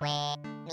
Quack,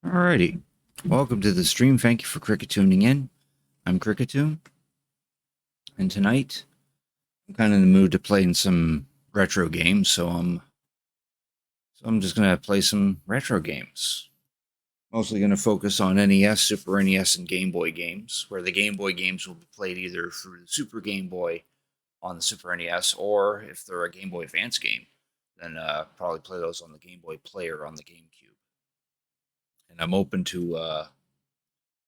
Alrighty, welcome to the stream. Thank you for Cricket tuning in. I'm Cricketoon, and tonight I'm kind of in the mood to play in some retro games, so I'm So I'm just going to play some retro games. Mostly going to focus on NES, Super NES, and Game Boy games, where the Game Boy games will be played either through the Super Game Boy on the Super NES, or if they're a Game Boy Advance game, then probably play those on the Game Boy Player on the GameCube. And I'm open to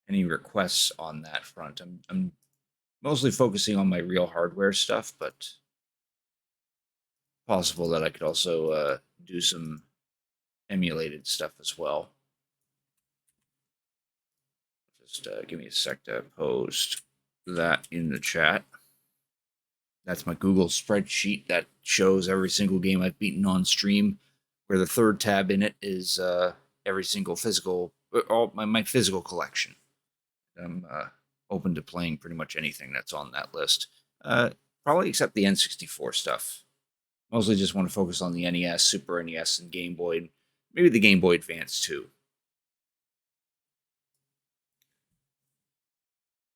any requests on that front. I'm mostly focusing on my real hardware stuff, but possible that I could also do some emulated stuff as well. Just give me a sec to post that in the chat. That's my Google spreadsheet that shows every single game I've beaten on stream, where the third tab in it is every single physical, all my physical collection. I'm open to playing pretty much anything that's on that list. Probably except the N64 stuff. Mostly just want to focus on the NES, Super NES, and Game Boy, and maybe the Game Boy Advance too.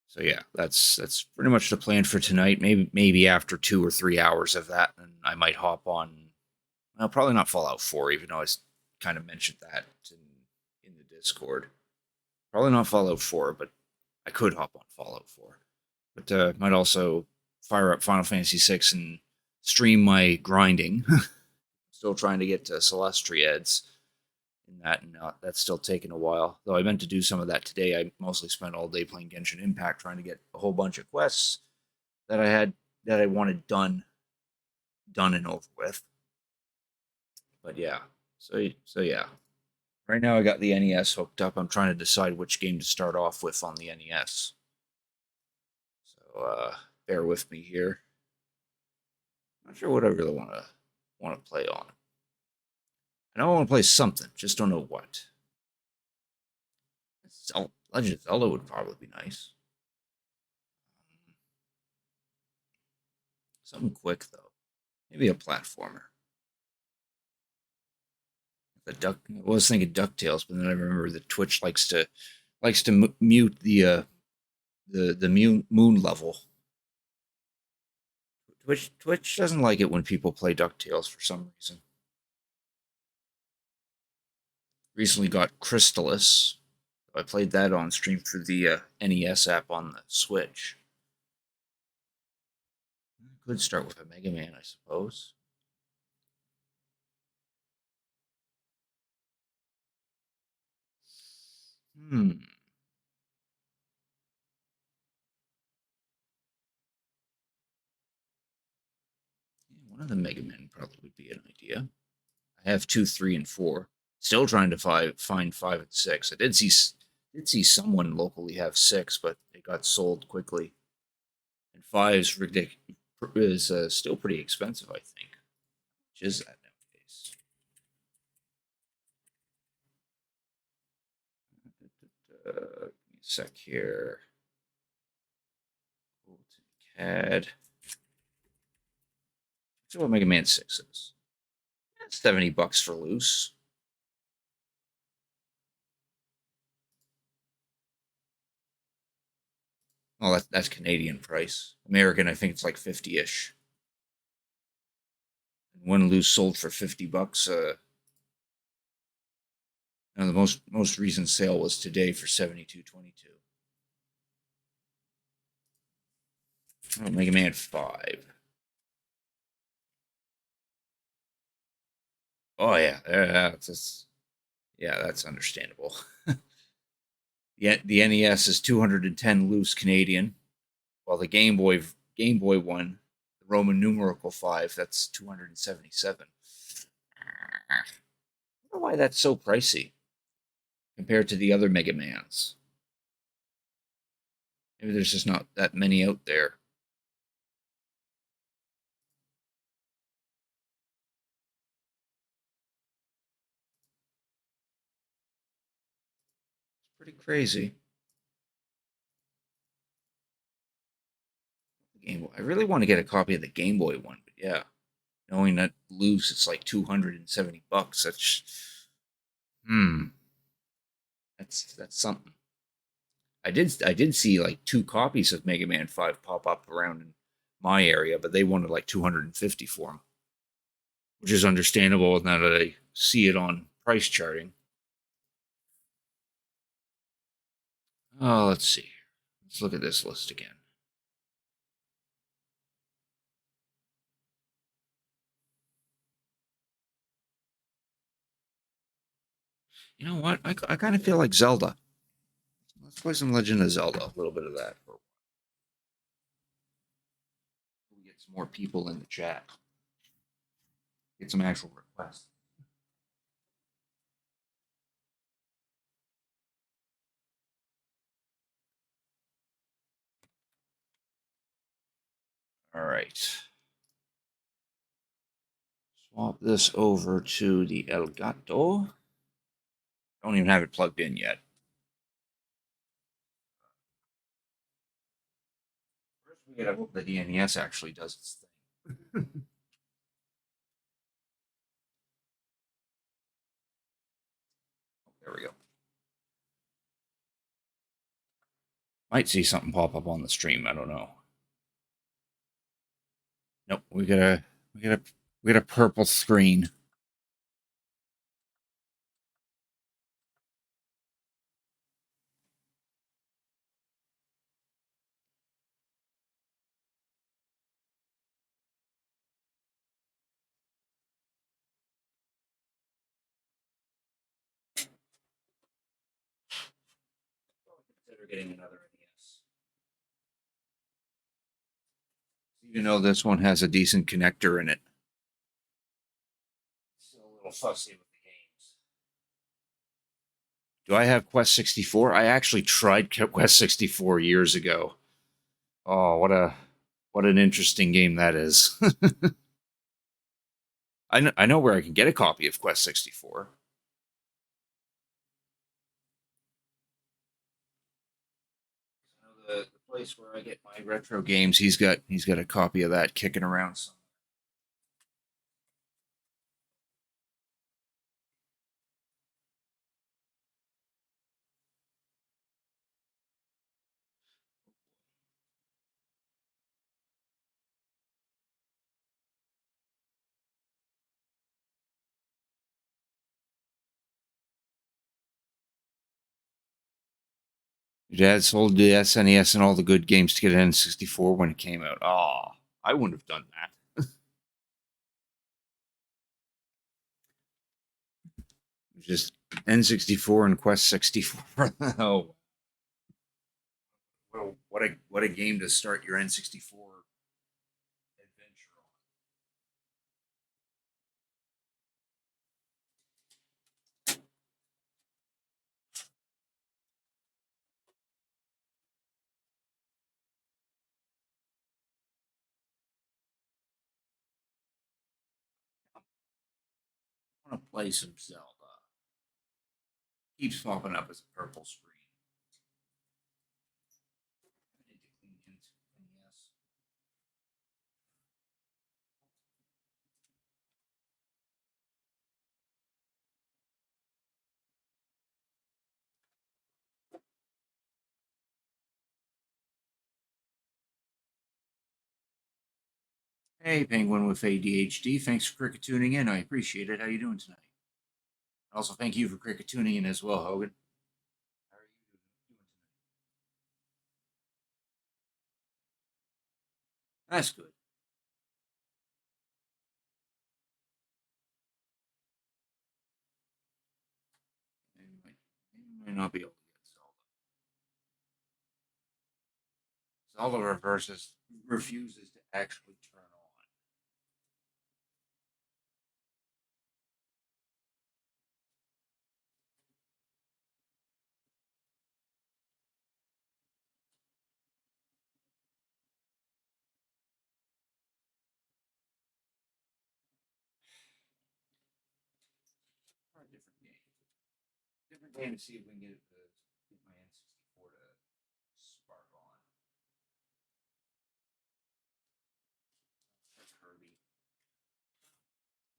So yeah, that's pretty much the plan for tonight. Maybe after 2 or 3 hours of that, and I might hop on. Well, probably not Fallout 4, even though I kind of mentioned that in the Discord. Probably not Fallout 4, but I could hop on Fallout 4. But might also fire up Final Fantasy 6 and stream my grinding. Still trying to get to Celestriads in that, and that's still taking a while. Though I meant to do some of that today. I mostly spent all day playing Genshin Impact, trying to get a whole bunch of quests that I wanted done and over with. But yeah, so yeah. Right now I got the NES hooked up. I'm trying to decide which game to start off with on the NES. So bear with me here. Not sure what I really want to play on. I know I want to play something, just don't know what. Legend of Zelda would probably be nice. Something quick though. Maybe a platformer. I was thinking Ducktales, but then I remember that Twitch likes to mute the moon level. Twitch doesn't like it when people play Ducktales for some reason. Recently got Crystalis. I played that on stream through the NES app on the Switch. I could start with a Mega Man, I suppose. One of the Mega Men probably would be an idea. I have 2, 3, and 4. Still trying to find 5 and 6. I did see someone locally have 6, but it got sold quickly. And 5 is ridiculous. Is still pretty expensive, I think. Which is that nowadays? Give me a sec here. Go to CAD. So what Mega Man 6 is. $70 for loose. Oh, that's Canadian price. American, I think it's like 50-ish. And one loose sold for $50. And the most recent sale was today for $72.22. Oh, Mega Man 5. Oh yeah, that's understandable. Yeah, the NES is 210 loose Canadian, while the Game Boy one, the Roman numeral 5, that's 277. I don't know why that's so pricey compared to the other Mega Mans. Maybe there's just not that many out there. It's pretty crazy. Game Boy. I really want to get a copy of the Game Boy one, but yeah, knowing that loose it's like $270. That's something. I did see like 2 copies of Mega Man 5 pop up around in my area, but they wanted like 250 for them, which is understandable now that I see it on price charting. Oh, let's see. Let's look at this list again. You know what? I kind of feel like Zelda. Let's play some Legend of Zelda. A little bit of that. We get some more people in the chat. Get some actual requests. All right. Swap this over to the Elgato. Don't even have it plugged in yet. First, we gotta hope that the NES actually does its thing. There we go. Might see something pop up on the stream. I don't know. Nope. We got a purple screen. Consider getting another NES. Even though this one has a decent connector in it. Still a little fussy with the games. Do I have Quest 64? I actually tried Quest 64 years ago. Oh, what an interesting game that is. I know where I can get a copy of Quest 64. I know the place where I get my retro games. He's got a copy of that kicking around somewhere. Your dad sold the SNES and all the good games to get an N64 when it came out. Oh, I wouldn't have done that. Just N64 and Quest 64. Oh, what a game to start your N64 adventure on. I want to play some Zelda. Keeps popping up as a purple screen. I need to clean into NES. Hey, Penguin with ADHD. Thanks for cricket tuning in. I appreciate it. How you doing tonight? Also, thank you for cricket tuning in as well, Hogan. How are you doing tonight? That's good. Maybe might not be able to get Zelda. Zelda refuses to actually turn on. Try a different game. Different game to see if we can get my N64 to spark on. That's Kirby.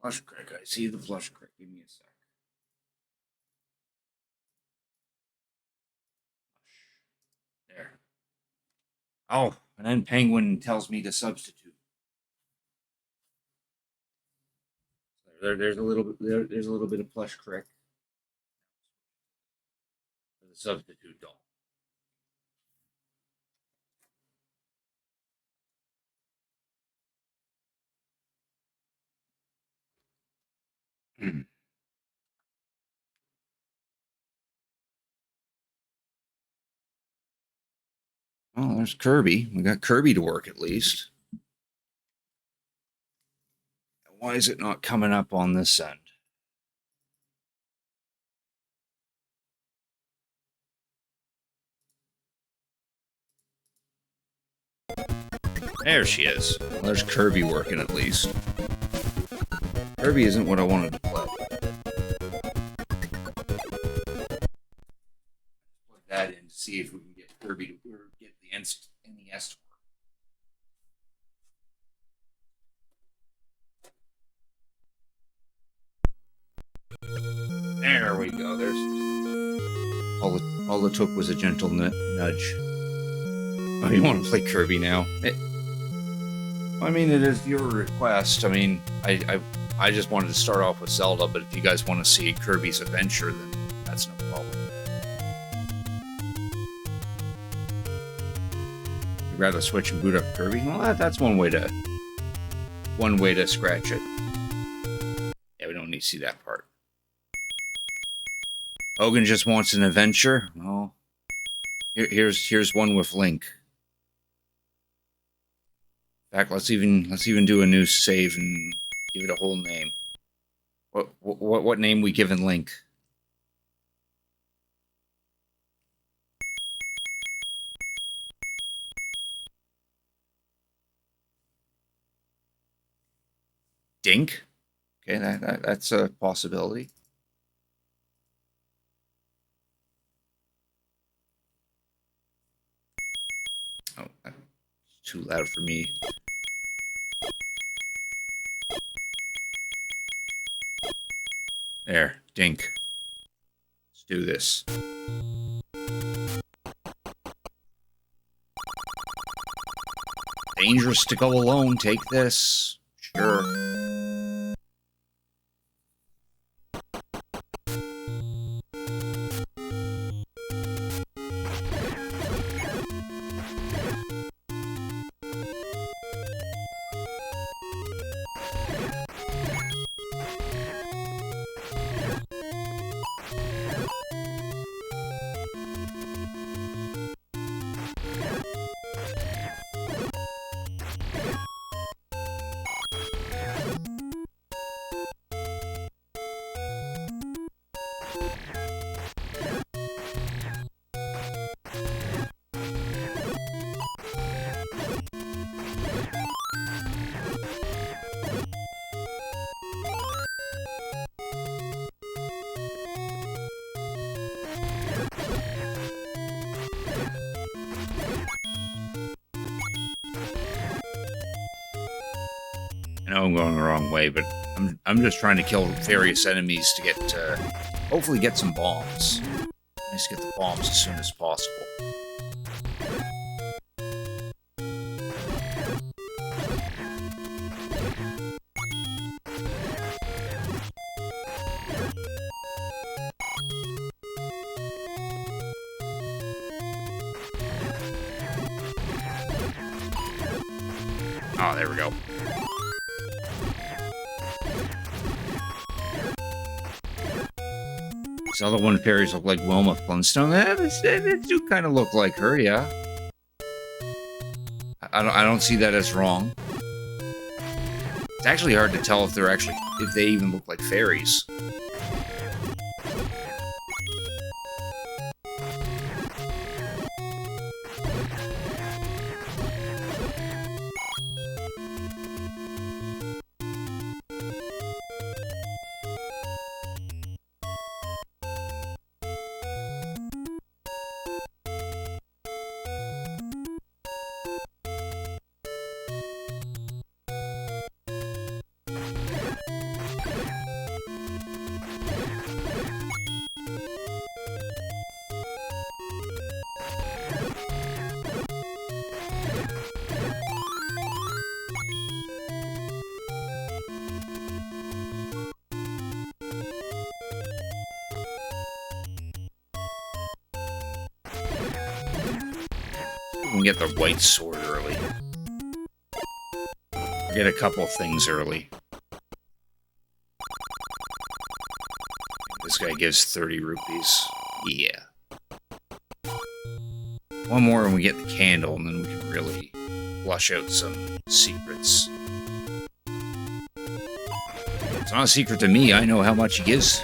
Flush Crick. I see the Flush Crick. Give me a sec. There. Oh, and then Penguin tells me to substitute. There's a little bit there's a little bit of plush crick for the substitute doll. Well, there's Kirby. We got Kirby to work at least. Why is it not coming up on this end? There she is. Well, there's Kirby working at least. Kirby isn't what I wanted to play. Plug that in to see if we can get Kirby to or get the NES to work. There we go. There's all it took was a gentle nudge. Oh, you want to play Kirby now? I mean, it is your request. I mean, I just wanted to start off with Zelda, but if you guys want to see Kirby's Adventure, then that's no problem. You'd rather switch and boot up Kirby? Well, that's one way to scratch it. Yeah, we don't need to see that part. Hogan just wants an adventure. Well, here's one with Link. In fact, let's even do a new save and give it a whole name. What name we giving Link? Dink? Okay, that's a possibility. Oh, that's too loud for me. There, Dink. Let's do this. Dangerous to go alone. Take this. Sure. I know I'm going the wrong way, but I'm just trying to kill various enemies to get hopefully get some bombs. Let's get the bombs as soon as possible. Oh, there we go. These other one fairies look like Wilma Flintstone. They do kind of look like her, yeah. I don't see that as wrong. It's actually hard to tell if they even look like fairies. we can get the white sword early. Get a couple things early. This guy gives 30 rupees. Yeah. One more and we get the candle, and then we can really flush out some secrets. It's not a secret to me, I know how much he gives.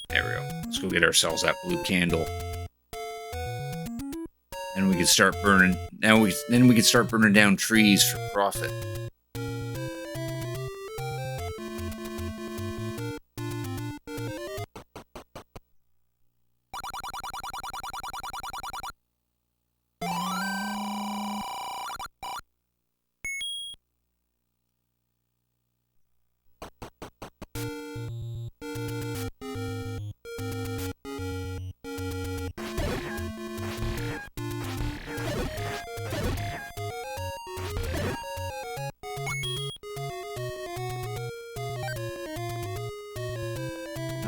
There we go. Let's go get ourselves that blue candle. And we can start burning. Then we can start burning down trees for profit.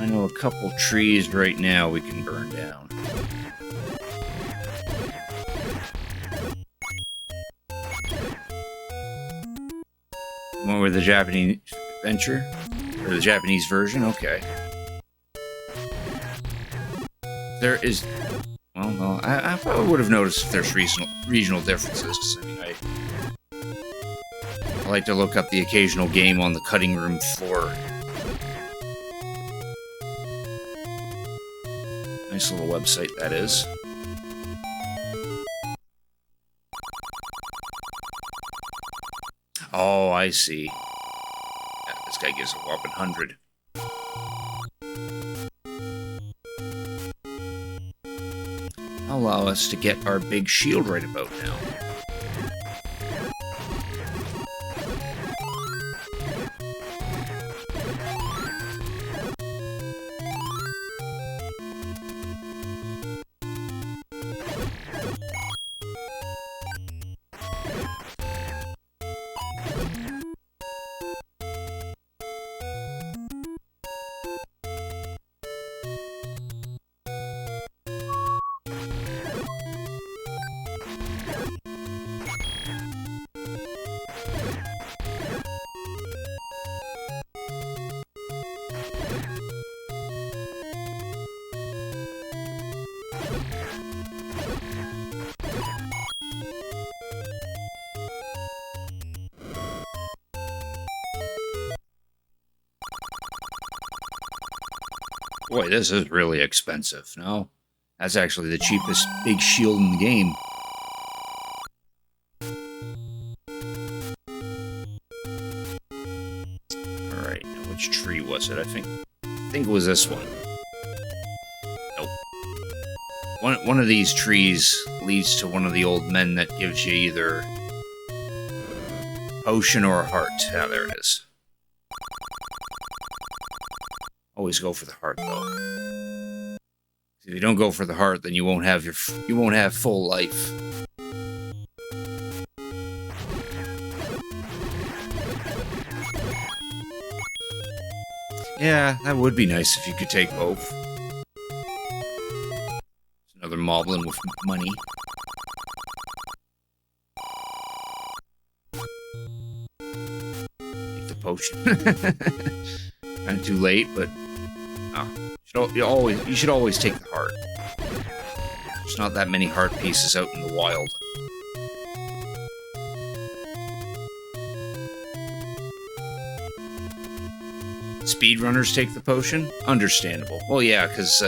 I know a couple trees right now we can burn down. One with the Japanese adventure? Or the Japanese version? Okay. There is... Well, I probably would have noticed if there's regional differences. I mean, I like to look up the occasional game on the cutting room floor. Nice little website that is. Oh, I see. Yeah, this guy gives a whopping 100. Allow us to get our big shield right about now. Boy, this is really expensive. No, that's actually the cheapest big shield in the game. Alright, now which tree was it? I think it was this one. Nope. One of these trees leads to one of the old men that gives you either potion or a heart. Ah, there it is. Always go for the heart, though. If you don't go for the heart, then you won't have full life. Yeah, that would be nice if you could take both. Another moblin with money. Take the potion. Kind of too late, but you should always take the heart. There's not that many heart pieces out in the wild. Speedrunners take the potion? Understandable. Well, yeah, because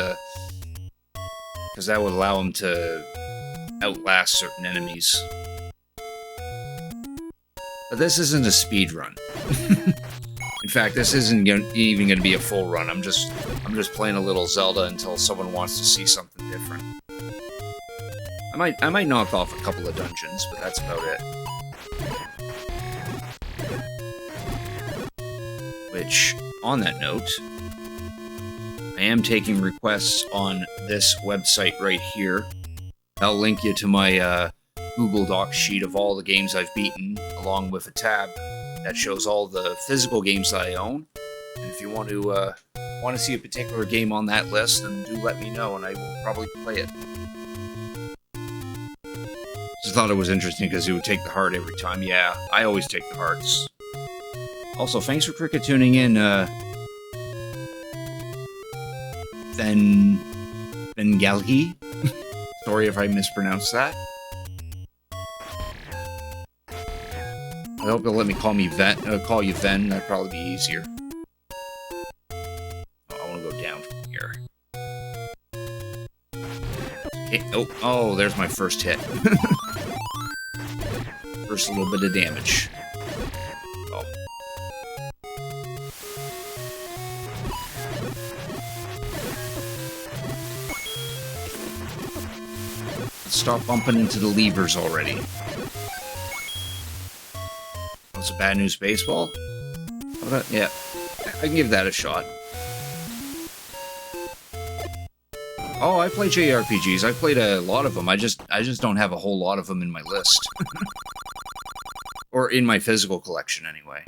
that would allow them to outlast certain enemies. But this isn't a speedrun. In fact, this isn't even going to be a full run. I'm just playing a little Zelda until someone wants to see something different. I might knock off a couple of dungeons, but that's about it. Which, on that note, I am taking requests on this website right here. I'll link you to my Google Docs sheet of all the games I've beaten, along with a tab that shows all the physical games that I own. And if you want to see a particular game on that list, then do let me know, and I will probably play it. Just thought it was interesting because he would take the heart every time. Yeah, I always take the hearts. Also, thanks for cricket tuning in, Vengalhi. Sorry if I mispronounced that. I hope you'll let me call you Ven. That'd probably be easier. Oh, I want to go down from here. Okay. Oh, there's my first hit. First little bit of damage. Oh. Stop bumping into the levers already. That's a Bad News Baseball? Yeah, I can give that a shot. Oh, I play JRPGs. I played a lot of them. I just don't have a whole lot of them in my list. Or in my physical collection, anyway.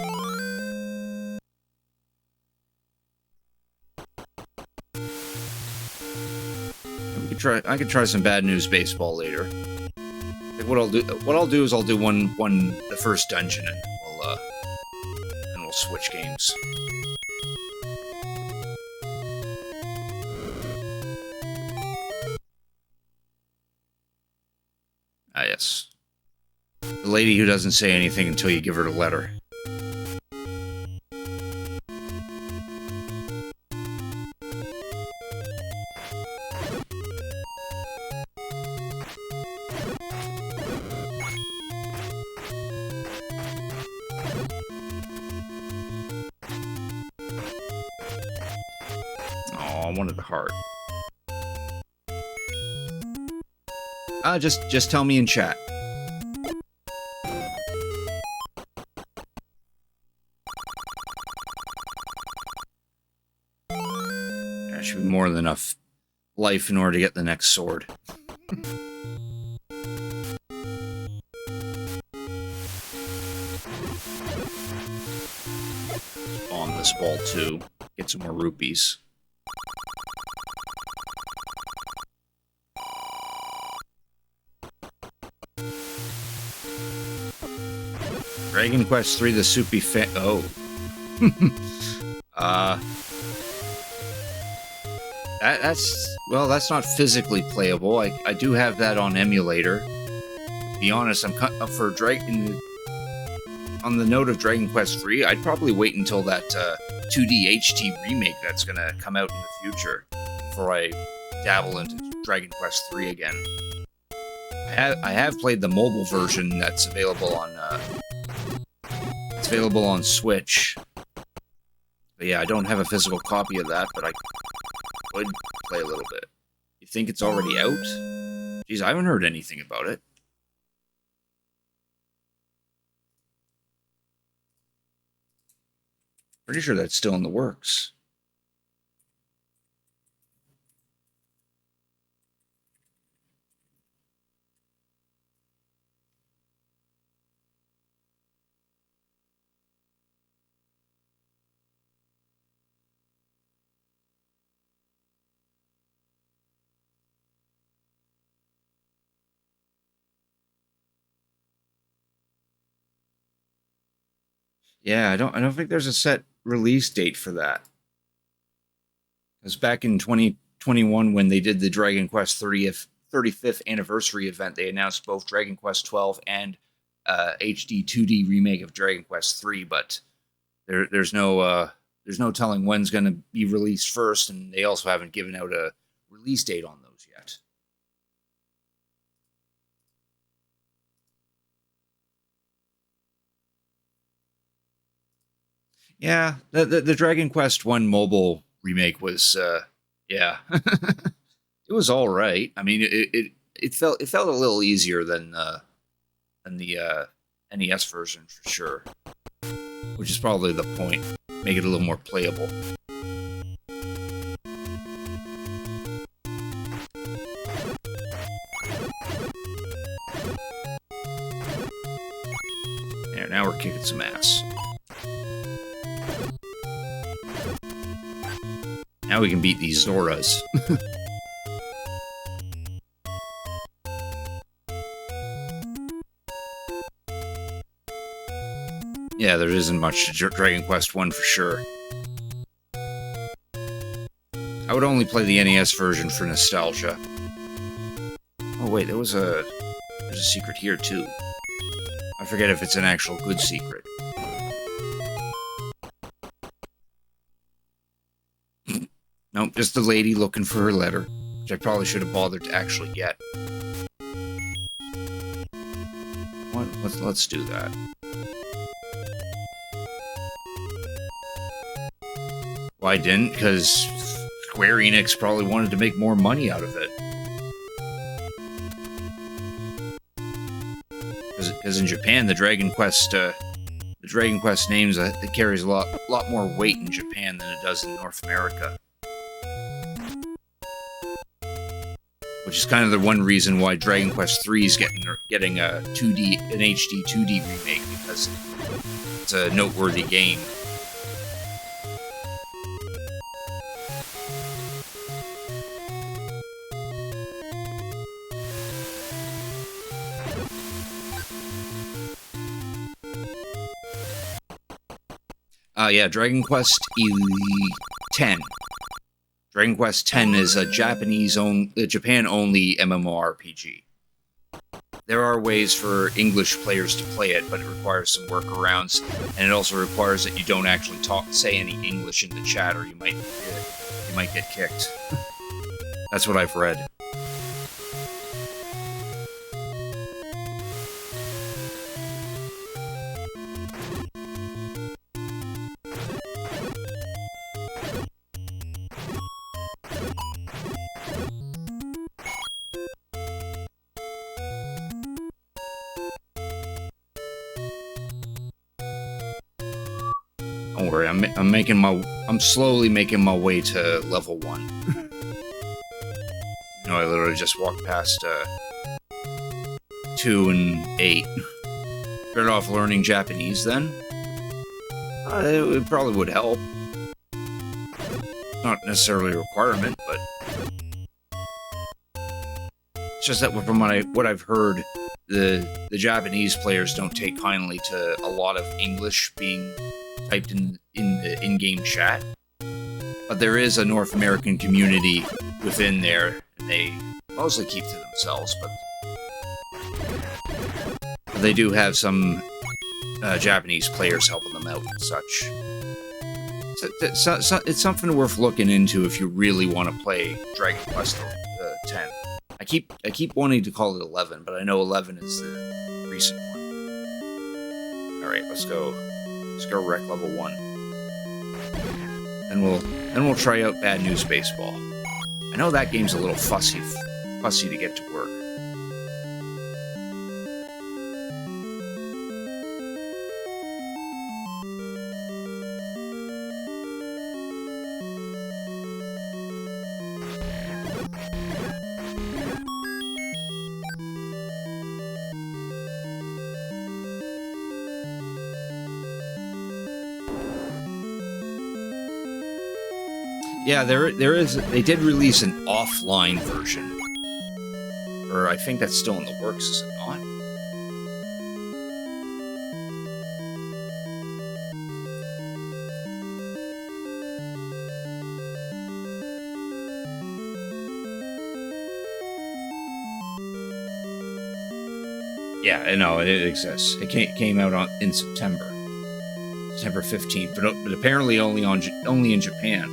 I could try some Bad News Baseball later. Like what I'll do is I'll do the first dungeon, and we'll switch games. Ah, yes. The lady who doesn't say anything until you give her the letter. Oh, I wanted the heart. Just tell me in chat. There should be more than enough life in order to get the next sword. On this ball too. Get some more rupees. Dragon Quest III: The Soupy Fan. Oh. That's not physically playable. I do have that on emulator. To be honest, I'm cut up for on the note of Dragon Quest III, I'd probably wait until that 2D HD remake that's gonna come out in the future before I dabble into Dragon Quest III again. I have played the mobile version that's available on Switch. But yeah, I don't have a physical copy of that, but I would play a little bit. You think it's already out? Jeez, I haven't heard anything about it. Pretty sure that's still in the works. Yeah, I don't think there's a set release date for that. Because back in 2021, when they did the Dragon Quest 35th anniversary event, they announced both Dragon Quest 12 and HD 2D remake of Dragon Quest 3, but there's no telling when's going to be released first, and they also haven't given out a release date on those yet. Yeah, the Dragon Quest 1 mobile remake was, yeah, it was all right. I mean, it felt a little easier than the NES version for sure, which is probably the point. Make it a little more playable. now we're kicking some ass. Now we can beat these Zoras. Yeah, there isn't much to Dragon Quest 1 for sure. I would only play the NES version for nostalgia. Oh wait, there's a secret here too. I forget if it's an actual good secret. Nope, just the lady looking for her letter, which I probably should have bothered to actually get. What? Let's do that. Well, I didn't, because Square Enix probably wanted to make more money out of it. Because in Japan, the Dragon Quest names, it carries a lot more weight in Japan than it does in North America. Which is kind of the one reason why Dragon Quest 3 is getting an HD 2D remake, because it's a noteworthy game. Yeah, Dragon Quest X. Dragon Quest X is a Japan-only MMORPG. There are ways for English players to play it, but it requires some workarounds, and it also requires that you don't actually say any English in the chat, or you might get kicked. That's what I've read. Don't worry, I'm slowly making my way to level 1. You know, I literally just walked past 2 and 8. Start off learning Japanese then. It probably would help. Not necessarily a requirement, but it's just that from what I've heard, the Japanese players don't take kindly to a lot of English being typed in the in-game chat. But there is a North American community within there, and they mostly keep to themselves, but they do have some Japanese players helping them out and such. So it's something worth looking into if you really want to play Dragon Quest X. I keep wanting to call it 11, but I know 11 is the recent one. All right, let's go wreck level 1, and we'll try out Bad News Baseball. I know that game's a little fussy to get to work. Yeah, there is. They did release an offline version, or I think that's still in the works. Is it not? Yeah, I know it exists. It came out in September 15th, but apparently only in Japan.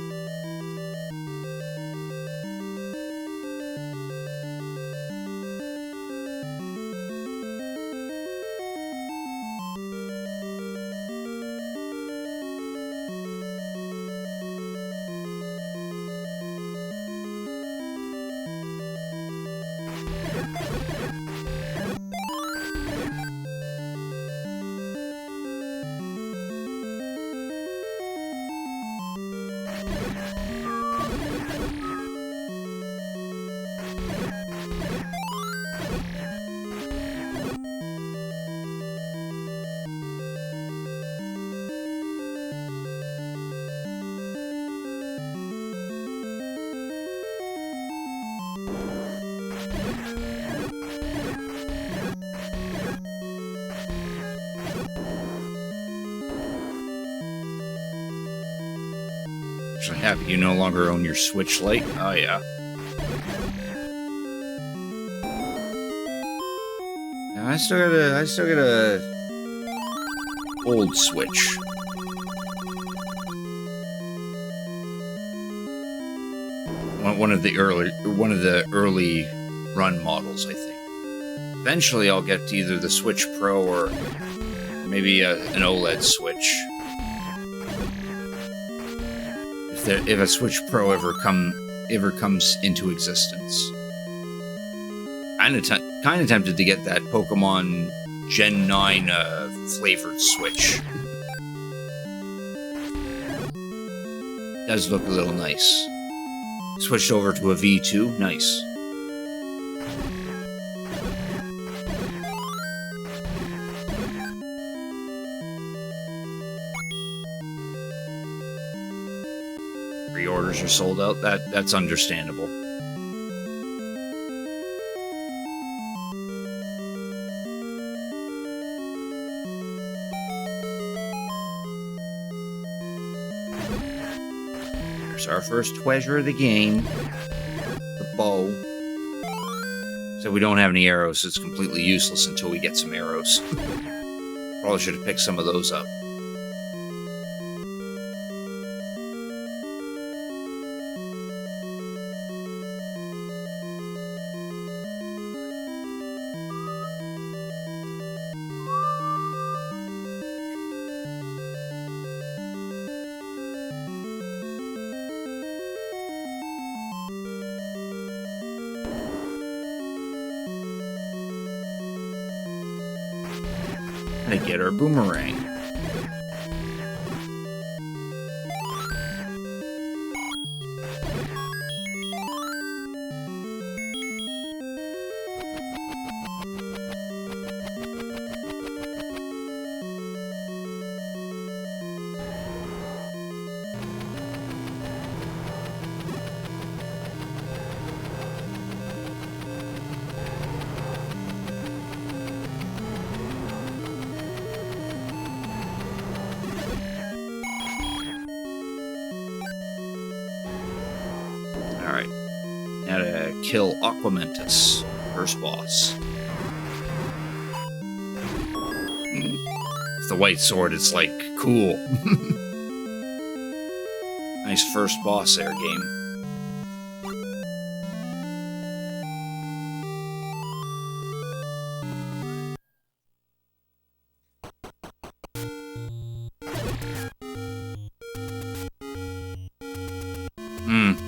Yeah, but you no longer own your Switch Lite? Oh, yeah. Yeah, I still got a old Switch. One of the early run models, I think. Eventually, I'll get to either the Switch Pro or maybe an OLED Switch. If a Switch Pro ever comes into existence. Kind of tempted to get that Pokemon Gen 9 flavored Switch. Does look a little nice. Switched over to a V2, nice. Pre-orders are sold out. That's understandable. Here's our first treasure of the game. The bow. So we don't have any arrows, so it's completely useless until we get some arrows. Probably should have picked some of those up. To get our boomerang. Alright. Now to kill Aquamentus. First boss. With the white sword, it's like, cool. Nice first boss there, game.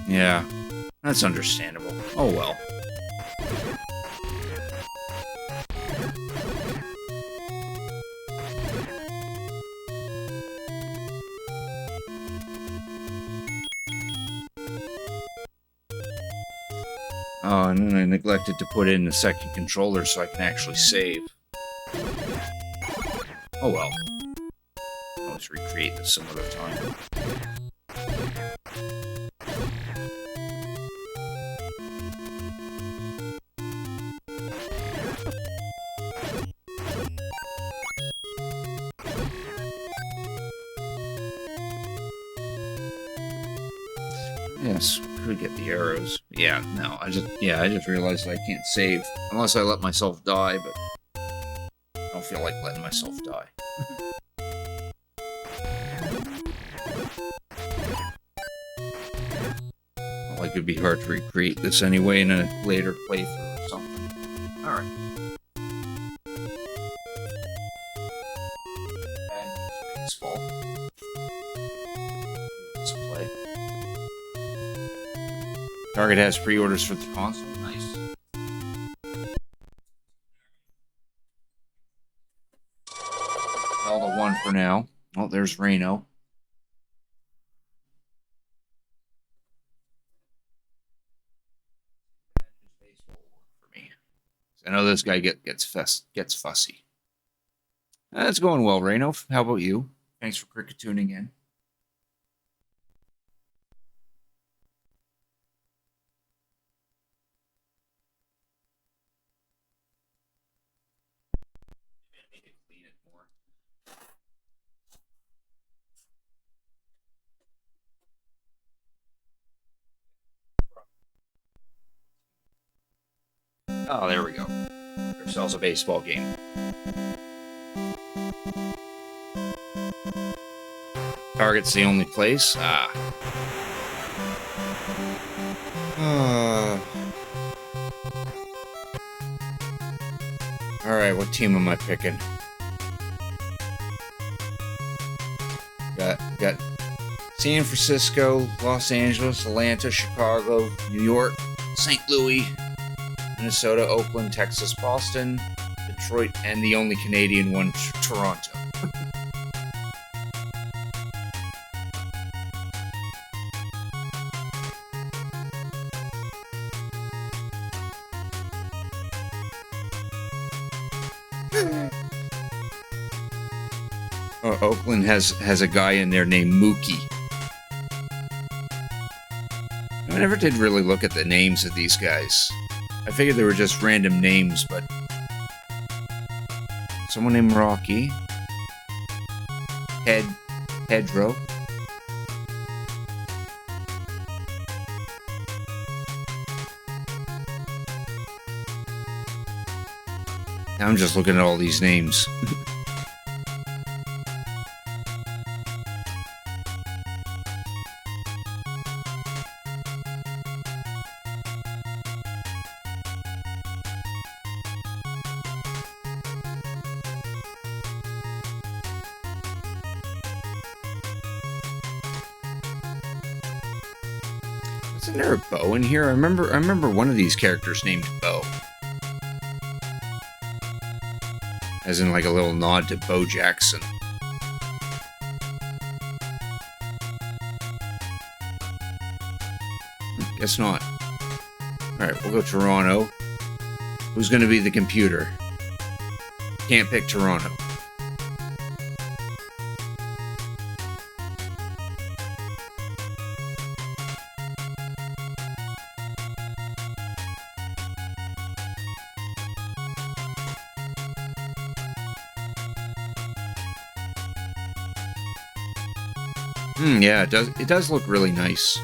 Yeah. That's understandable. Oh well. Oh, and then I neglected to put in the second controller so I can actually save. Oh well. I'll just recreate this some other time. Yes, could get the arrows. Yeah, no, I just realized I can't save unless I let myself die, but I don't feel like letting myself die. Well, like it'd be hard to recreate this anyway in a later playthrough or something. Alright. And baseball. Let's play. Target has pre-orders for the console. Nice. Zelda 1 for now. Oh, there's Reno. For me. I know this guy gets fussy. That's going well, Reno. How about you? Thanks for cricket tuning in. Oh, there we go. Ourselves a baseball game. Target's the only place. Uh, all right, what team am I picking? Got San Francisco, Los Angeles, Atlanta, Chicago, New York, St. Louis, Minnesota, Oakland, Texas, Boston, Detroit, and the only Canadian one, Toronto. Oakland has a guy in there named Mookie. I never did really look at the names of these guys. I figured they were just random names, but someone named Rocky, Pedro. Now I'm just looking at all these names. Isn't there a Bo in here? I remember one of these characters named Bo. As in like a little nod to Bo Jackson. Guess not. Alright, we'll go Toronto. Who's gonna be the computer? Can't pick Toronto. Yeah, it does look really nice.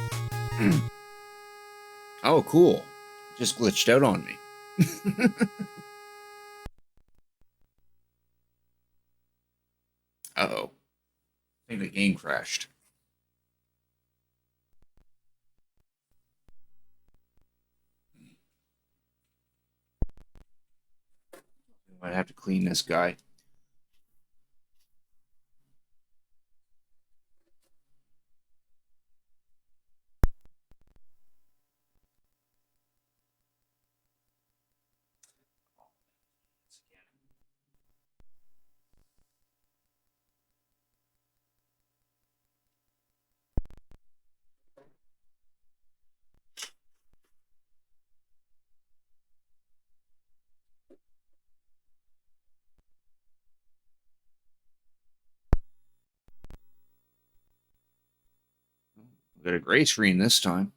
Oh, cool. Just glitched out on me. Uh-oh. I think the game crashed. Might have to clean this guy. We got a gray screen this time.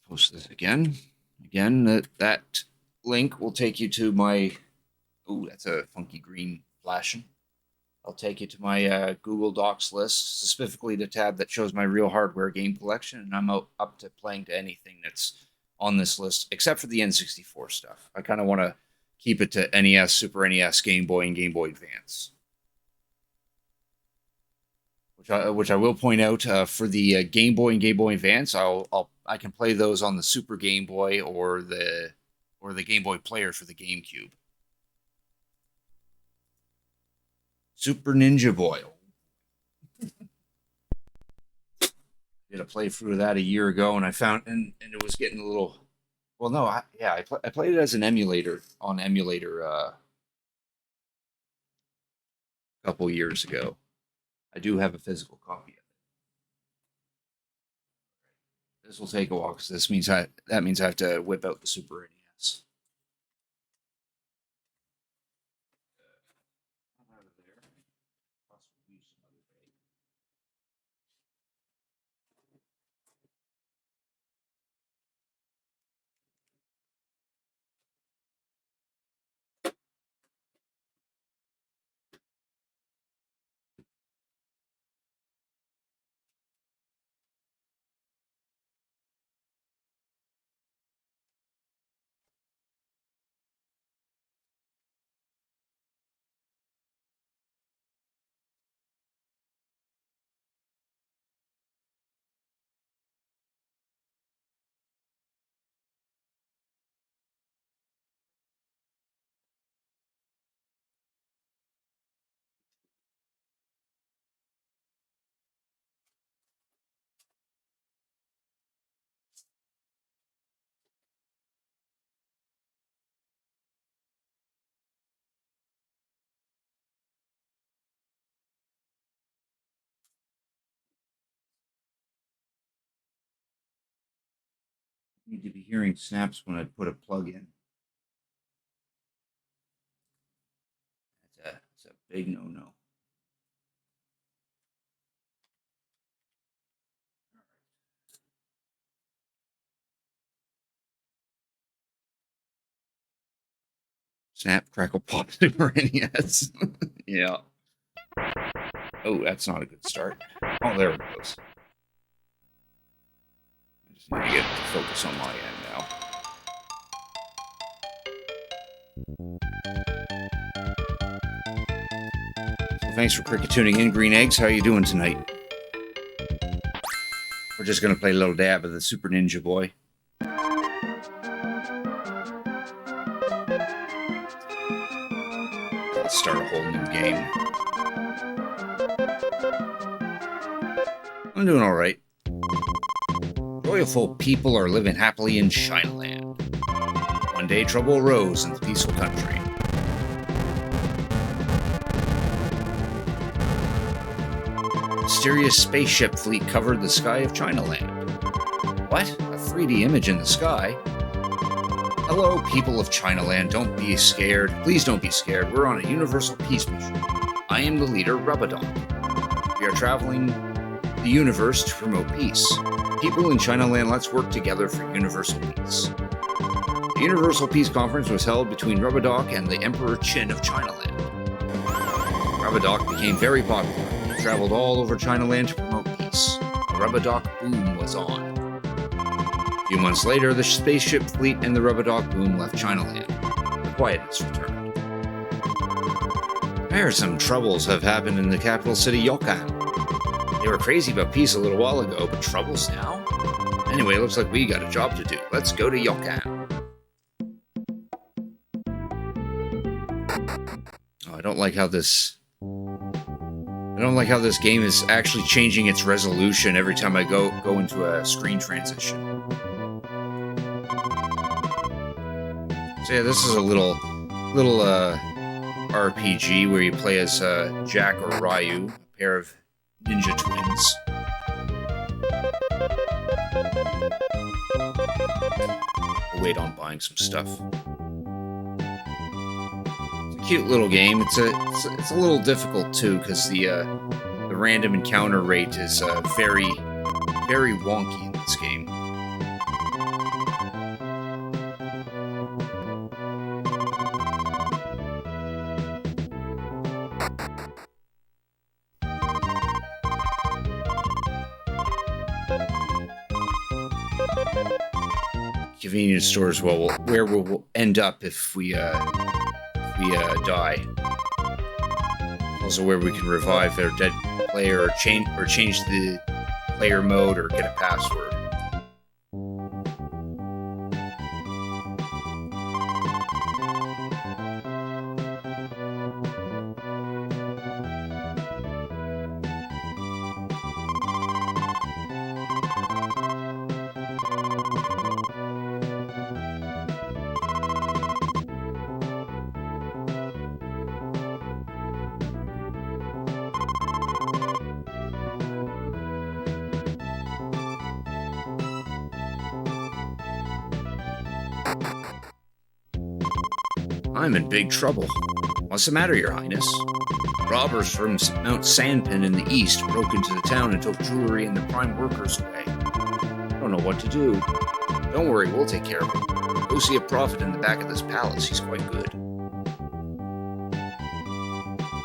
Post this again. Again, that link will take you to my... Ooh, that's a funky green flashing. I'll take you to my Google Docs list, specifically the tab that shows my real hardware game collection, and I'm up to playing to anything that's on this list, except for the N64 stuff. I kind of want to keep it to NES, Super NES, Game Boy, and Game Boy Advance. Which I will point out for the Game Boy and Game Boy Advance, I can play those on the Super Game Boy or the Game Boy Player for the GameCube. Super Ninja Boy. Did a playthrough of that a year ago, and I found and it was getting a little. Well, no, I played it as an emulator on emulator a couple years ago. I do have a physical copy of it. This will take a while because that means I have to whip out the Super NES. Need to be hearing snaps when I put a plug in. That's a big no-no. Snap, crackle, pop, Super NES. Yeah. Oh, that's not a good start. Oh, there it goes. I just need to get to focus on my end now. So thanks for cricket tuning in, Green Eggs. How are you doing tonight? We're just going to play a little dab of the Super Ninja Boy. Let's start a whole new game. I'm doing all right. Joyful people are living happily in Chinaland. One day, trouble arose in the peaceful country. Mysterious spaceship fleet covered the sky of Chinaland. What? A 3D image in the sky? Hello, people of Chinaland. Don't be scared. Please don't be scared. We're on a universal peace mission. I am the leader, Rubadon. We are traveling the universe to promote peace. People in Chinaland, let's work together for universal peace. The Universal Peace Conference was held between Rubadok and the Emperor Qin of Chinaland. Rubadok became very popular. He traveled all over Chinaland to promote peace. The Rubadok boom was on. A few months later, the spaceship fleet and the Rubadok boom left Chinaland. The quietness returned. I heard some troubles have happened in the capital city, Yokan. They were crazy about peace a little while ago, but troubles now? Anyway, looks like we got a job to do. Let's go to Yokan. Oh, I don't like how this game is actually changing its resolution every time I go into a screen transition. So yeah, this is a little RPG where you play as Jack or Ryu, a pair of ninja twins. We'll wait on buying some stuff. It's a cute little game. It's a little difficult too because the random encounter rate is very wonky in this game. Convenience stores where we'll end up if we die. Also, where we can revive our dead player or change the player mode or get a password. I'm in big trouble. What's the matter, Your Highness? Robbers from Mount Sandpin in the east broke into the town and took jewelry and the prime workers away. I don't know what to do. Don't worry, we'll take care of him. Go see a prophet in the back of this palace. He's quite good.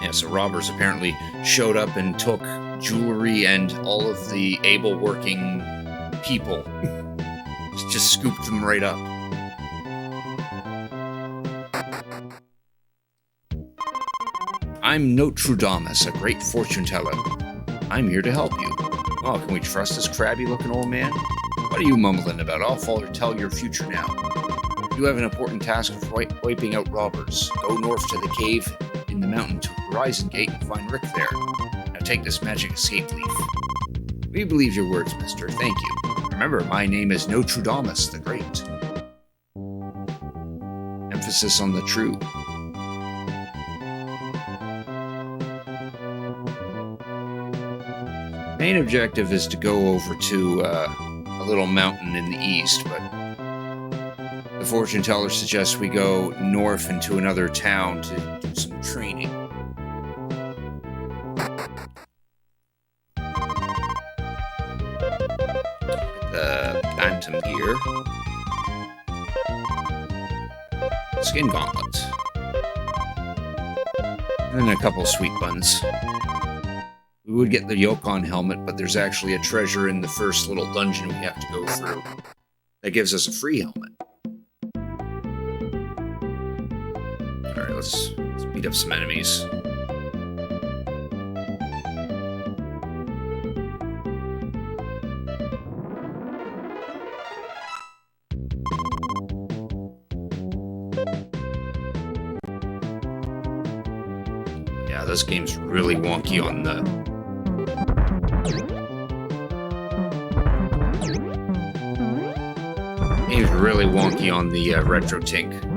Yeah, so robbers apparently showed up and took jewelry and all of the able-working people. Just scooped them right up. I'm Nostradamus, a great fortune teller. I'm here to help you. Oh, can we trust this crabby-looking old man? What are you mumbling about? I'll tell your future now. You have an important task of wiping out robbers. Go north to the cave in the mountain to Horizon Gate and find Rick there. Now take this magic escape leaf. We believe your words, mister. Thank you. Remember, my name is Nostradamus the Great. Emphasis on the true. Main objective is to go over to a little mountain in the east, but The fortune teller suggests we go north into another town to do some training. The Phantom Gear. Skin Gauntlet. And then a couple sweet buns. We would get the Yukon helmet, but there's actually a treasure in the first little dungeon we have to go through that gives us a free helmet. Alright, let's beat up some enemies. Yeah, this game's really wonky on the... Game's really wonky on the RetroTink.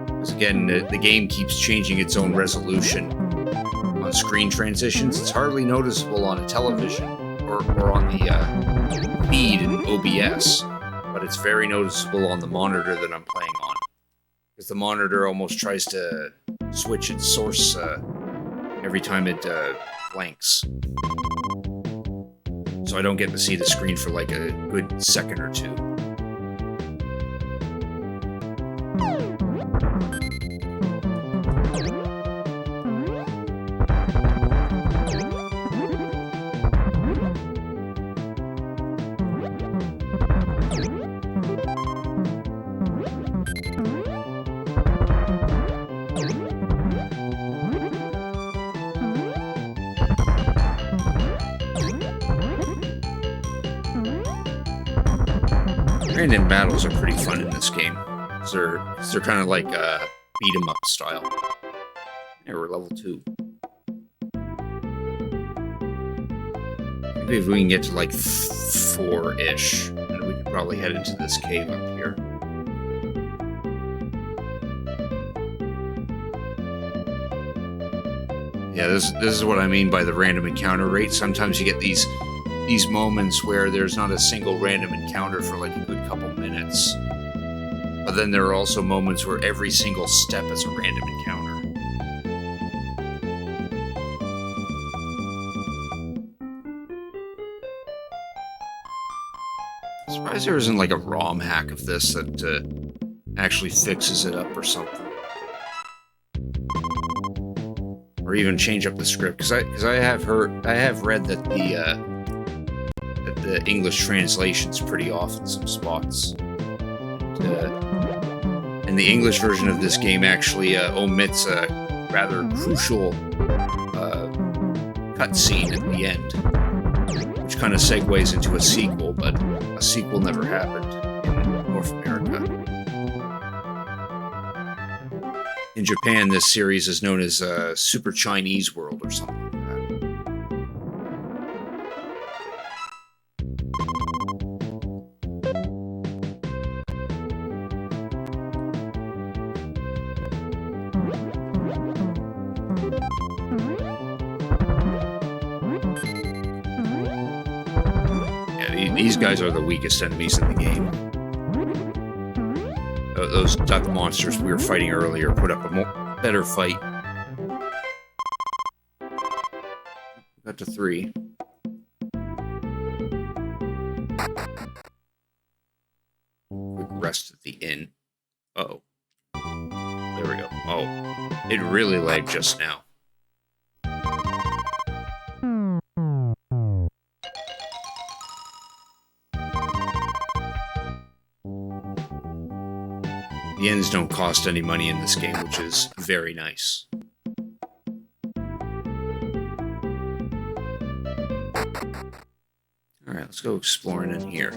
Because again, the game keeps changing its own resolution on screen transitions. It's hardly noticeable on a television or on the feed in OBS, but it's very noticeable on the monitor that I'm playing on. Because the monitor almost tries to switch its source every time it blanks. So I don't get to see the screen for like a good second or two. Random battles are pretty fun in this game. They're kind of like beat 'em up style. Yeah, we're level 2. Maybe if we can get to like 4-ish, then we could probably head into this cave up here. Yeah, this is what I mean by the random encounter rate. Sometimes you get these moments where there's not a single random encounter for like a good couple minutes. But then there are also moments where every single step is a random encounter. I'm surprised there isn't like a ROM hack of this that actually fixes it up or something. Or even change up the script, because I have read that the English translation's pretty off in some spots. And the English version of this game actually omits a rather crucial cutscene at the end, which kind of segues into a sequel, but a sequel never happened in North America. In Japan, this series is known as Super Chinese World or something like that. Yeah, these guys are the weakest enemies in the game. Those duck monsters we were fighting earlier put up a better fight. Got to 3. Quick rest at the inn. Uh-oh. There we go. Oh, it really lagged just now. The inns don't cost any money in this game, which is very nice. Alright, let's go exploring in here.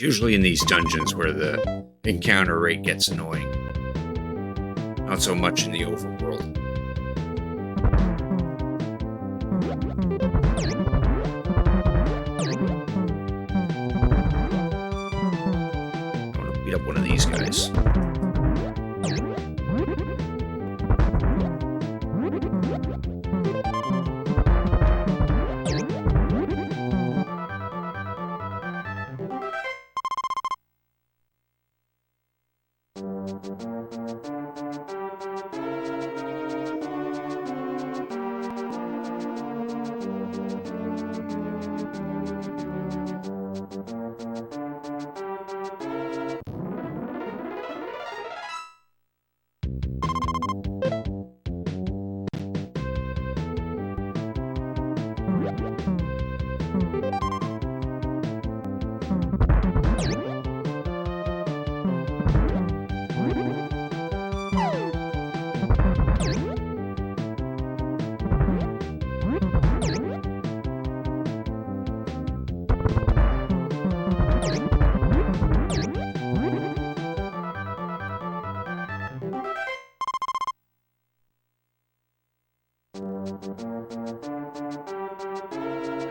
usually in these dungeons where the encounter rate gets annoying. Not so much in the overworld. I want to beat up one of these guys.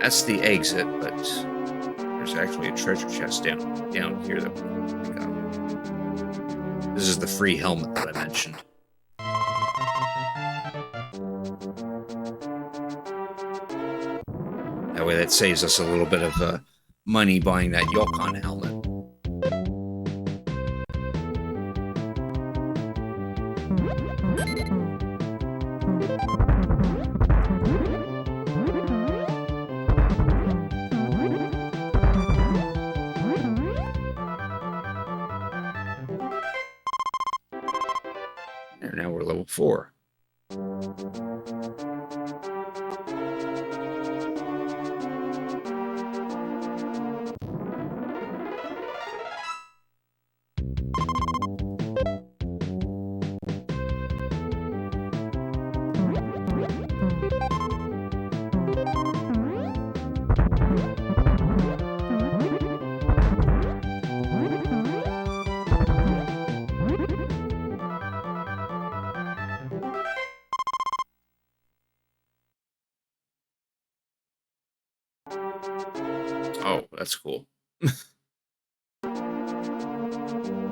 That's the exit, but there's actually a treasure chest down here that we can pick up. This is the free helmet that I mentioned. That way that saves us a little bit of money buying that Yukon helmet. There, now we're level 4. Oh, that's cool.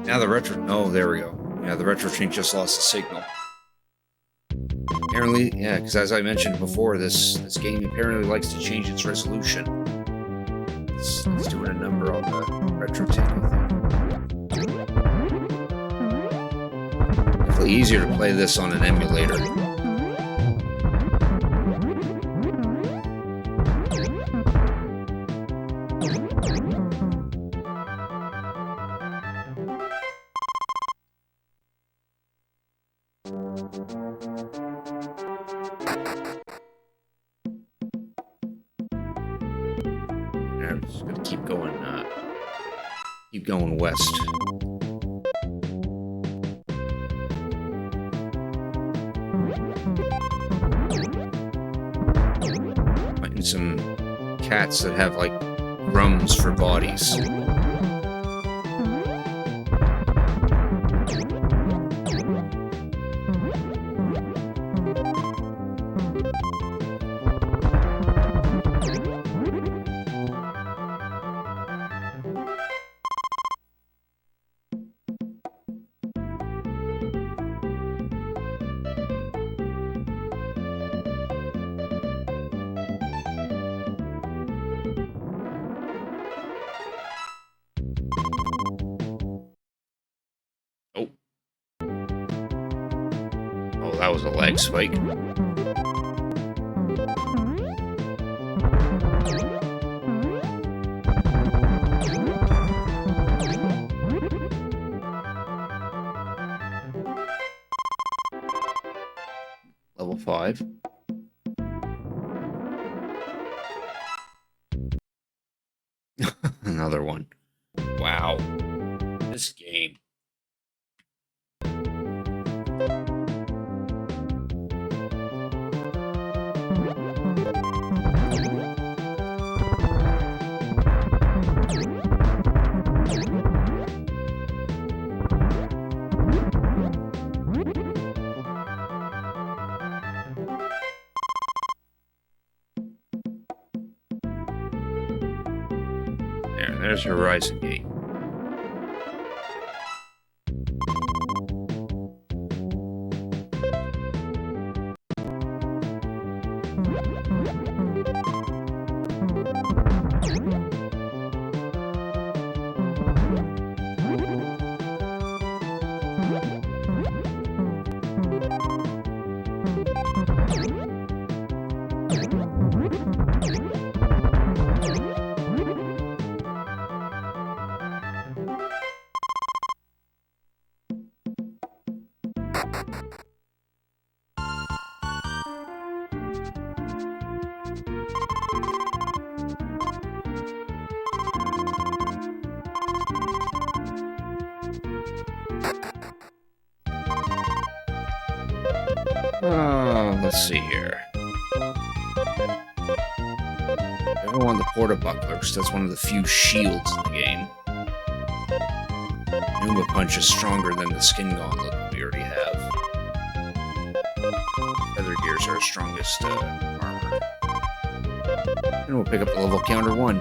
Now the retro... Oh, there we go. Yeah, the retro train just lost the signal. Apparently, yeah, because as I mentioned before, this game apparently likes to change its resolution. It's doing a number on the retro tango thing. Definitely easier to play this on an emulator. I'm just gonna keep going west. Finding some cats that have like drums for bodies. Oh, that was a lag spike. Level 5. Another one. Wow. This game. There's Horizon Gate. Let's see here. I don't want the porta buckler because that's one of the few shields in the game. Numa Punch is stronger than the skin gauntlet that we already have. Feather gears are our strongest armor. And we'll pick up the level counter 1,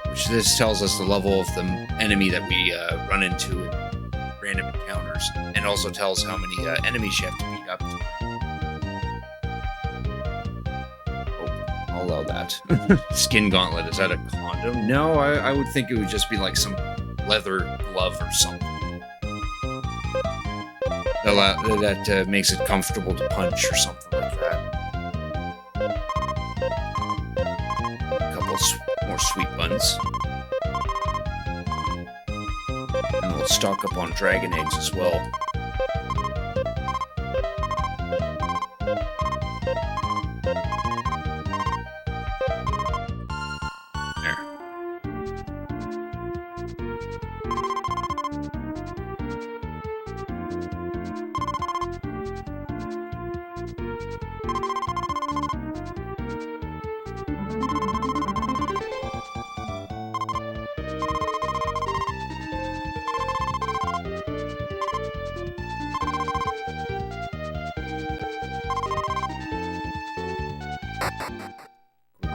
which this tells us the level of the enemy that we run into in random encounters, and also tells how many enemies you have to beat up to. I'll allow that. Skin gauntlet, is that a condom? No, I would think it would just be like some leather glove or something. That makes it comfortable to punch or something like that. A couple more sweet buns. And we'll stock up on dragon eggs as well.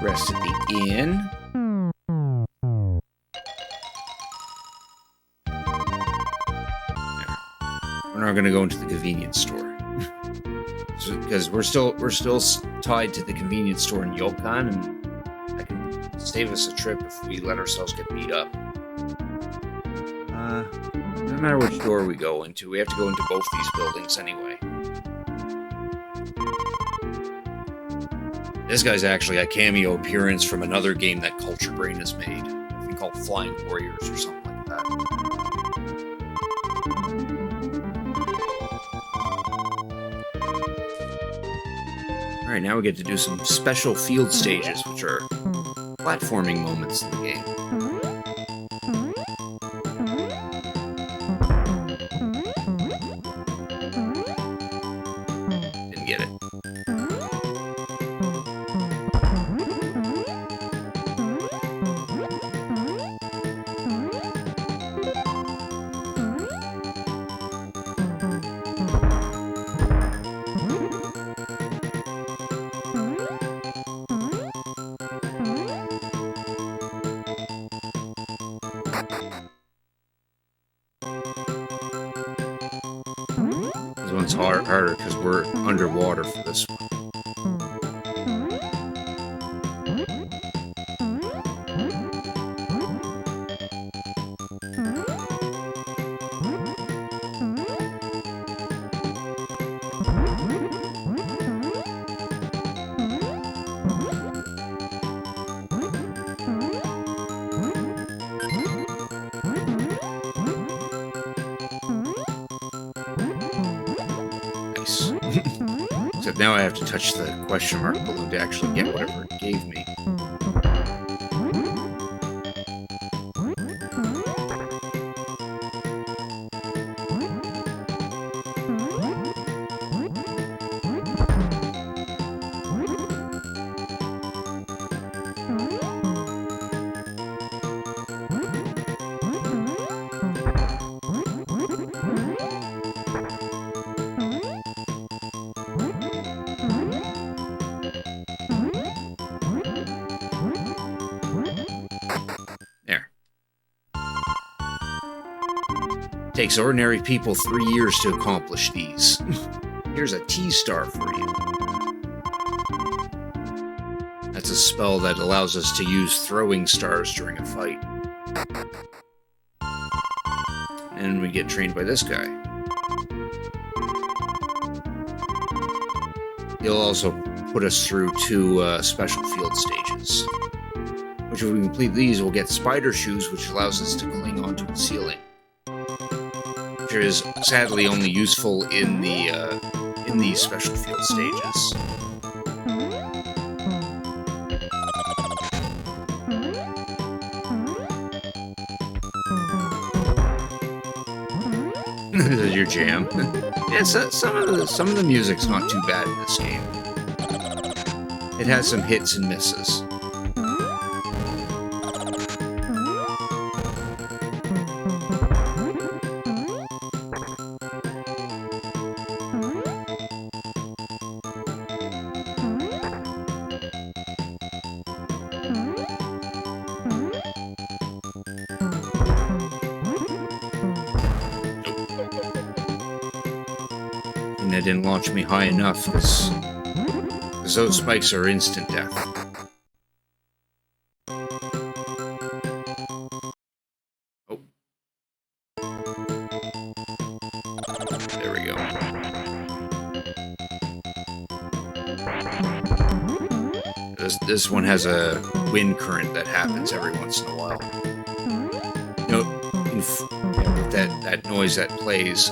Rest at the inn. We're now going to go into the convenience store because we're still tied to the convenience store in Yokan, and that can save us a trip if we let ourselves get beat up. No matter which door we go into, we have to go into both these buildings anyway. This guy's actually a cameo appearance from another game that Culture Brain has made. I think called Flying Warriors or something like that. Alright, now we get to do some special field stages, which are platforming moments in the game. Didn't get it. This one's harder because we're underwater for this one. Except now I have to touch the question mark balloon to actually get whatever it gave me. Takes ordinary people 3 years to accomplish these. Here's a T-star for you. That's a spell that allows us to use throwing stars during a fight. And we get trained by this guy. He'll also put us through 2 special field stages. Which, if we complete these, we'll get spider shoes, which allows us to cling onto the ceiling. Which is sadly only useful in these special field stages. This is your jam. Yeah, some of the music's not too bad in this game. It has some hits and misses. And that didn't launch me high enough, because those spikes are instant death. Oh. There we go. This one has a wind current that happens every once in a while. You know, with that noise that plays,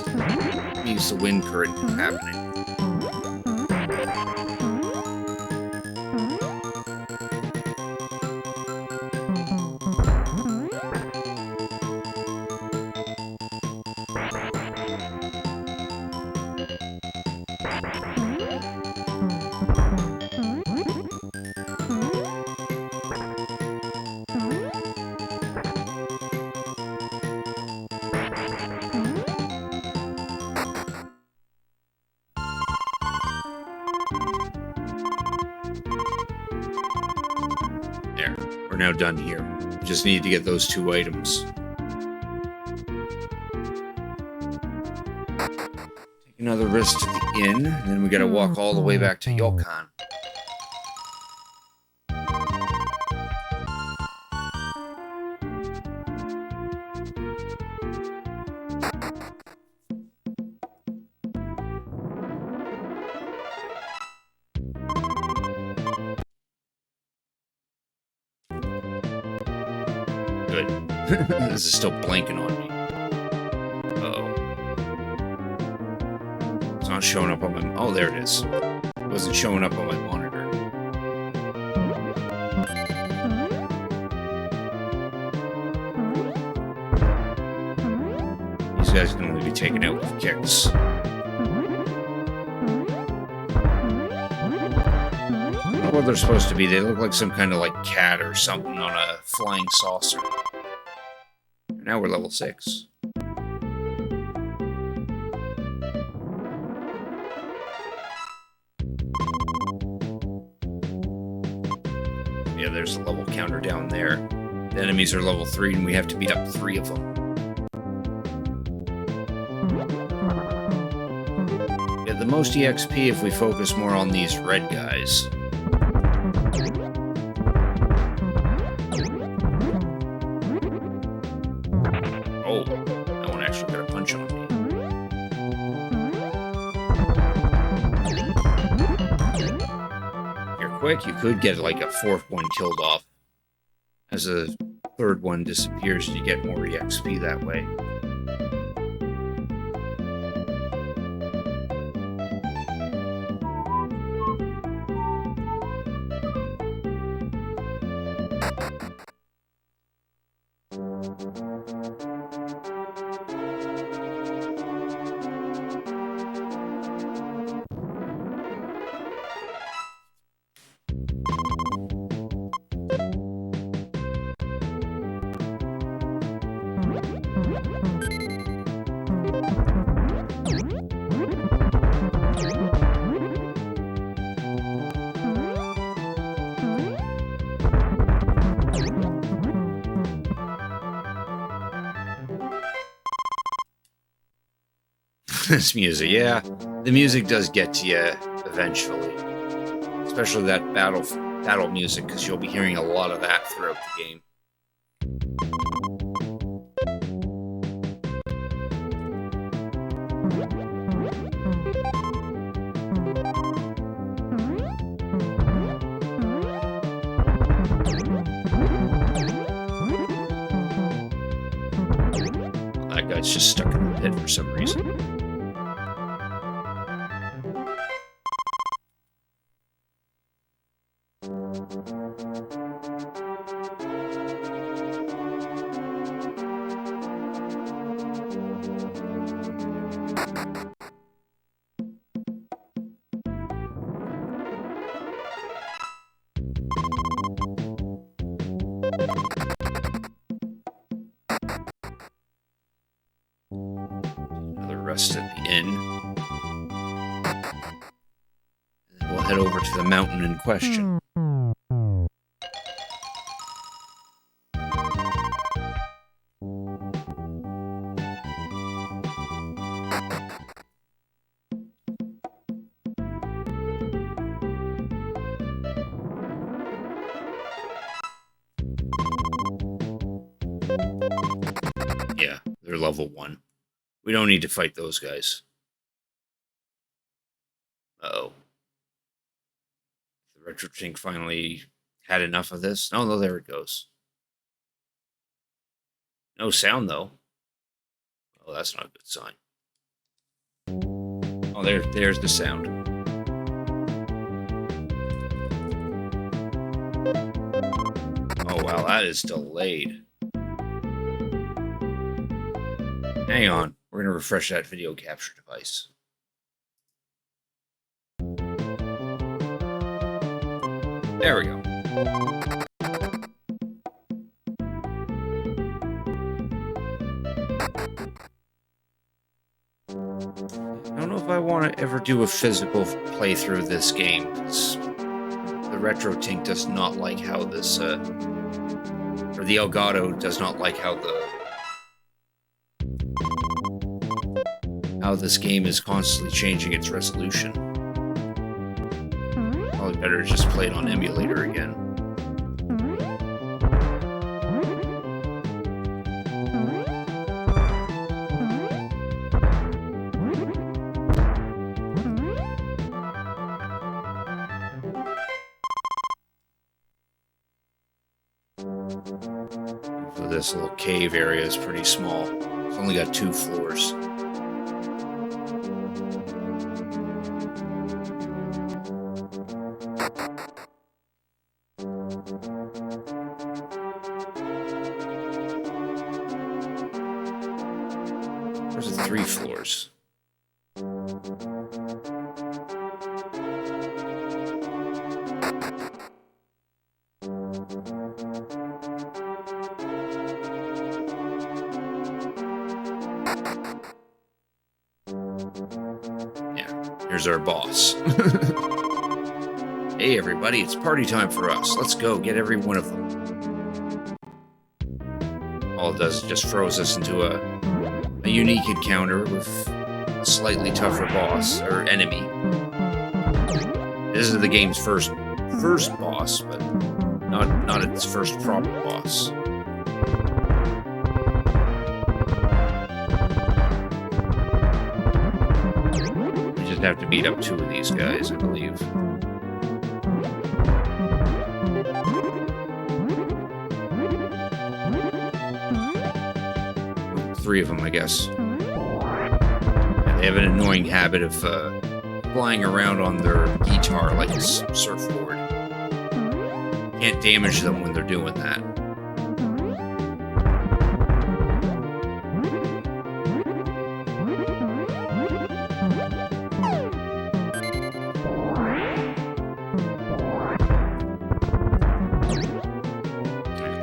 means the wind current is happening. There, we're now done here. We just need to get those 2 items. Take another rest at the inn, and then we gotta walk all the way back to Yokon. Good. This is still blanking on me. Uh-oh. It's not showing up on my... Oh, there it is. It wasn't showing up on my monitor. These guys can only be taken out with kicks. I don't know what they're supposed to be. They look like some kind of like cat or something on a flying saucer. Now we're level 6. Yeah, there's a level counter down there. The enemies are level 3 and we have to beat up 3 of them. Get the most EXP if we focus more on these red guys. Oh, that one actually got a punch on me. If you're quick, you could get like a 4th one killed off. As a 3rd one disappears, you get more EXP that way. This music, yeah. The music does get to you eventually. Especially that battle music, because you'll be hearing a lot of that throughout the game. That guy's just stuck in the pit for some reason. Another rest at the inn. And then we'll head over to the mountain in question. Yeah, they're level 1. We don't need to fight those guys. Uh-oh. The Retro Tink finally had enough of this. Oh, no, there it goes. No sound, though. Oh, that's not a good sign. Oh, there's the sound. Oh, wow, that is delayed. Hang on. We're going to refresh that video capture device. There we go. I don't know if I want to ever do a physical playthrough of this game. The Retro Tink does not like how this, or the Elgato does not like how this game is constantly changing its resolution. Probably better to just play it on emulator again. So this little cave area is pretty small. It's only got 2 floors. There's 3 floors. Yeah, here's our boss. Hey everybody, it's party time for us. Let's go get every one of them. All it does is just throws us into a unique encounter with a slightly tougher boss, or enemy. This is the game's first boss, but not its first proper boss. We just have to beat up 2 of these guys, I believe. 3 of them, I guess. And they have an annoying habit of flying around on their guitar like a surfboard. Can't damage them when they're doing that.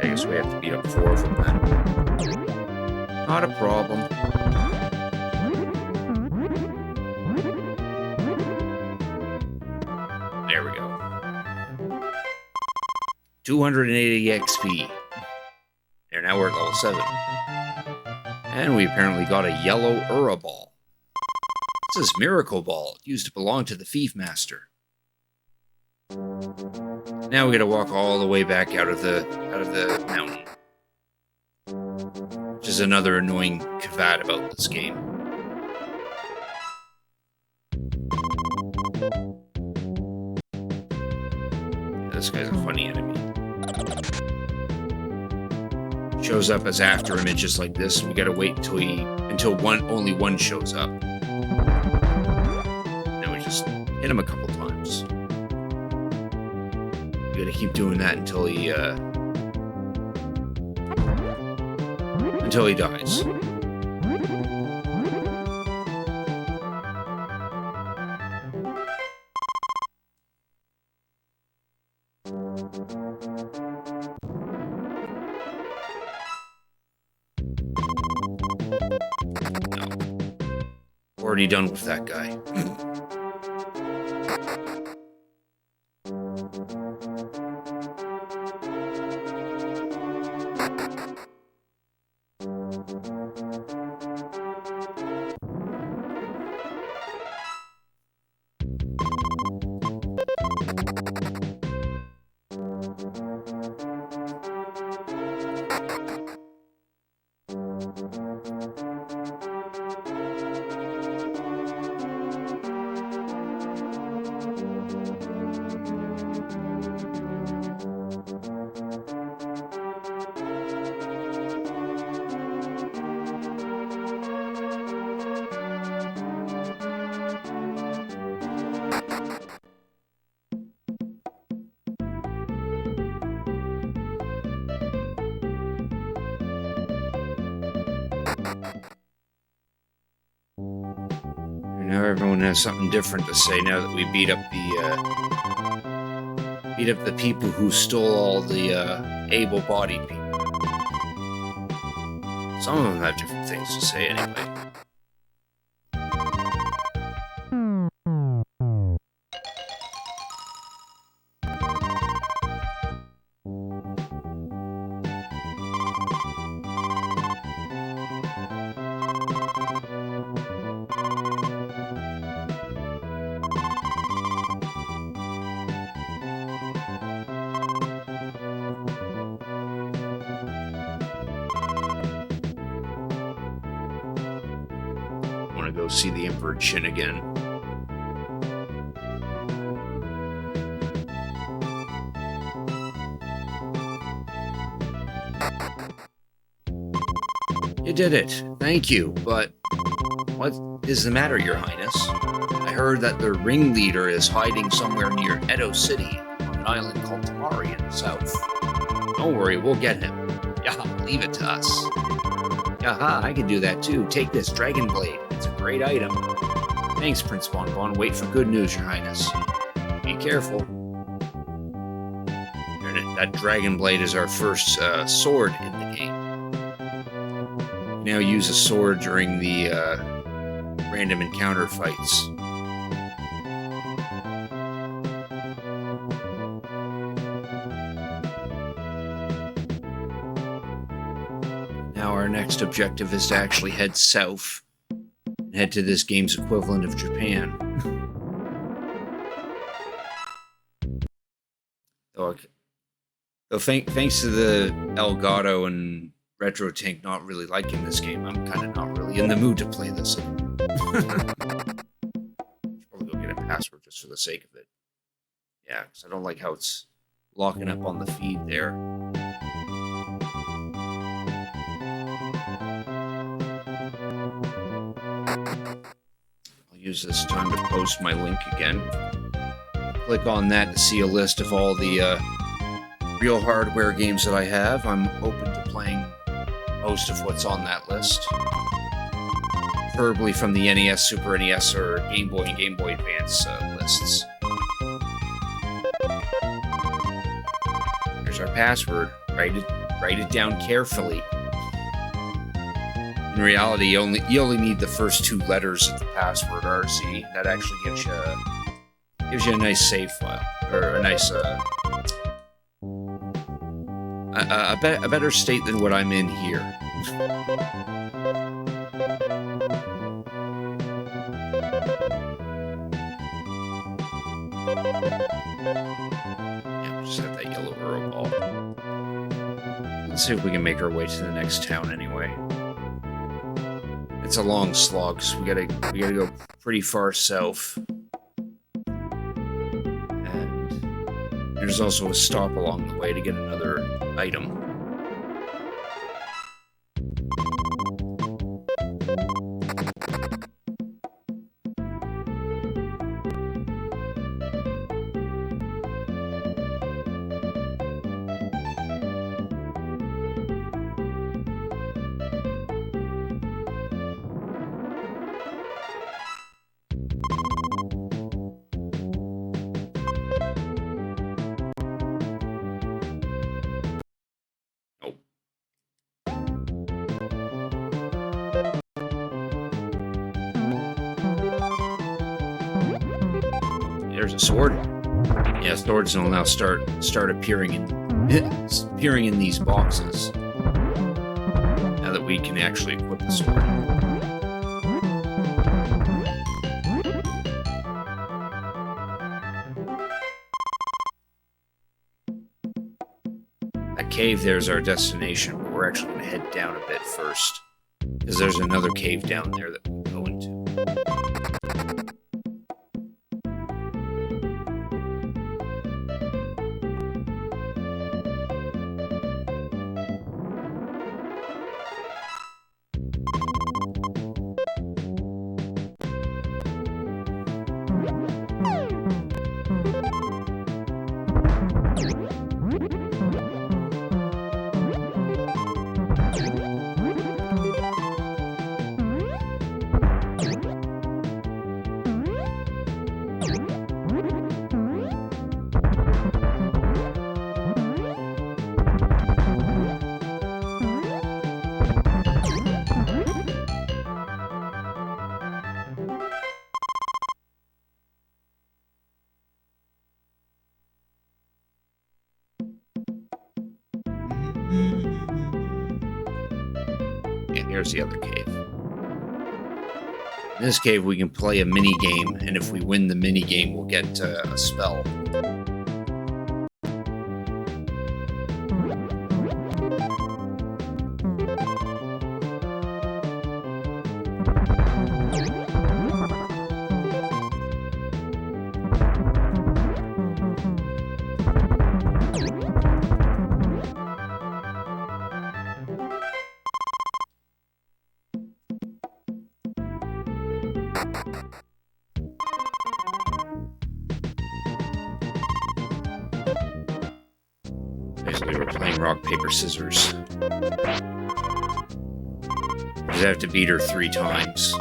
I guess we have to beat up 4 of them then. Not a problem. There we go. 280 XP. There, now we're at level 7. And we apparently got a yellow Ura ball. This is Miracle Ball. It used to belong to the Thief Master. Now we gotta walk all the way back out of the mountain. Which is another annoying cavat about this game. This guy's a funny enemy. Shows up as after images like this. We gotta wait until only one shows up. Then we just hit him a couple times. We gotta keep doing that until he dies. Already done with that guy. Now everyone has something different to say now that we beat up the people who stole all the able-bodied people. Some of them have different things to say anyway. Go see the Emperor Chin again. You did it. Thank you. But what is the matter, Your Highness? I heard that the ringleader is hiding somewhere near Edo City on an island called Tamari in the south. Don't worry, we'll get him. Yaha, leave it to us. Yaha, I can do that too. Take this Dragon Blade. It's a great item. Thanks, Prince Bonbon. Wait for good news, Your Highness. Be careful. That Dragon Blade is our first sword in the game. We now use a sword during the random encounter fights. Now our next objective is to actually head south. Head to this game's equivalent of Japan. So thanks to the Elgato and RetroTink not really liking this game, I'm kind of not really in the mood to play this. Probably go get a password just for the sake of it. Yeah, because I don't like how it's locking up on the feed there. Use this time to post my link again. Click on that to see a list of all the real hardware games that I have. I'm open to playing most of what's on that list. Preferably from the NES, Super NES, or Game Boy and Game Boy Advance lists. Here's our password. Write it down carefully. In reality, you only need the first two letters of the password, RC. That actually gives you a nice save file, or a nice a better state than what I'm in here. Yeah, just have that yellow arrow ball. Let's see if we can make our way to the next town anyway. It's a long slog, so we gotta go pretty far south. And there's also a stop along the way to get another item. There's a sword. Yeah, swords will now start appearing in these boxes. Now that we can actually equip the sword. That cave there is our destination, but we're actually going to head down a bit first. Because there's another cave down there that we can go into. And here's the other cave. In this cave, we can play a mini game, and if we win the mini game, we'll get a spell. Basically, we're playing rock, paper, scissors. Because I have to beat her 3 times.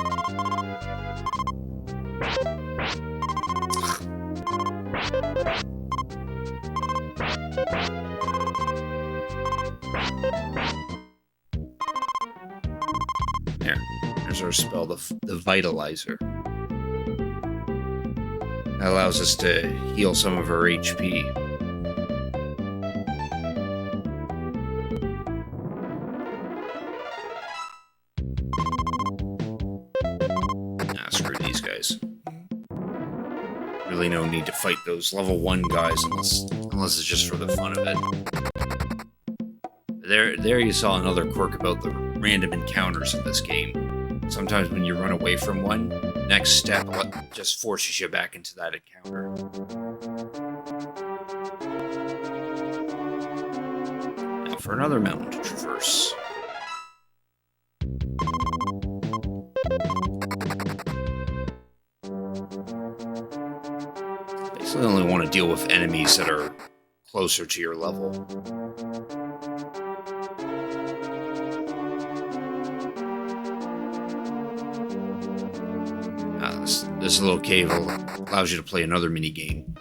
There's our spell, the Vitalizer. That allows us to heal some of our HP. Screw these guys. Really no need to fight those level 1 guys unless it's just for the fun of it. There you saw another quirk about the random encounters in this game. Sometimes when you run away from one, the next step just forces you back into that encounter. Now for another mountain to traverse. Basically only want to deal with enemies that are closer to your level. This little cave allows you to play another mini game.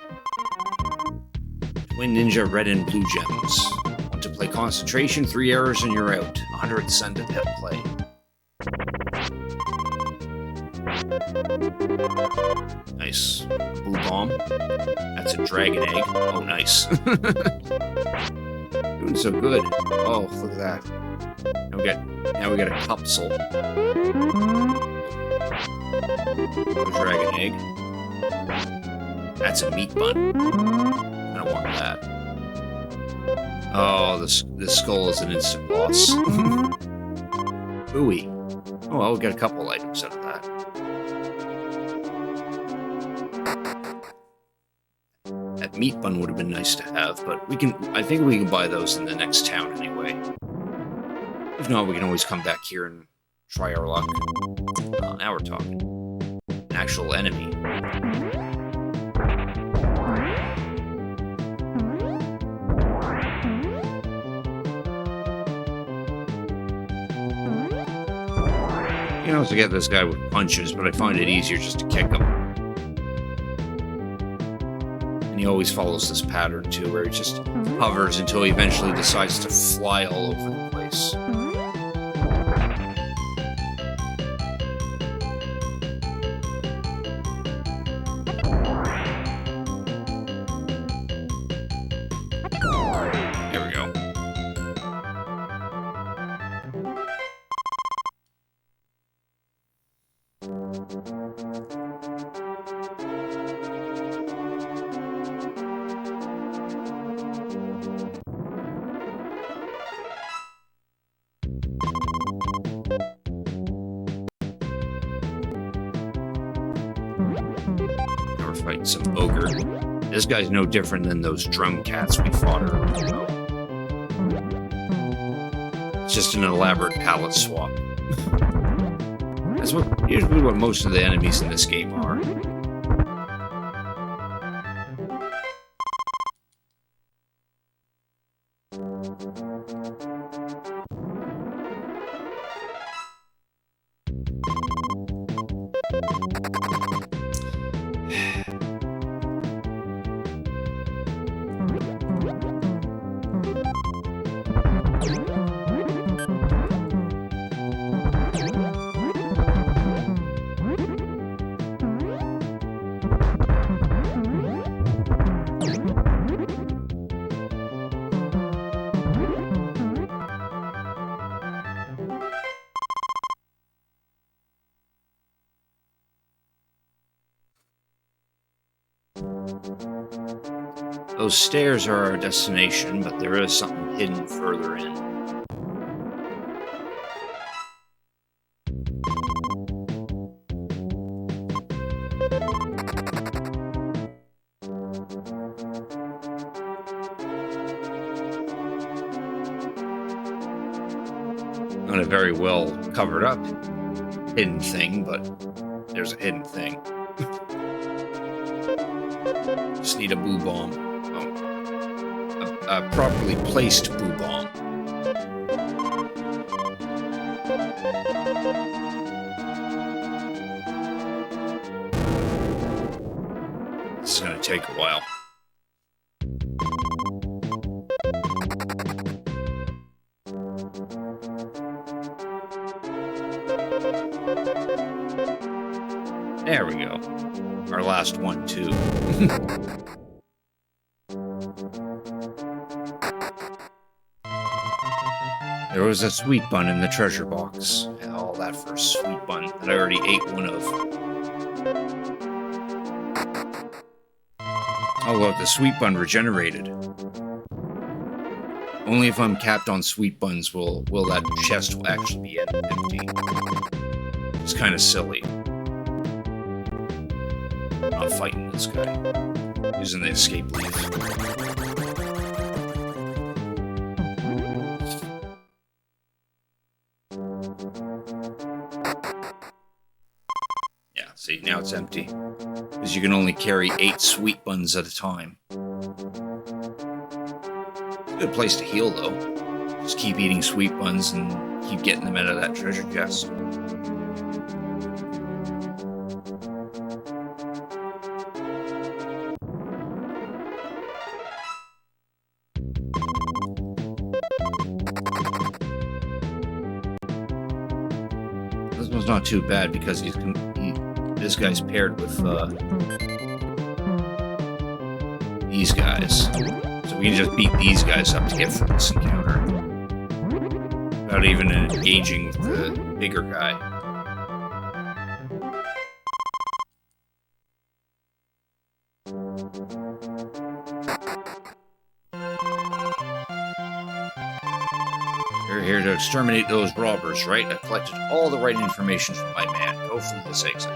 Twin Ninja Red and Blue Gems. Want to play concentration? 3 errors and you're out. 100 cent at that play. Nice. Blue bomb. That's a dragon egg. Oh, nice. Doing so good. Oh, look at that. Now we got a capsule. The dragon egg. That's a meat bun. I don't want that. Oh, this skull is an instant loss. Ooey. Oh, well, we'll get a couple items out of that. That meat bun would have been nice to have, but I think we can buy those in the next town anyway. If not, we can always come back here and try our luck. Now we're talking. An actual enemy. You know, to get this guy with punches, but I find it easier just to kick him. And he always follows this pattern, too, where he just hovers until he eventually decides to fly all over the place. There we go. Now we're fighting some ogre. This guy's no different than those drum cats we fought earlier. It's just an elaborate palette swap. That's usually what most of the enemies in this game are. Those stairs are our destination, but there is something hidden further in. Not a very well covered up hidden thing, but there's a hidden thing. Just need a boo bomb. A properly placed boo bomb. This is going to take a while. There we go. Our last one, too. There was a sweet bun in the treasure box. Yeah, all that for a sweet bun that I already ate one of. Oh look, the sweet bun regenerated. Only if I'm capped on sweet buns will that chest actually be empty. It's kind of silly. Not fighting this guy. Using the escape leaf. Yeah, see, now it's empty. Because you can only carry 8 sweet buns at a time. It's a good place to heal, though. Just keep eating sweet buns and keep getting them out of that treasure chest. This one's not too bad because this guy's paired with these guys. So we can just beat these guys up to get through this encounter. Without even engaging with the bigger guy. You're here to exterminate those robbers, right? I collected all the right information from my man. Go through this exit.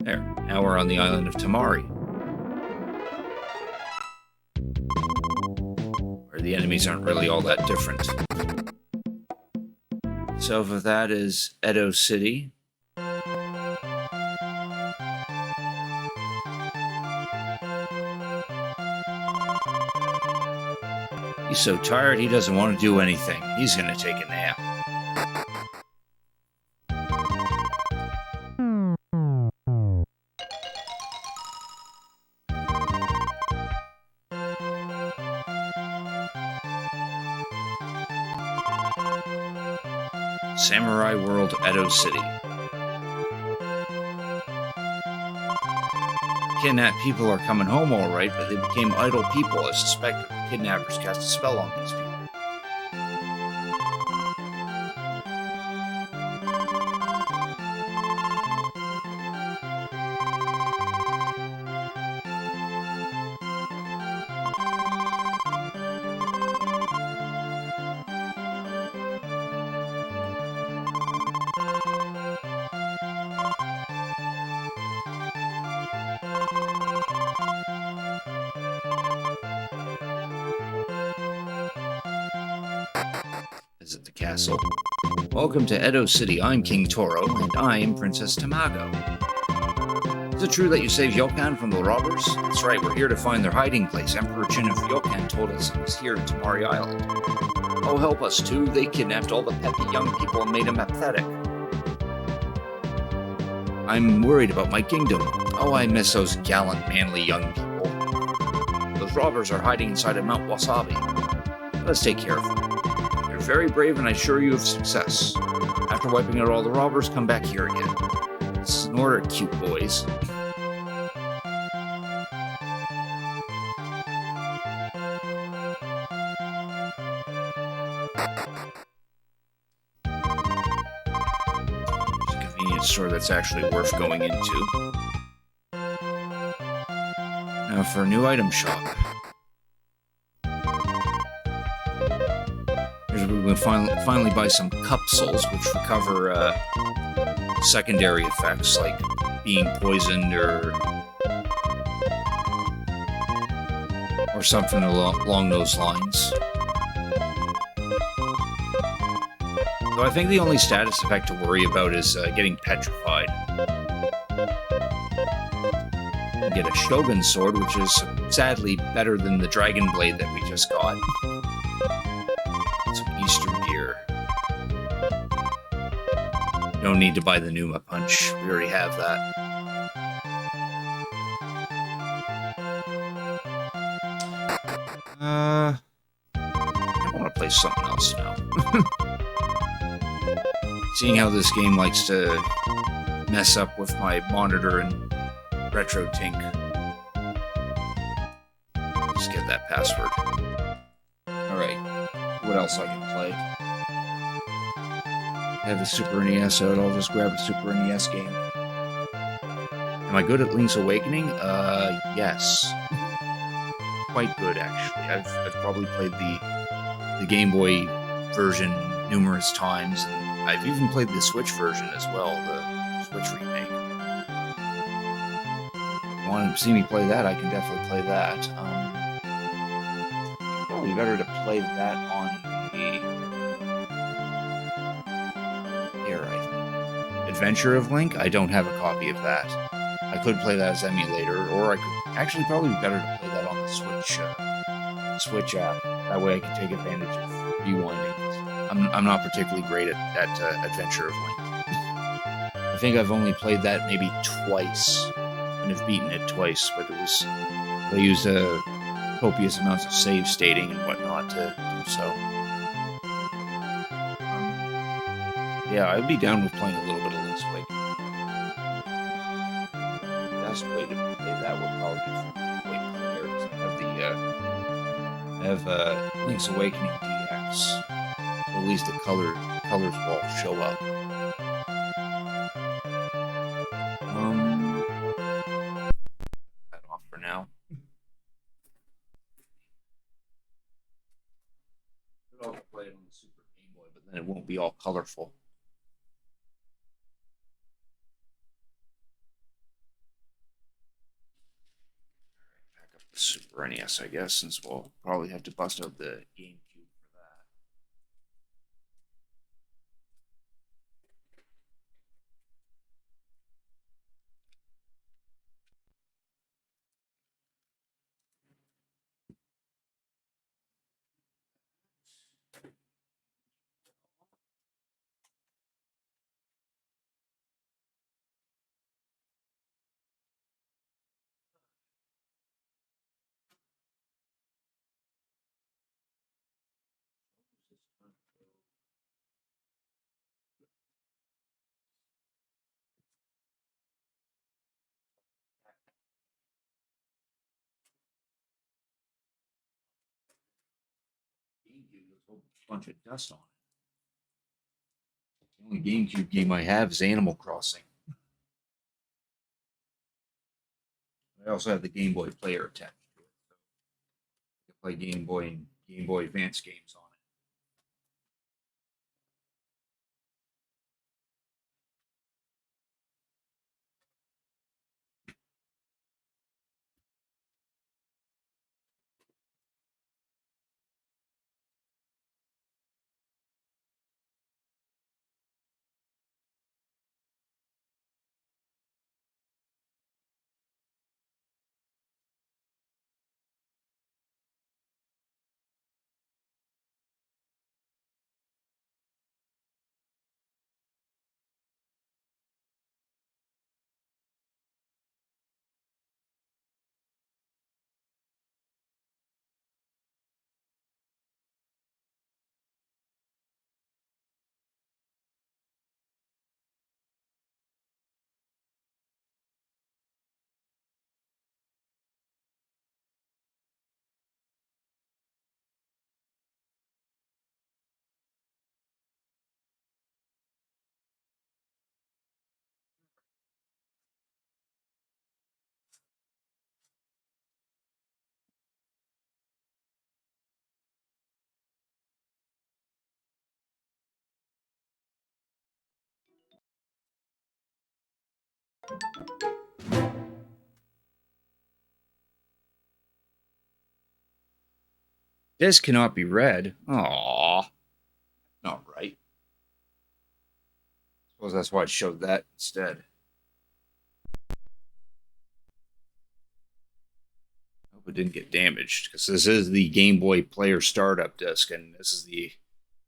There. Now we're on the island of Tamari, where the enemies aren't really all that different. South of that is Edo City. He's so tired he doesn't want to do anything. He's gonna take a nap. Samurai World, Edo City. Kidnapped people are coming home all right, but they became idle people. I suspect that the kidnappers cast a spell on these people. Visit the castle. Welcome to Edo City. I'm King Toro, and I am Princess Tamago. Is it true that you saved Yokan from the robbers? That's right, we're here to find their hiding place. Emperor Chin of Yokan told us it was here in Tamari Island. Oh, help us too. They kidnapped all the peppy young people and made them apathetic. I'm worried about my kingdom. Oh, I miss those gallant, manly young people. Those robbers are hiding inside of Mount Wasabi. Let's take care of them. You're very brave and I assure you of success. After wiping out all the robbers, come back here again. This is an order, cute boys. It's a convenience store that's actually worth going into. Now for a new item shop. We can finally buy some capsules, which recover secondary effects like being poisoned or something along those lines. Though I think the only status effect to worry about is getting petrified. And get a Shogun sword, which is sadly better than the Dragon Blade that we just got. Eastern gear. No need to buy the Numa Punch. We already have that. I want to play something else now. Seeing how this game likes to mess up with my monitor and retro tink. Just get that password. Alright. What else I can play? I have the Super NES out, I'll just grab a Super NES game. Am I good at Link's Awakening? Yes. Quite good, actually. I've probably played the Game Boy version numerous times, and I've even played the Switch version as well, the Switch remake. If you want to see me play that, I can definitely play that. Probably better to play that on the Adventure of Link. I don't have a copy of that. I could play that as emulator, or I could actually probably be better to play that on the Switch app. That way I can take advantage of rewinding. I'm not particularly great at Adventure of Link. I think I've only played that maybe twice, and have beaten it twice, but they used copious amounts of save stating and whatnot to do so. Yeah, I'd be down with playing a little bit of Link's Awakening. The best way to play that would probably be from Wait Player, because I have Link's Awakening DX. So at least the colors will show up. That off for now. be all colorful. Back up the Super NES, I guess, since we'll probably have to bust out the GameCube for that. GameCube, there's a whole bunch of dust on it. The only GameCube game I have is Animal Crossing. I also have the Game Boy player attached to it. So I can play Game Boy and Game Boy Advance games on it. This cannot be read. Aww. Not right. Suppose that's why it showed that instead. Hope it didn't get damaged, because this is the Game Boy Player startup disc, and this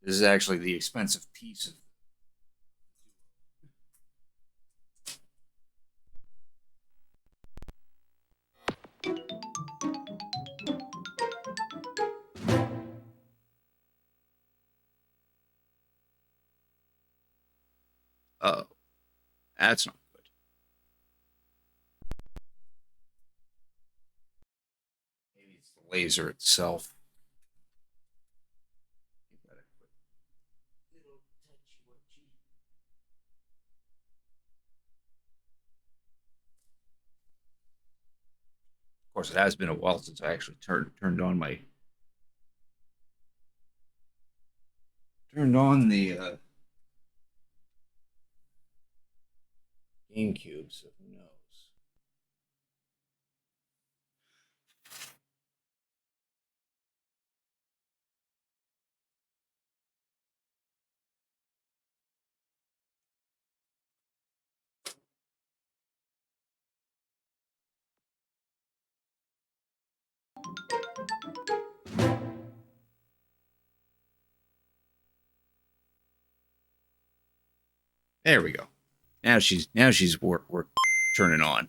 is actually the expensive piece of. Oh, that's not good. Maybe it's the laser itself. Of course, it has been a while since I actually turned on the GameCube, so who knows? There we go. Now she's work turning on.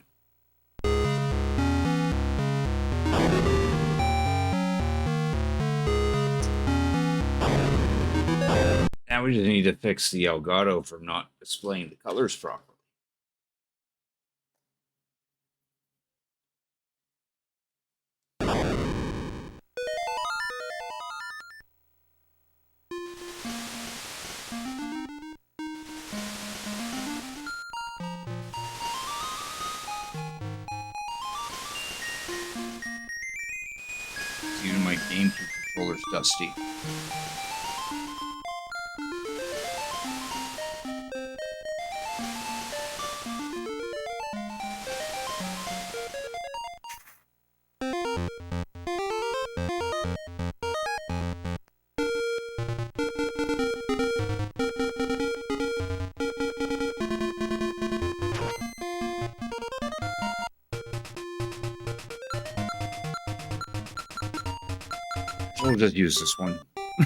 Now we just need to fix the Elgato from not displaying the colors properly. Even my GameCube controller's dusty. We'll just use this one.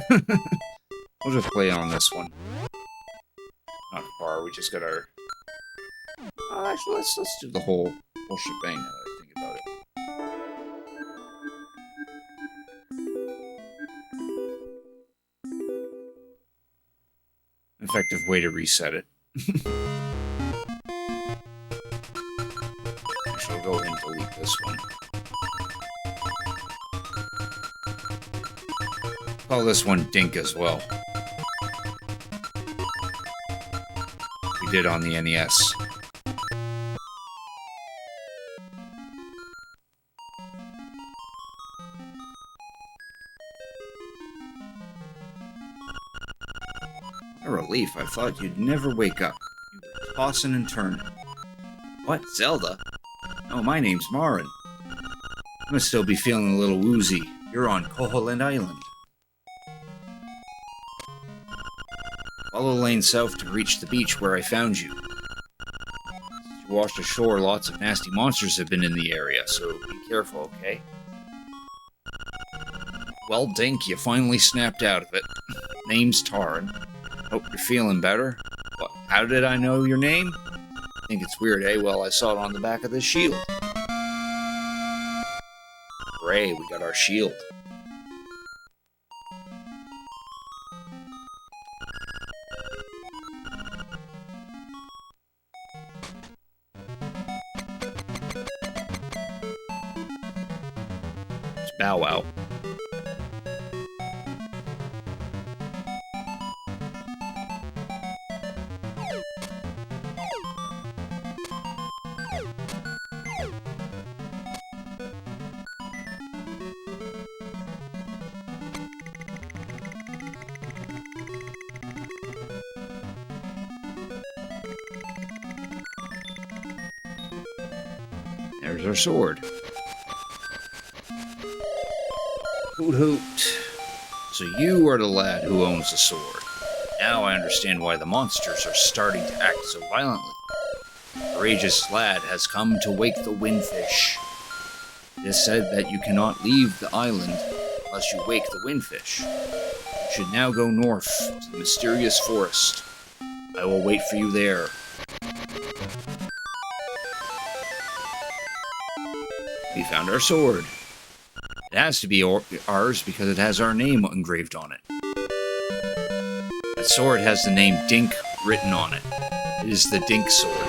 We'll just play on this one. Not far. We just got our. Actually, let's do the whole shebang now that I think about it. Effective way to reset it. Actually, we'll go ahead and delete this one. Call this one Dink as well. We did on the NES. A relief. I thought you'd never wake up. You were tossing and turning. What, Zelda? Oh, my name's Marin. I must still be feeling a little woozy. You're on Koholint Island. Follow the lane south to reach the beach where I found you. Since you washed ashore, lots of nasty monsters have been in the area, so be careful, okay? Well, Dink, you finally snapped out of it. Name's Taran. Hope you're feeling better. What, how did I know your name? I think it's weird, eh? Well, I saw it on the back of this shield. Hooray, we got our shield. It's Bow Wow. There's our sword. Hoot hoot. So you are the lad who owns the sword. Now I understand why the monsters are starting to act so violently. The courageous lad has come to wake the windfish. It is said that you cannot leave the island unless you wake the windfish. You should now go north to the mysterious forest. I will wait for you there. We found our sword. It has to be ours because it has our name engraved on it. That sword has the name Dink written on it. It is the Dink sword.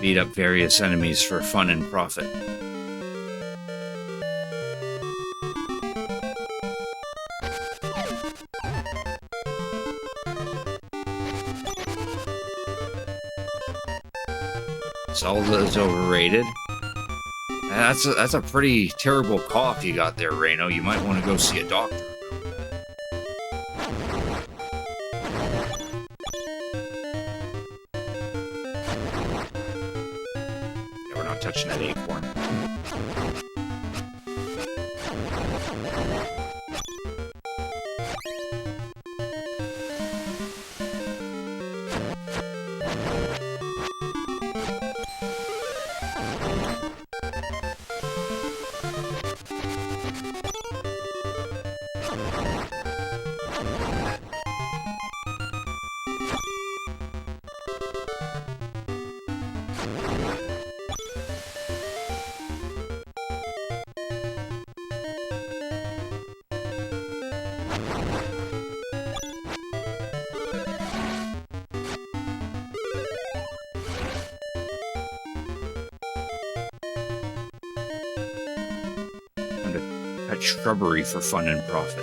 Beat up various enemies for fun and profit. Zelda is overrated. That's a pretty terrible cough you got there, Reno. You might want to go see a doctor. Touching that acorn. Cut shrubbery for fun and profit.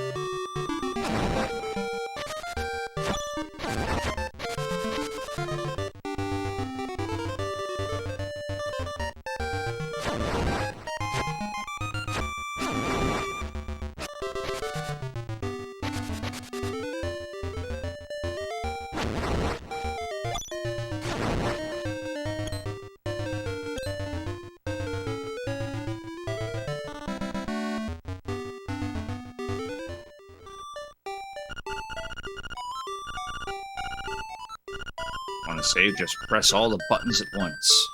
want to save, just press all the buttons at once.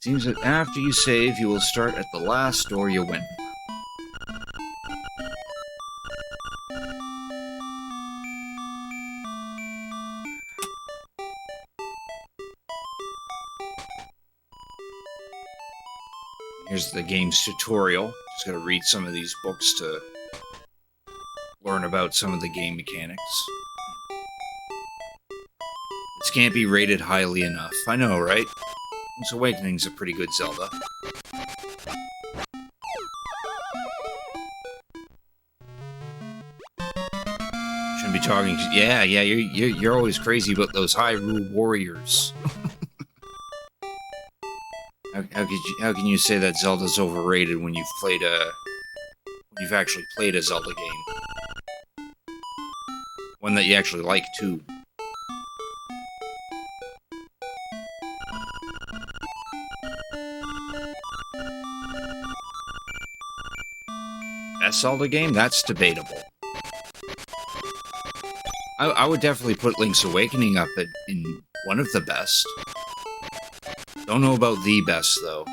Seems that after you save, you will start at the last door you went. Here's the game's tutorial. Just gotta read some of these books to learn about some of the game mechanics. This can't be rated highly enough. I know, right? Link's Awakening's a pretty good Zelda. Shouldn't be talking. Yeah, you're always crazy about those Hyrule Warriors. How can you say that Zelda's overrated when you've actually played a Zelda game? One that you actually like too. Best Zelda game? That's debatable. I would definitely put Link's Awakening up in one of the best. Don't know about the best, though.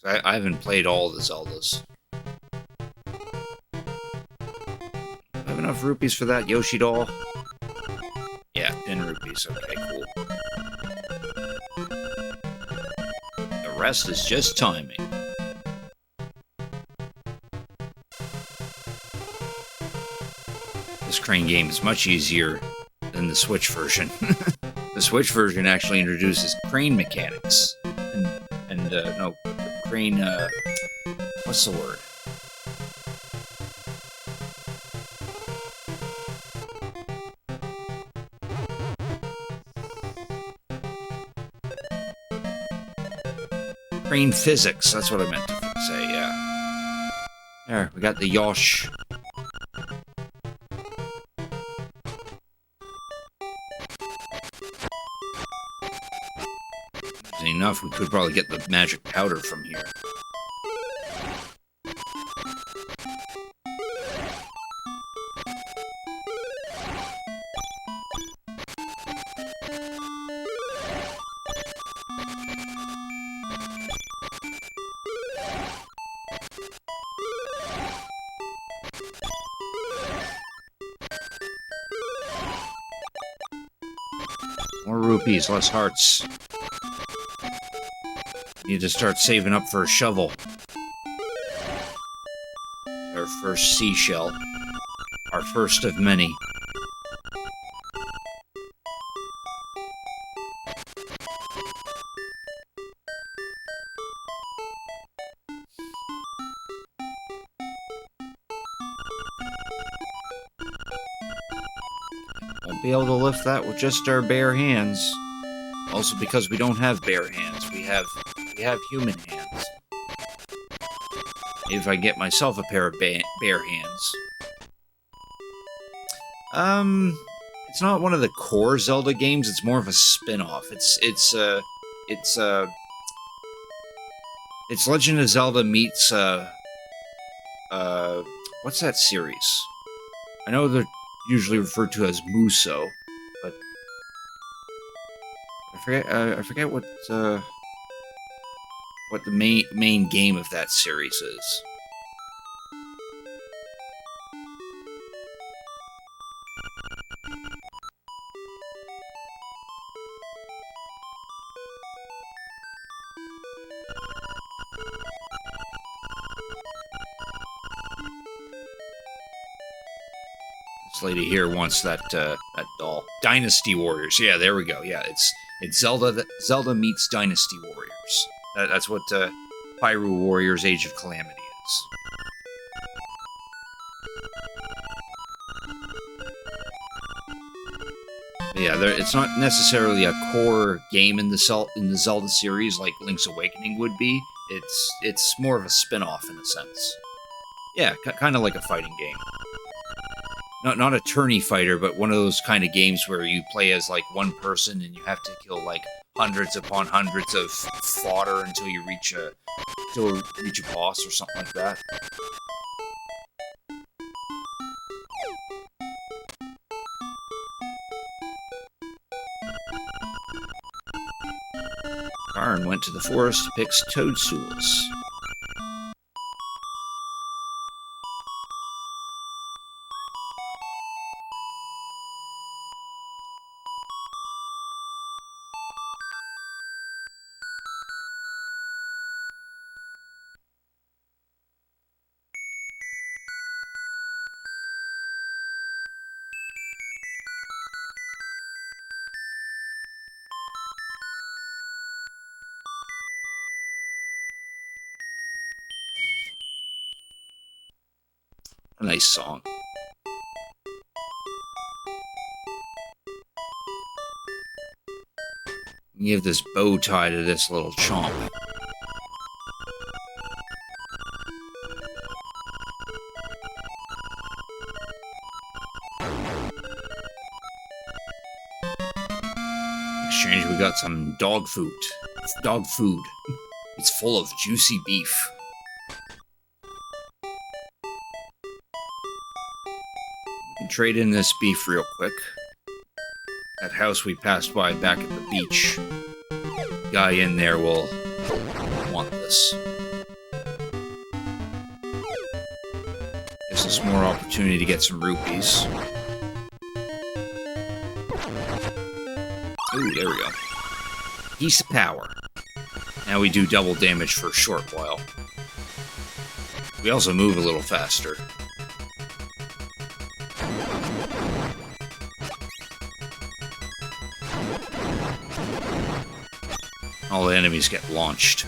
I haven't played all the Zeldas. Have enough rupees for that Yoshi doll? Yeah, 10 rupees. Okay, cool. The rest is just timing. This Crane game is much easier than the Switch version. The Switch version actually introduces crane mechanics. No, crane, what's the word? Crane physics, that's what I meant to say, yeah. There, we got the Yosh. Enough, we could probably get the magic powder from here. More rupees, less hearts. Need to start saving up for a shovel. Our first seashell. Our first of many. Won't be able to lift that with just our bare hands. Also because we don't have bare hands. We have human hands. Maybe if I get myself a pair of bare hands. It's not one of the core Zelda games. It's more of a spin-off. It's Legend of Zelda meets what's that series? I know they're usually referred to as Muso, but I forget what the main game of that series is. This lady here wants that doll. Dynasty Warriors. Yeah, there we go. Yeah, it's Zelda meets Dynasty Warriors. That's what Hyrule Warriors Age of Calamity is. Yeah, it's not necessarily a core game in the Zelda series like Link's Awakening would be. It's more of a spin-off in a sense. Yeah, kind of like a fighting game. Not a tourney fighter, but one of those kind of games where you play as like one person and you have to kill like hundreds upon hundreds of fodder until you reach a boss or something like that. Karen went to the forest to pick toadstools. A nice song. Give this bow tie to this little chomp. In exchange, we got some dog food. It's dog food. It's full of juicy beef. Trade in this beef real quick. That house we passed by back at the beach. Guy in there will want this. Gives us more opportunity to get some rupees. Ooh, there we go. Piece of power. Now we do double damage for a short while. We also move a little faster. All the enemies get launched.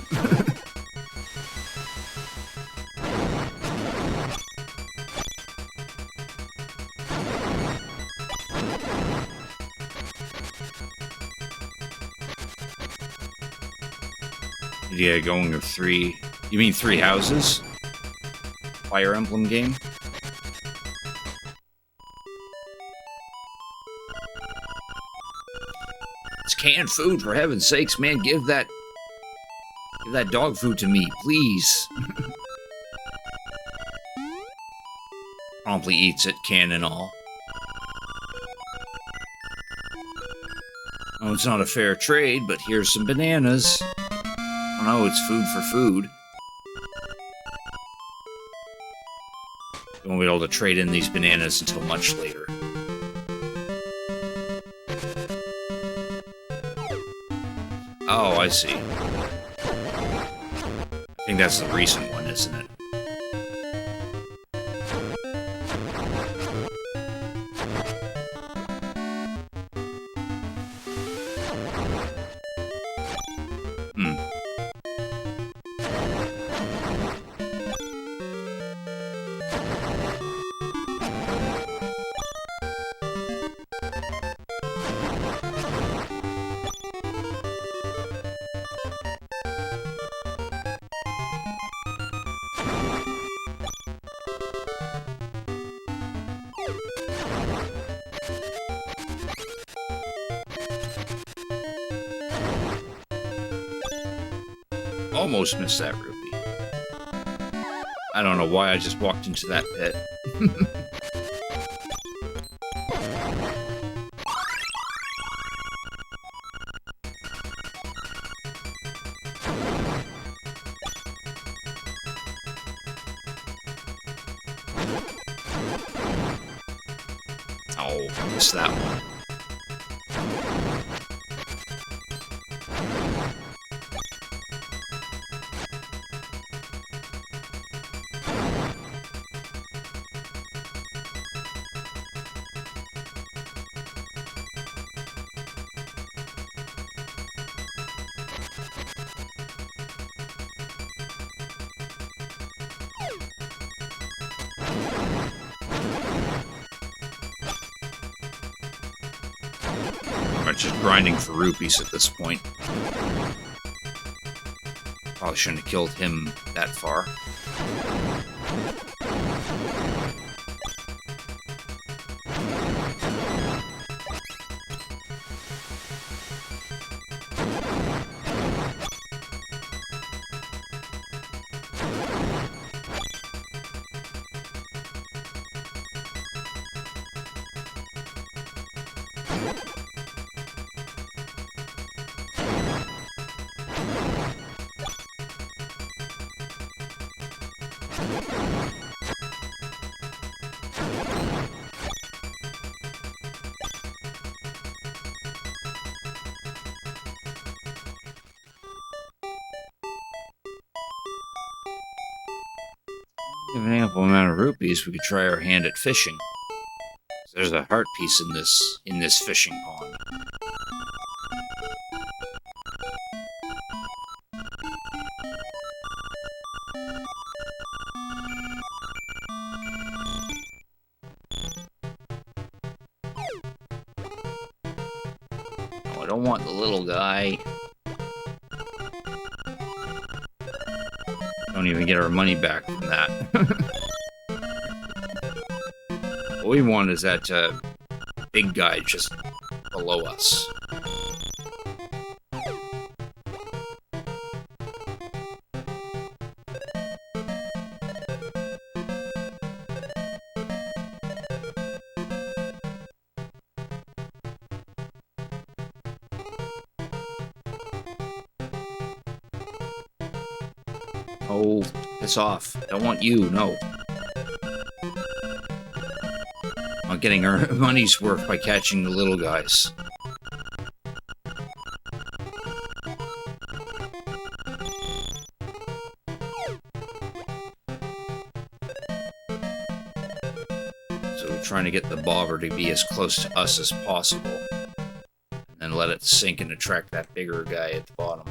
Yeah, going with 3. You mean 3 houses? Fire Emblem game? It's canned food, for heaven's sakes, man. Give that dog food to me, please. Promptly eats it, can and all. Oh, it's not a fair trade, but here's some bananas. Oh no, it's food for food. We won't be able to trade in these bananas until much later. Oh, I see. I think that's the recent one, isn't it? Almost missed that rupee. I don't know why I just walked into that pit. Oh, missed that one. Just grinding for rupees at this point. Probably shouldn't have killed him that far. If an ample amount of rupees, we could try our hand at fishing. There's a heart piece in this fishing pond. No, I don't want the little guy. Don't even get our money back from that. What we want is that big guy just below us. Oh, piss off. Don't want you, no. Not getting our money's worth by catching the little guys. So we're trying to get the bobber to be as close to us as possible. And then let it sink and attract that bigger guy at the bottom.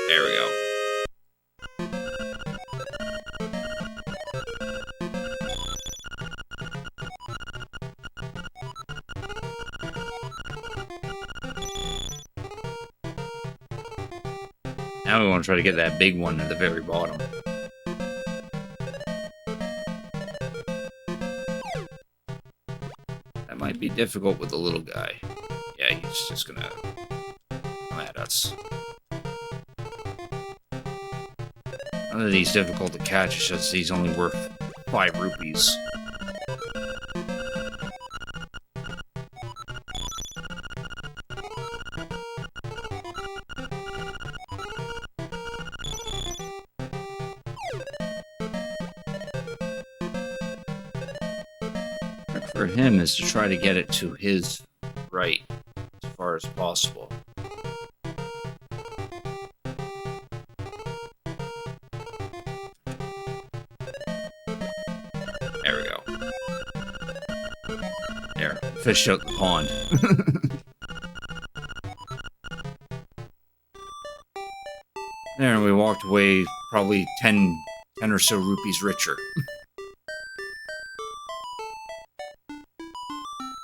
There we go. Now we want to try to get that big one at the very bottom. That might be difficult with the little guy. Yeah, he's just gonna come at us. None of these difficult to catch, it's just he's only worth 5 rupees. For him is to try to get it to his right as far as possible. There we go. There, fished out the pond. There, and we walked away probably 10 or so rupees richer.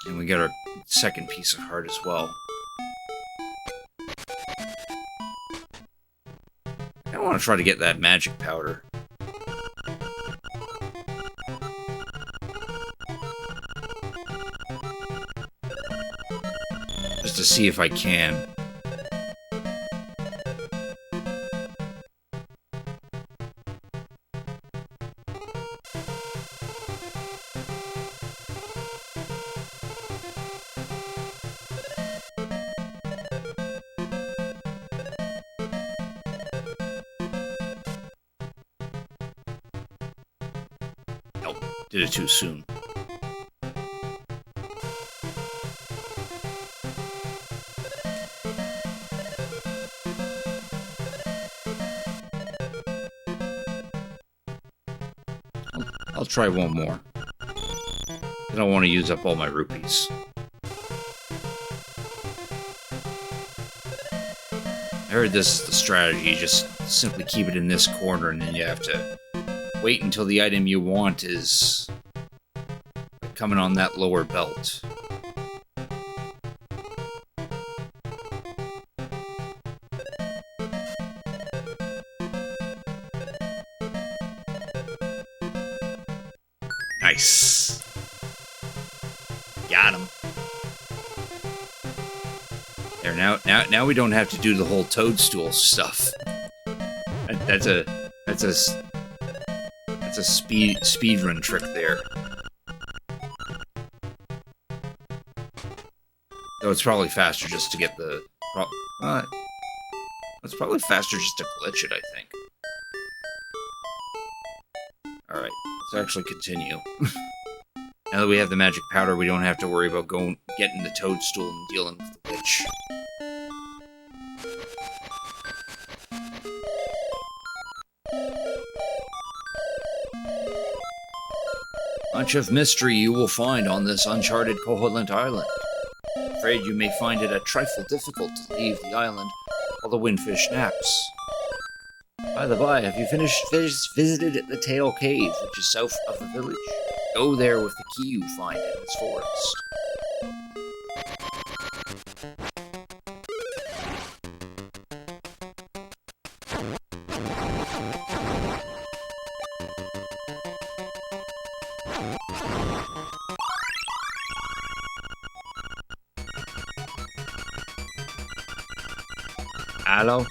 And we got our second piece of heart as well. I want to try to get that magic powder. Just to see if I can. Nope, did it too soon. I'll try one more. I don't want to use up all my rupees. I heard this is the strategy, just simply keep it in this corner and then you have to wait until the item you want is coming on that lower belt. Nice. Got him. There, now we don't have to do the whole toadstool stuff. That's a speedrun trick there. So it's probably faster just to get the. It's probably faster just to glitch it, I think. All right, let's actually continue. Now that we have the magic powder, we don't have to worry about getting the toadstool and dealing with the witch. Much of mystery you will find on this uncharted Koholint Island. I'm afraid you may find it a trifle difficult to leave the island while the windfish naps. By the by, have you visited the Tail Cave, which is south of the village? Go there with the key you find in its forest. Hello?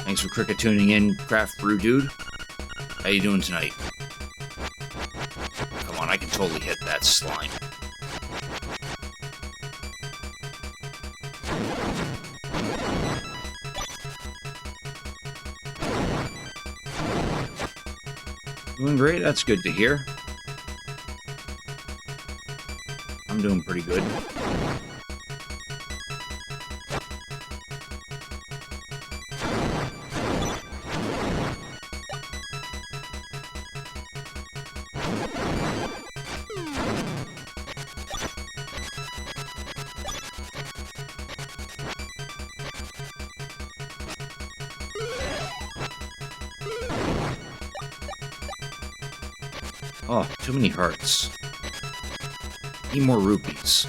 Thanks for cricket tuning in, Craft Brew Dude. How you doing tonight? Come on, I can totally hit that slime. Doing great, that's good to hear. I'm doing pretty good. Oh, too many hearts. Need more rupees.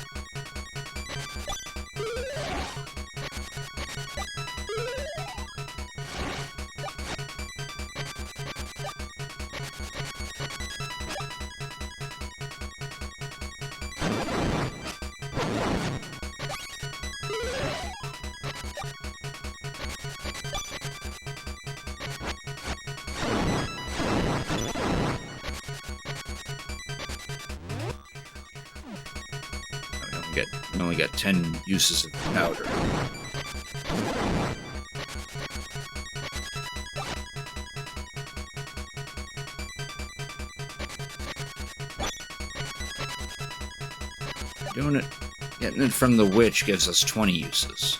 We only got 10 uses of powder. Doing it, getting it from the witch gives us 20 uses.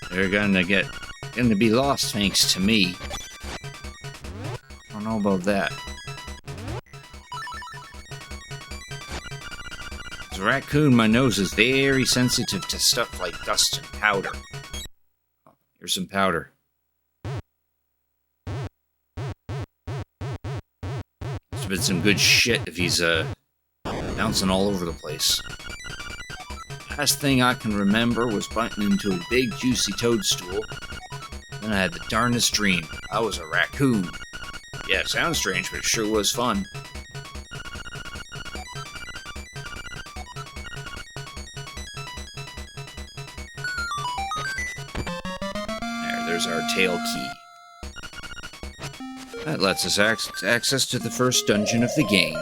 They're gonna be lost thanks to me. I don't know about that. As a raccoon, my nose is very sensitive to stuff like dust and powder. Oh, here's some powder. There's been some good shit if he's bouncing all over the place. Last thing I can remember was biting into a big juicy toadstool. Then I had the darndest dream. I was a raccoon. Yeah, it sounds strange, but it sure was fun. There's our tail key. That lets us access to the first dungeon of the game.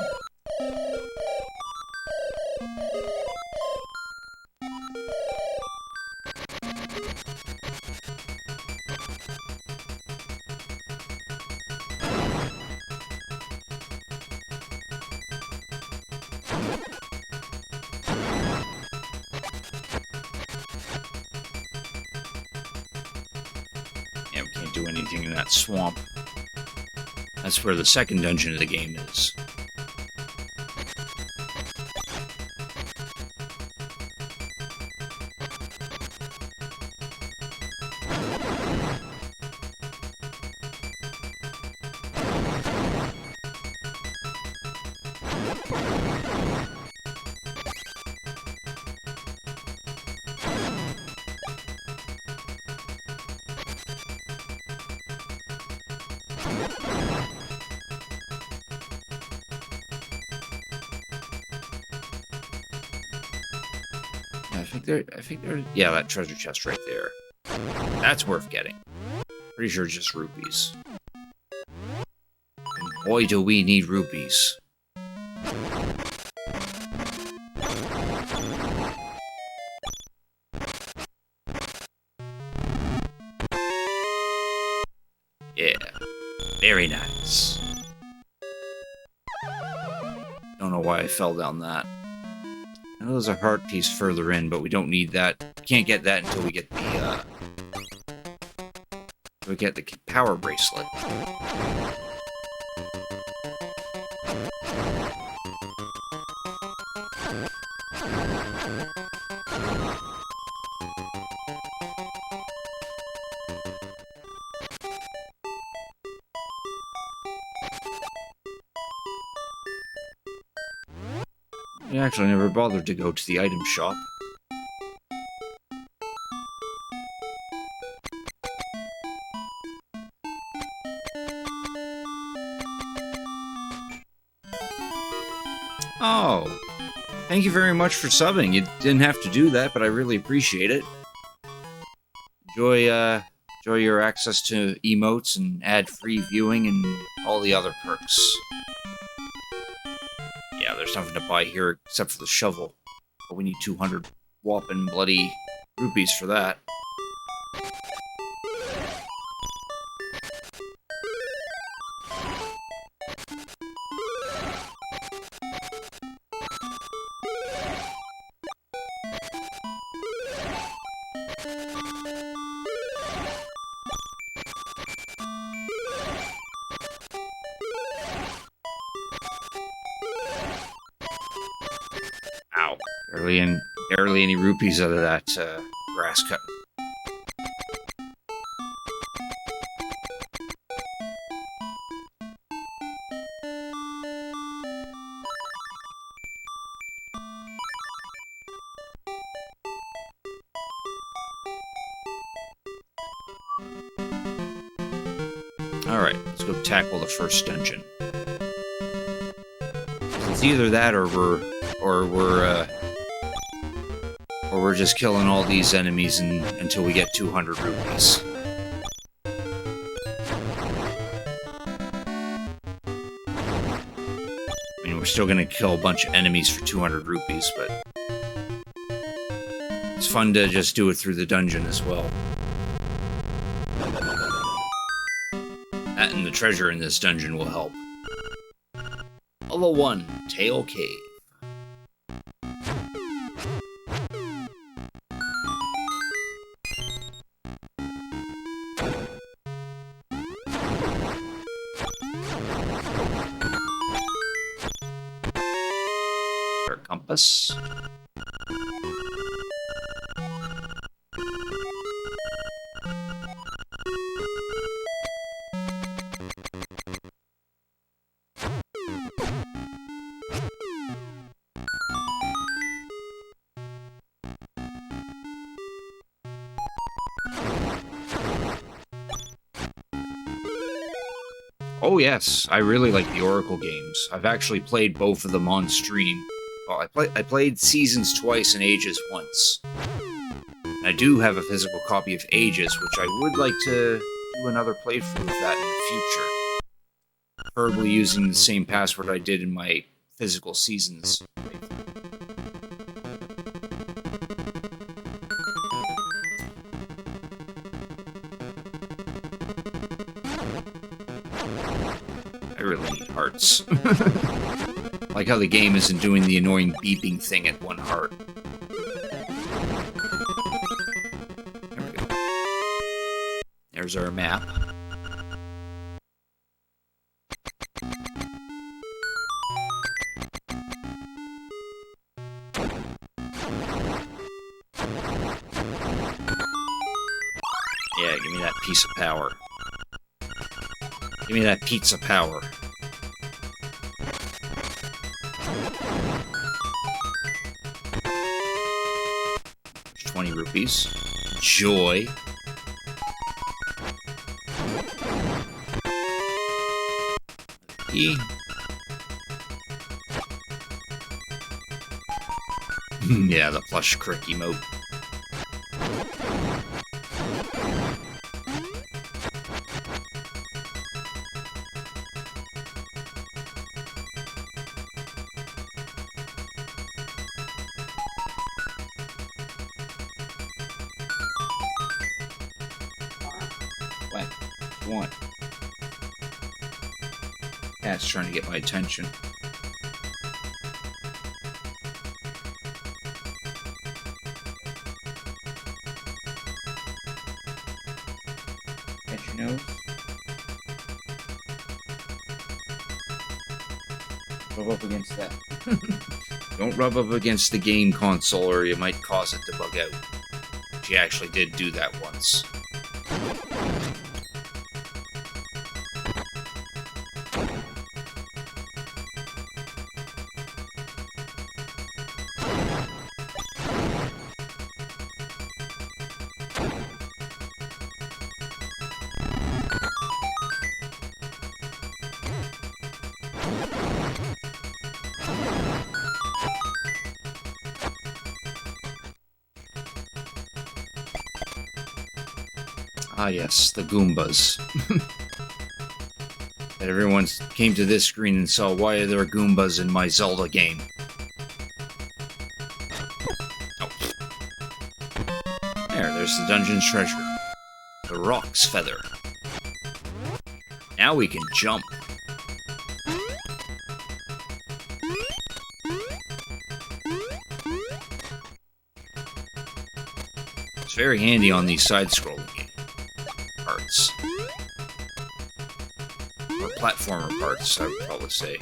Yeah, we can't do anything in that swamp. That's where the second dungeon of the game is. Yeah, that treasure chest right there. That's worth getting. Pretty sure just rupees. And boy, do we need rupees. Yeah. Very nice. Don't know why I fell down that. I know there's a heart piece further in, but we don't need that. Can't get that until we get the power bracelet. I actually never bothered to go to the item shop. Oh, thank you very much for subbing. You didn't have to do that, but I really appreciate it. Enjoy your access to emotes and ad-free viewing and all the other perks. Yeah, there's nothing to buy here except for the shovel. But we need 200 whopping bloody rupees for that. Ow. Barely any rupees out of that grass cut. Alright, let's go tackle the first dungeon. It's either that or we're just killing all these enemies until we get 200 rupees. I mean, we're still gonna kill a bunch of enemies for 200 rupees, but it's fun to just do it through the dungeon as well. That and the treasure in this dungeon will help. Level 1, Tail Cave. Our compass. Oh yes, I really like the Oracle games. I've actually played both of them on stream. Well, I played Seasons twice and Ages once. And I do have a physical copy of Ages, which I would like to do another playthrough of that in the future. Preferably using the same password I did in my physical Seasons playthrough. I really need hearts. Like how the game isn't doing the annoying beeping thing at 1 heart. There we go. There's our map. Yeah, give me that piece of power. Give me that pizza power. 20 rupees. Joy. E. Yeah, the plush crick emote. What? What? Cat's trying to get my attention. Catch your nose. Rub up against that. Don't rub up against the game console or you might cause it to bug out. She actually did do that once. Ah yes, the Goombas. That everyone came to this screen and saw, why are there Goombas in my Zelda game? Oh. There's the dungeon's treasure. The Rock's Feather. Now we can jump. It's very handy on these side-scrolling parts. Or platformer parts, I would probably say.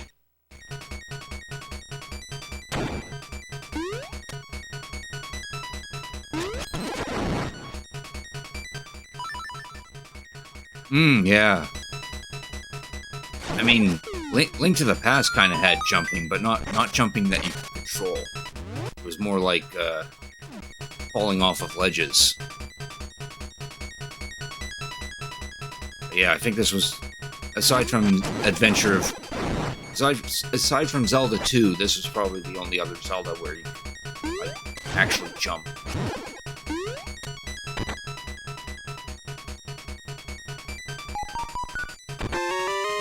Yeah. I mean, Link to the Past kind of had jumping, but not jumping that you could control. It was more like falling off of ledges. But yeah, I think this was, aside from aside from Zelda 2, this was probably the only other Zelda where you like actually jump.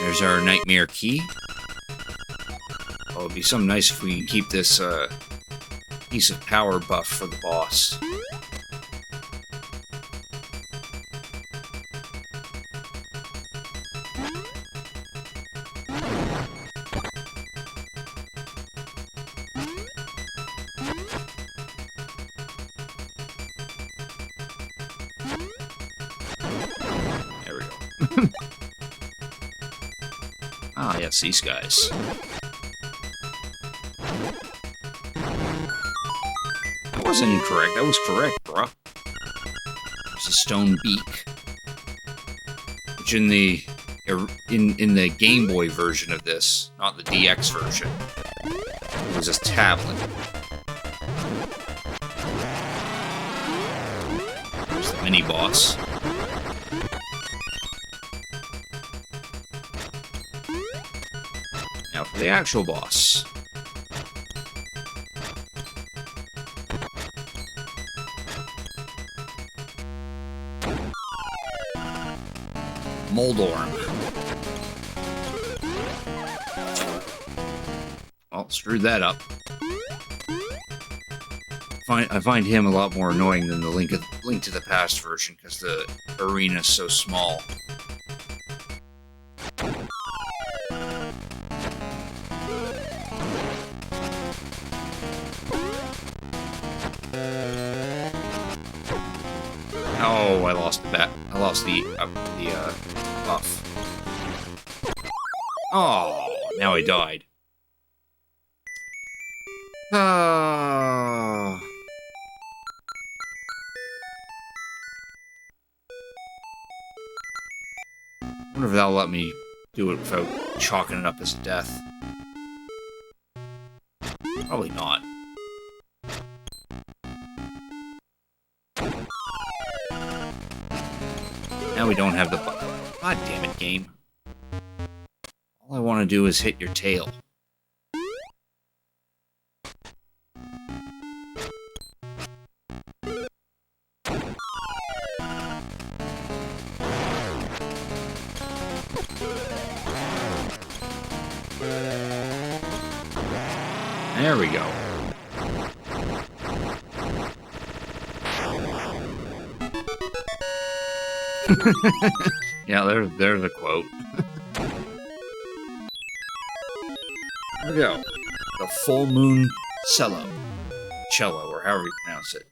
There's our Nightmare Key. Oh, it'd be something nice if we can keep this piece of power buff for the boss. There we go. Ah, yes, these guys. That wasn't incorrect. That was correct, bruh. It's a stone beak, which in the Game Boy version of this, not the DX version, it was a tablet. There's the mini boss. Now for the actual boss. Moldorm. Well, screwed that up. I find him a lot more annoying than the Link to the Past version because the arena's so small. Oh, I lost the bat. I lost the buff. Oh, now I died. I wonder if that'll let me do it without chalking it up as death. Probably not. Now we don't have the button. God damn it, game. All I want to do is hit your tail. There we go. Yeah, there's a quote. Here we go. The Full Moon Cello. Cello, or however you pronounce it.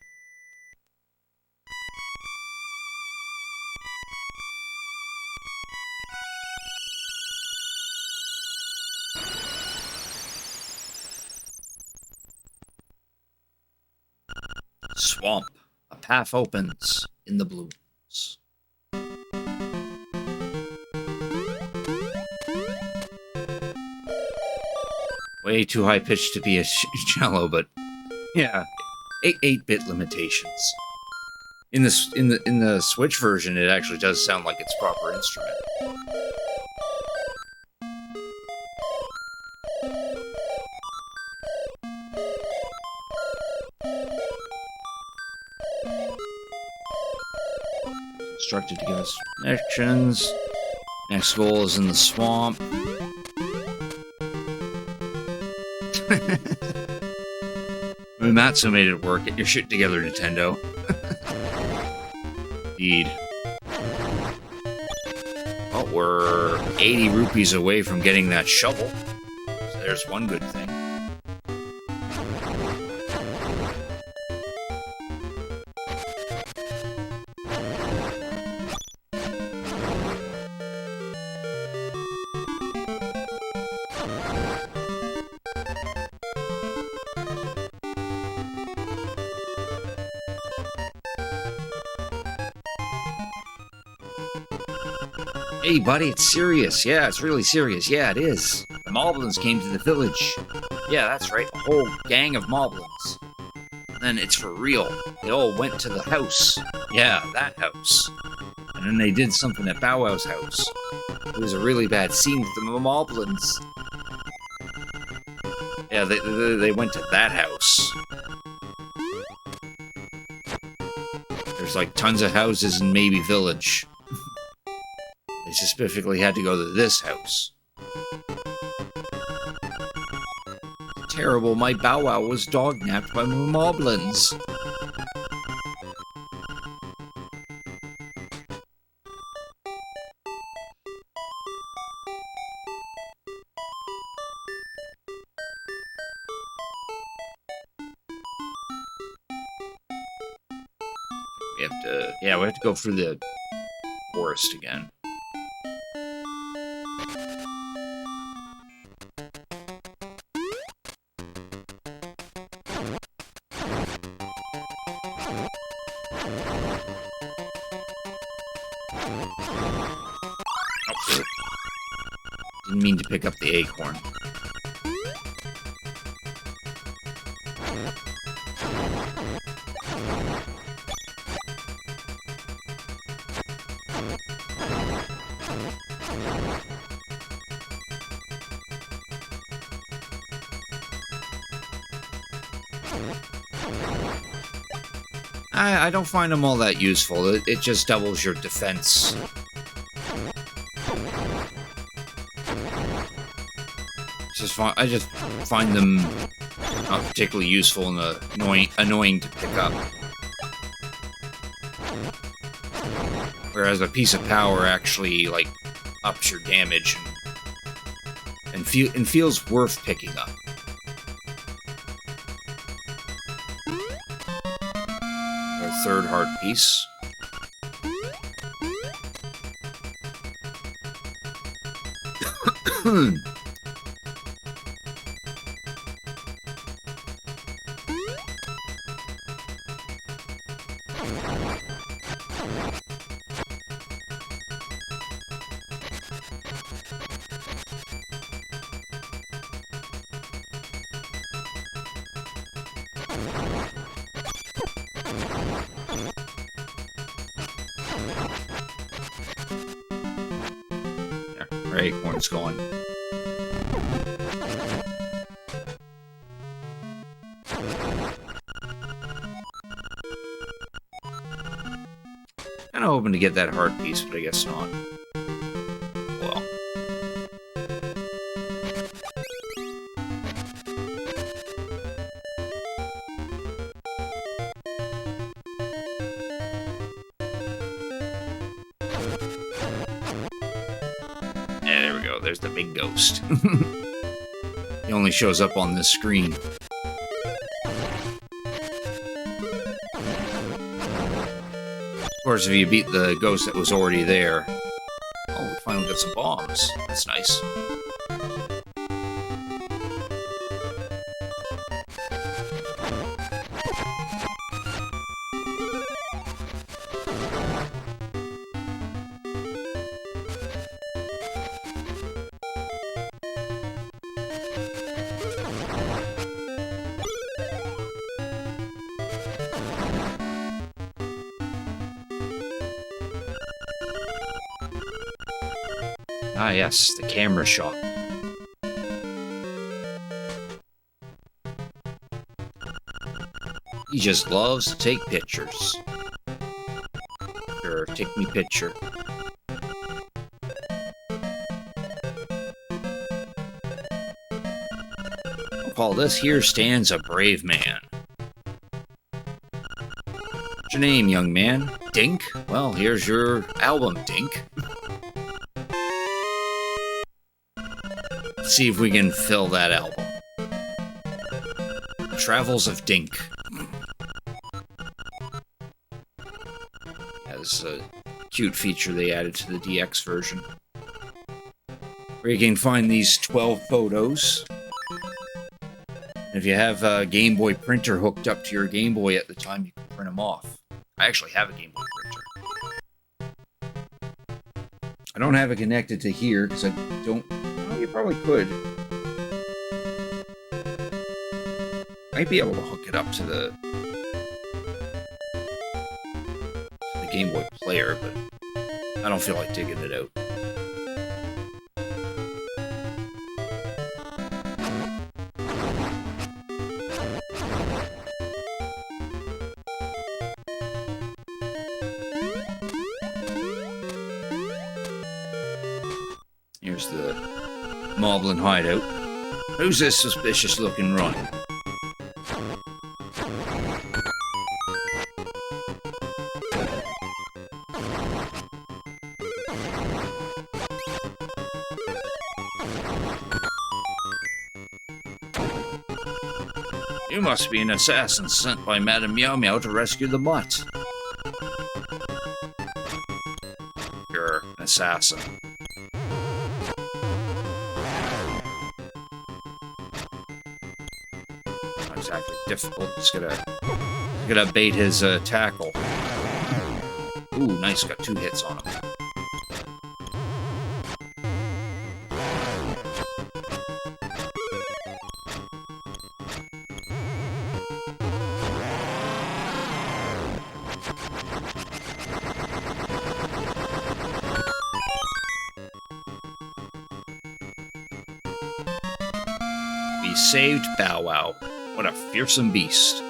Swamp. A path opens in the blooms. Way too high pitched to be a cello, but yeah, 8-bit limitations. In the Switch version, it actually does sound like its proper instrument. Instructed to give us connections. Next goal is in the swamp. Matsu made it work. Get your shit together, Nintendo. Indeed. Well, we're 80 rupees away from getting that shovel. So there's one good thing. Hey, buddy, it's serious. Yeah, it's really serious. Yeah, it is. The Moblins came to the village. Yeah, that's right. A whole gang of Moblins. And then it's for real. They all went to the house. Yeah, that house. And then they did something at Bow Wow's house. It was a really bad scene with the Moblins. Yeah, they went to that house. There's like tons of houses in Maybe Village. They specifically had to go to this house. Terrible, my Bow Wow was dog-napped by moblins. We have to go through the forest again. Didn't mean to pick up the acorn. I don't find them all that useful. It just doubles your defense. I just find them not particularly useful and annoying to pick up. Whereas a piece of power actually like ups your damage and feels worth picking up. Our third heart piece. Acorn's going. Kinda hoping to get that heart piece, but I guess not. Well. There we go. There's the big ghost. He only shows up on this screen. Of course, if you beat the ghost that was already there... Oh, we finally got some bombs. That's nice. Ah, yes, the camera shop. He just loves to take pictures. Sure, take me picture. I'll call this here stands a brave man. What's your name, young man? Dink? Well, here's your album, Dink. See if we can fill that album. Travels of Dink. Yeah, this is a cute feature they added to the DX version. Where you can find these 12 photos. And if you have a Game Boy printer hooked up to your Game Boy at the time, you can print them off. I actually have a Game Boy printer. I don't have it connected to here because I don't... You probably could. Might be able to hook it up to the Game Boy player, but I don't feel like digging it out. Here's the Moblin hideout. Who's this suspicious-looking runt? You must be an assassin sent by Madame Meow Meow to rescue the mutt. You're an assassin. Not exactly difficult, just gotta bait his tackle. Ooh, nice, got 2 hits on him. He saved Bow Wow. What a fearsome beast.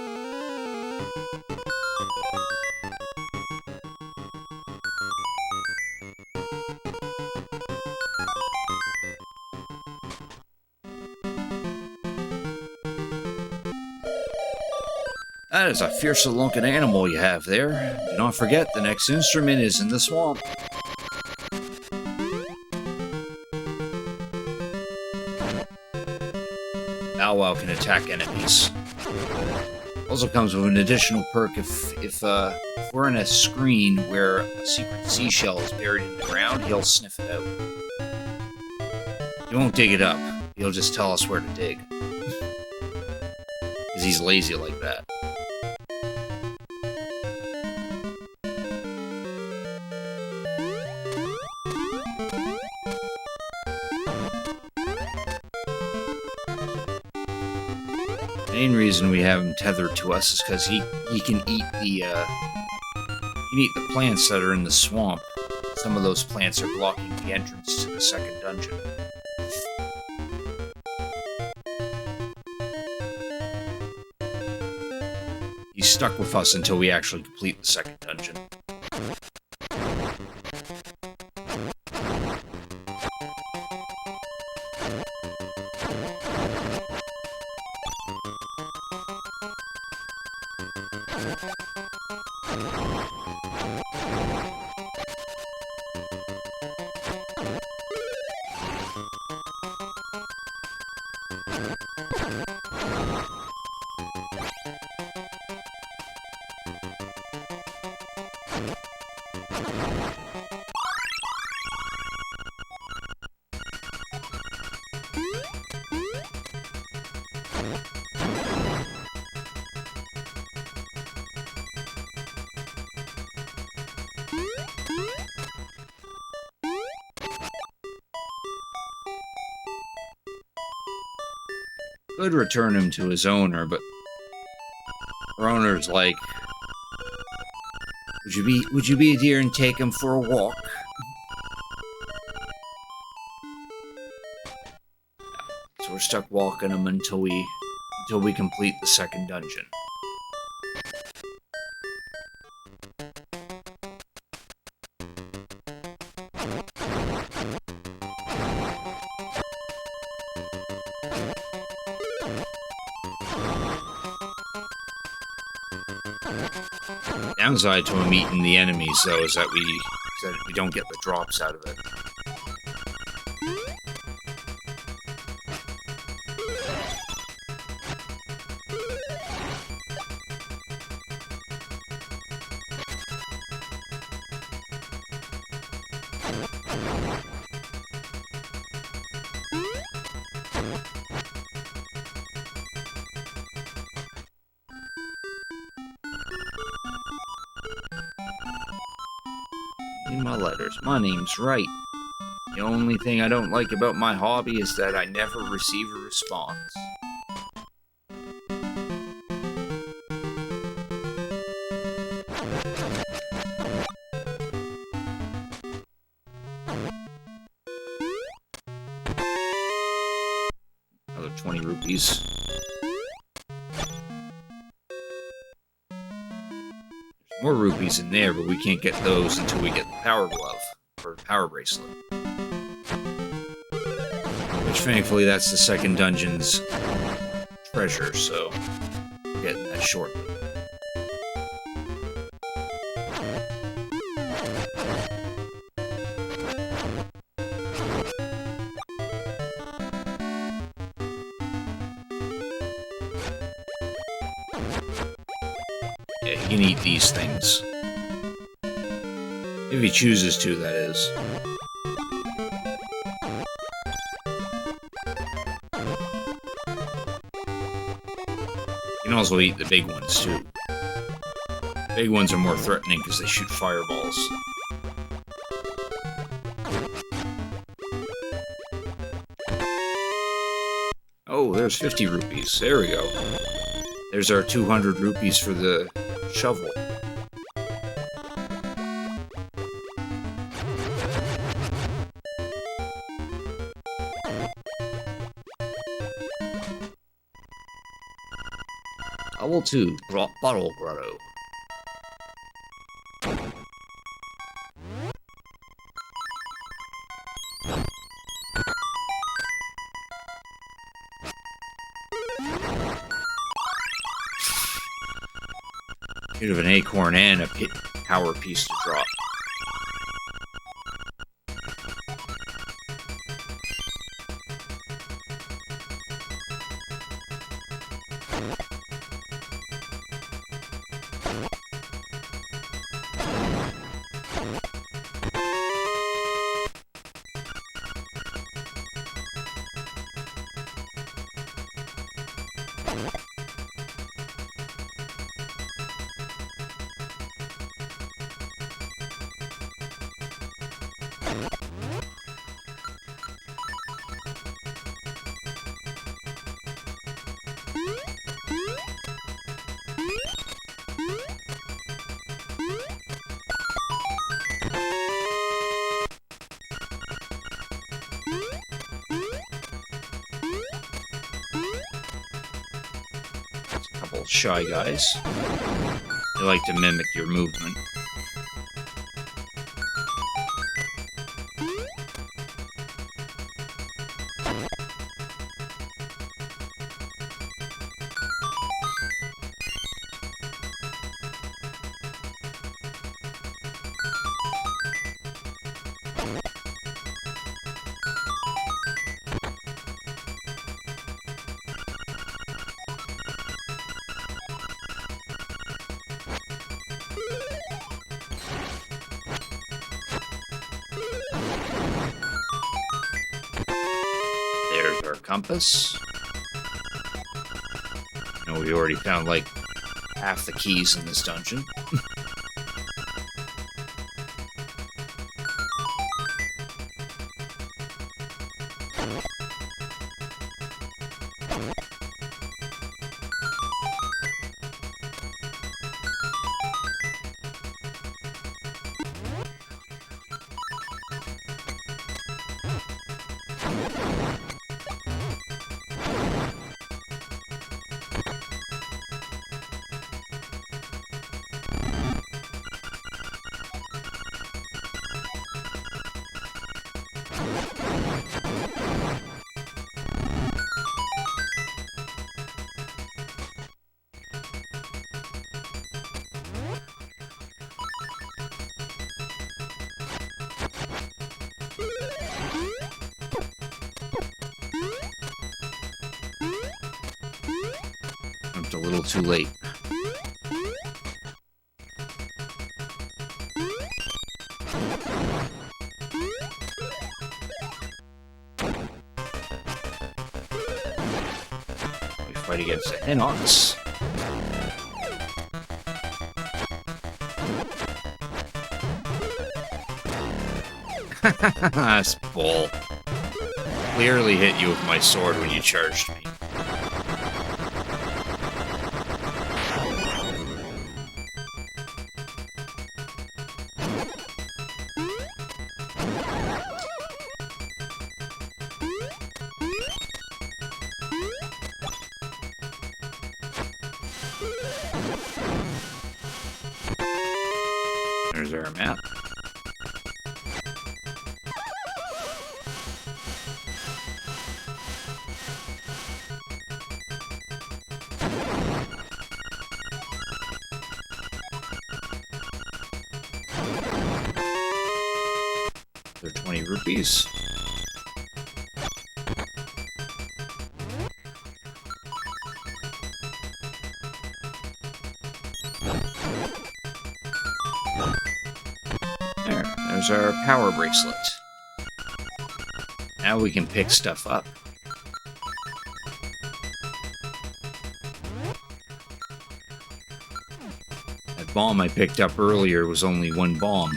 That is a fearsome-looking animal you have there. Do not forget, the next instrument is in the swamp. Bow Wow can attack enemies. Also comes with an additional perk if we're in a screen where a secret seashell is buried in the ground, he'll sniff it out. He won't dig it up. He'll just tell us where to dig. Because he's lazy like that. The main reason we have him tethered to us is because he can eat the plants that are in the swamp. Some of those plants are blocking the entrance to the second dungeon. He's stuck with us until we actually complete the second dungeon. Could return him to his owner, but her owner's like, would you be a dear and take him for a walk? So we're stuck walking him until we complete the second dungeon. Downside to him eating the enemies, though, is that we don't get the drops out of it. In my letters, my name's right. The only thing I don't like about my hobby is that I never receive a response. Another 20 rupees. More rupees in there, but we can't get those until we get the power glove, or power bracelet. Which, thankfully, that's the second dungeon's treasure, so we're getting that shortly. Yeah, he can eat these things. If he chooses to, that is. He can also eat the big ones, too. The big ones are more threatening because they shoot fireballs. Oh, there's 50 rupees. There we go. There's our 200 rupees for the shovel. Level 2, Bottle Grotto. Should have an acorn and a power piece to drop. Shy guys. They like to mimic your movement. compass. You know, we already found like half the keys in this dungeon. Jumped a little too late. We fight against an ox. This bull. Clearly hit you with my sword when you charged me. There's our map. They're 20 rupees. There's our power bracelet. Now we can pick stuff up. That bomb I picked up earlier was only one bomb.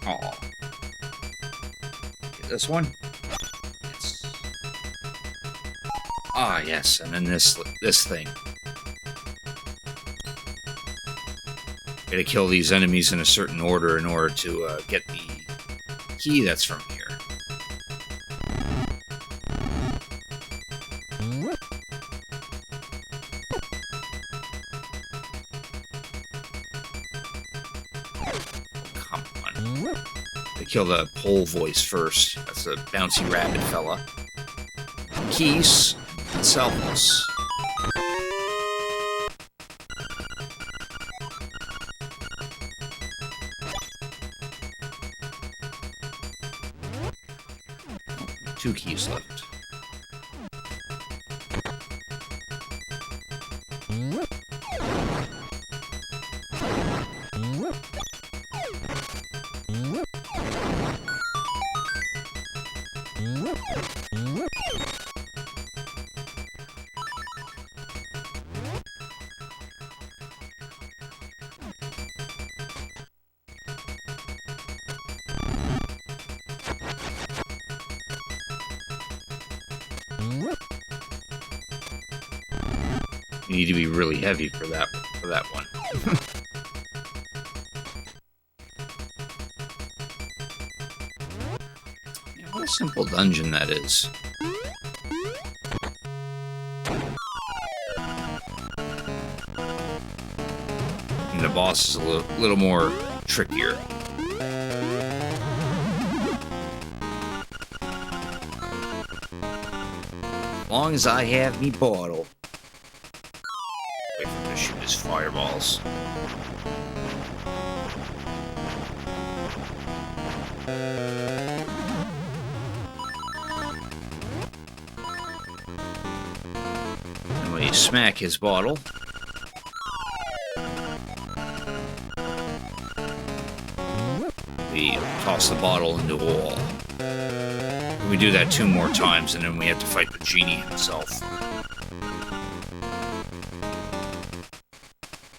Oh. This one? Yes. Ah, yes, and then this thing. Gotta kill these enemies in a certain order in order to get the key that's from here. Come on. They kill the pole voice first. That's a bouncy rabbit fella. Keys and Selfless. Two keys left. You need to be really heavy for that one. Yeah, what a simple dungeon that is. fighting the boss is a little more trickier. As long as I have me bottle. Wait for him to shoot his fireballs. And when you smack his bottle, we toss the bottle into a wall. We do that 2 more times, and then we have to fight the genie himself.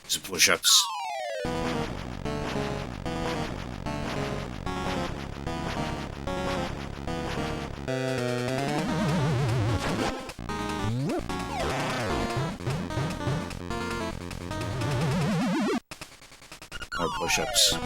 Some push-ups. More push-ups.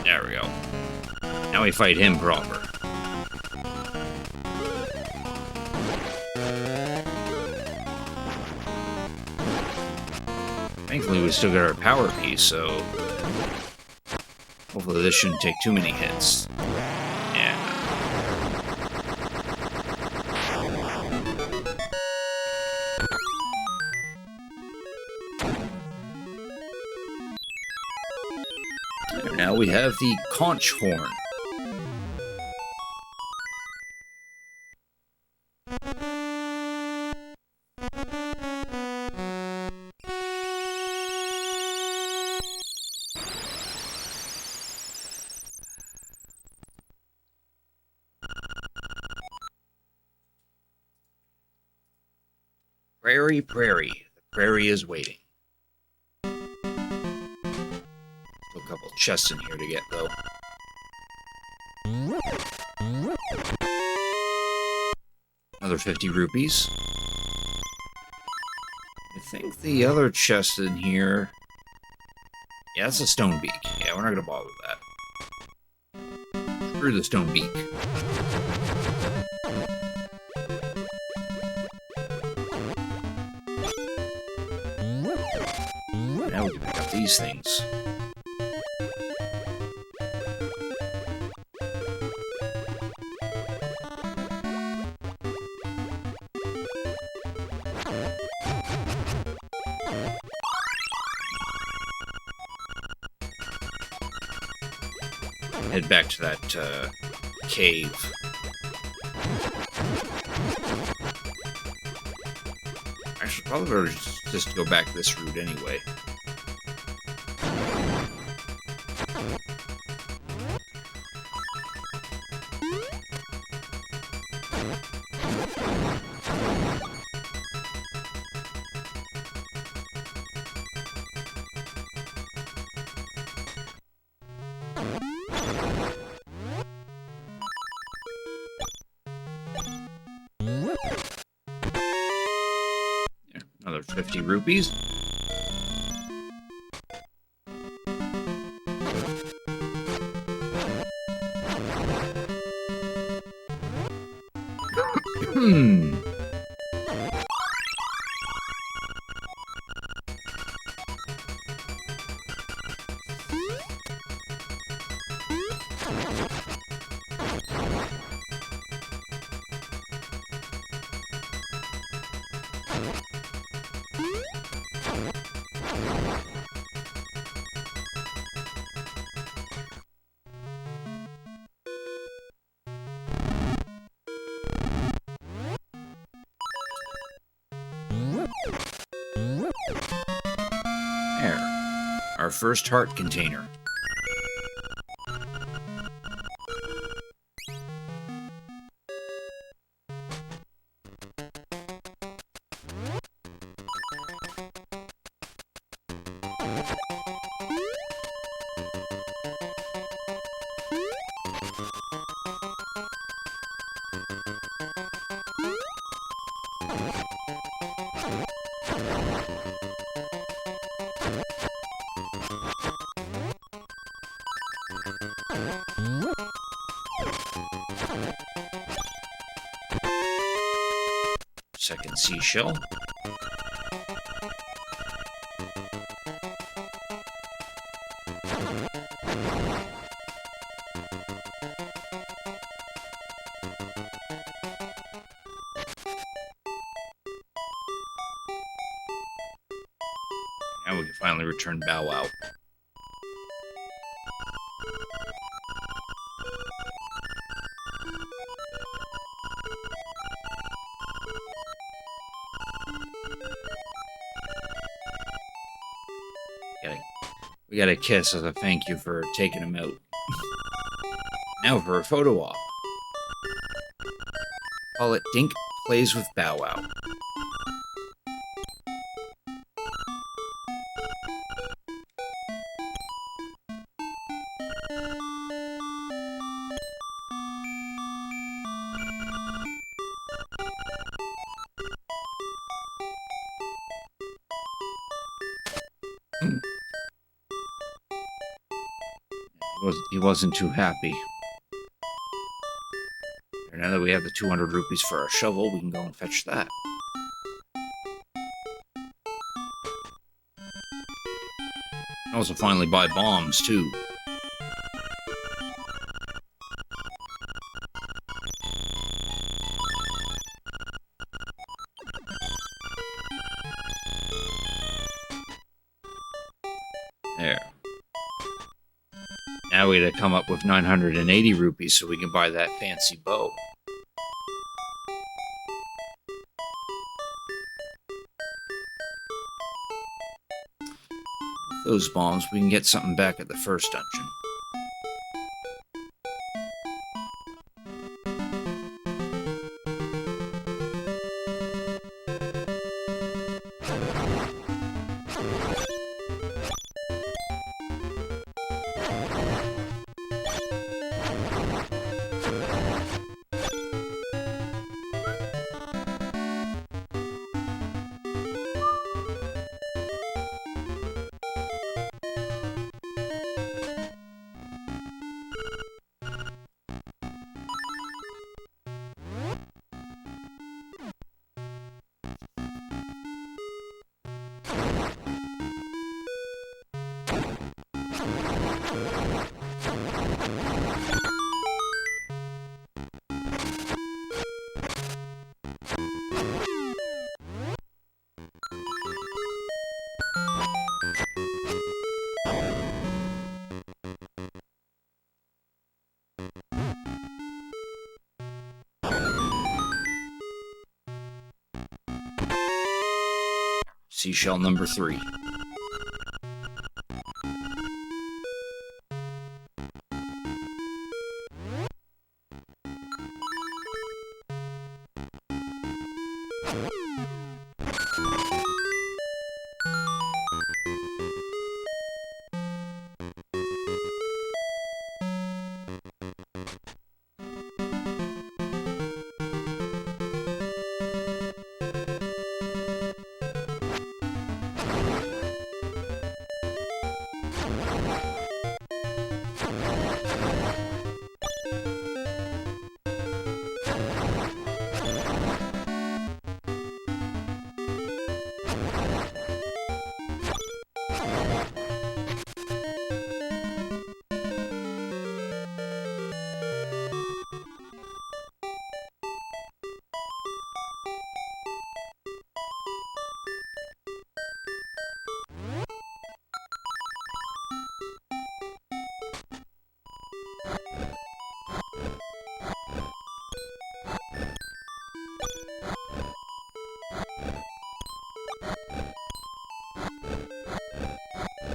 There we go. Now we fight him proper. Thankfully, we still got our power piece, so hopefully this shouldn't take too many hits. Yeah. And now we have the conch horn. Prairie, prairie. The prairie is waiting. Still a couple chests in here to get, though. Another 50 rupees. I think the other chest in here... Yeah, that's a stone beak. Yeah, we're not gonna bother with that. Screw the stone beak. Now we can pick up these things. Head back to that cave. Actually, probably better just go back this route anyway. Another 50 rupees. There. Our first heart container. Second seashell. Now we can finally return Bow Wow. We got a kiss as a thank you for taking him out. Now for a photo op. Call it Dink Plays with Bow Wow. He wasn't too happy. Now that we have the 200 rupees for our shovel, we can go and fetch that. I also finally buy bombs, too. There. Now we gotta come up with 980 rupees so we can buy that fancy bow. With those bombs, we can get something back at the first dungeon. Seashell number 3.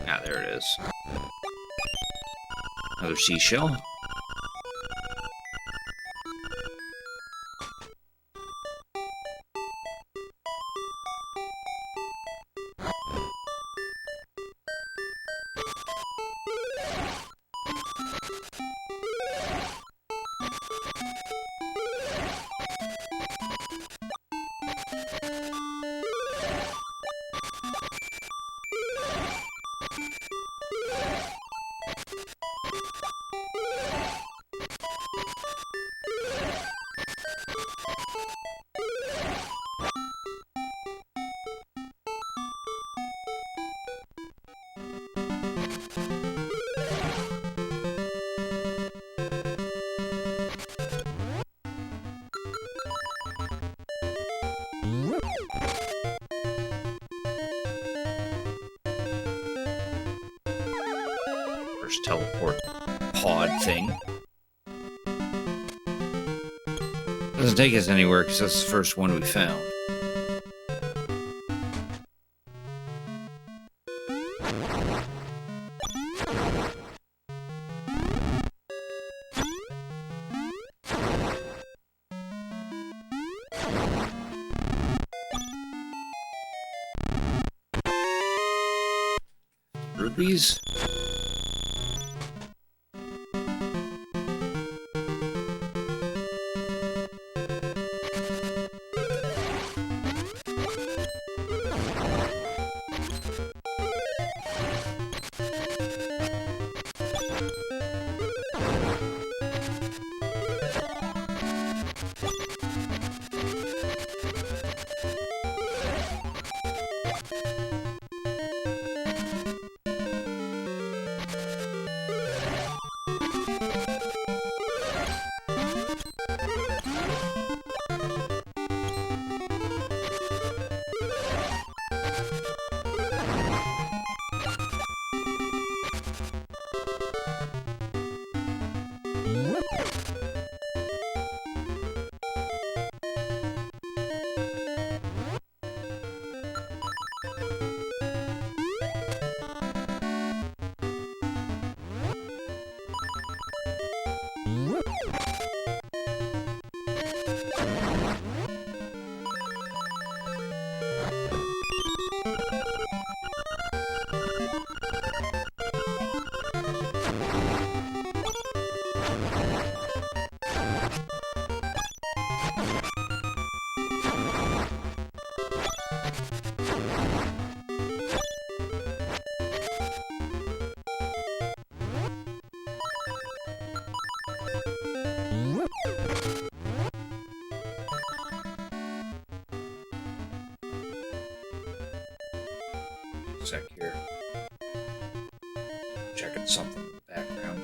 Ah, there it is. Another seashell. first teleport pod thing. Doesn't take us anywhere because that's the first one we found. Rupees? Sec here. Checking something in the background.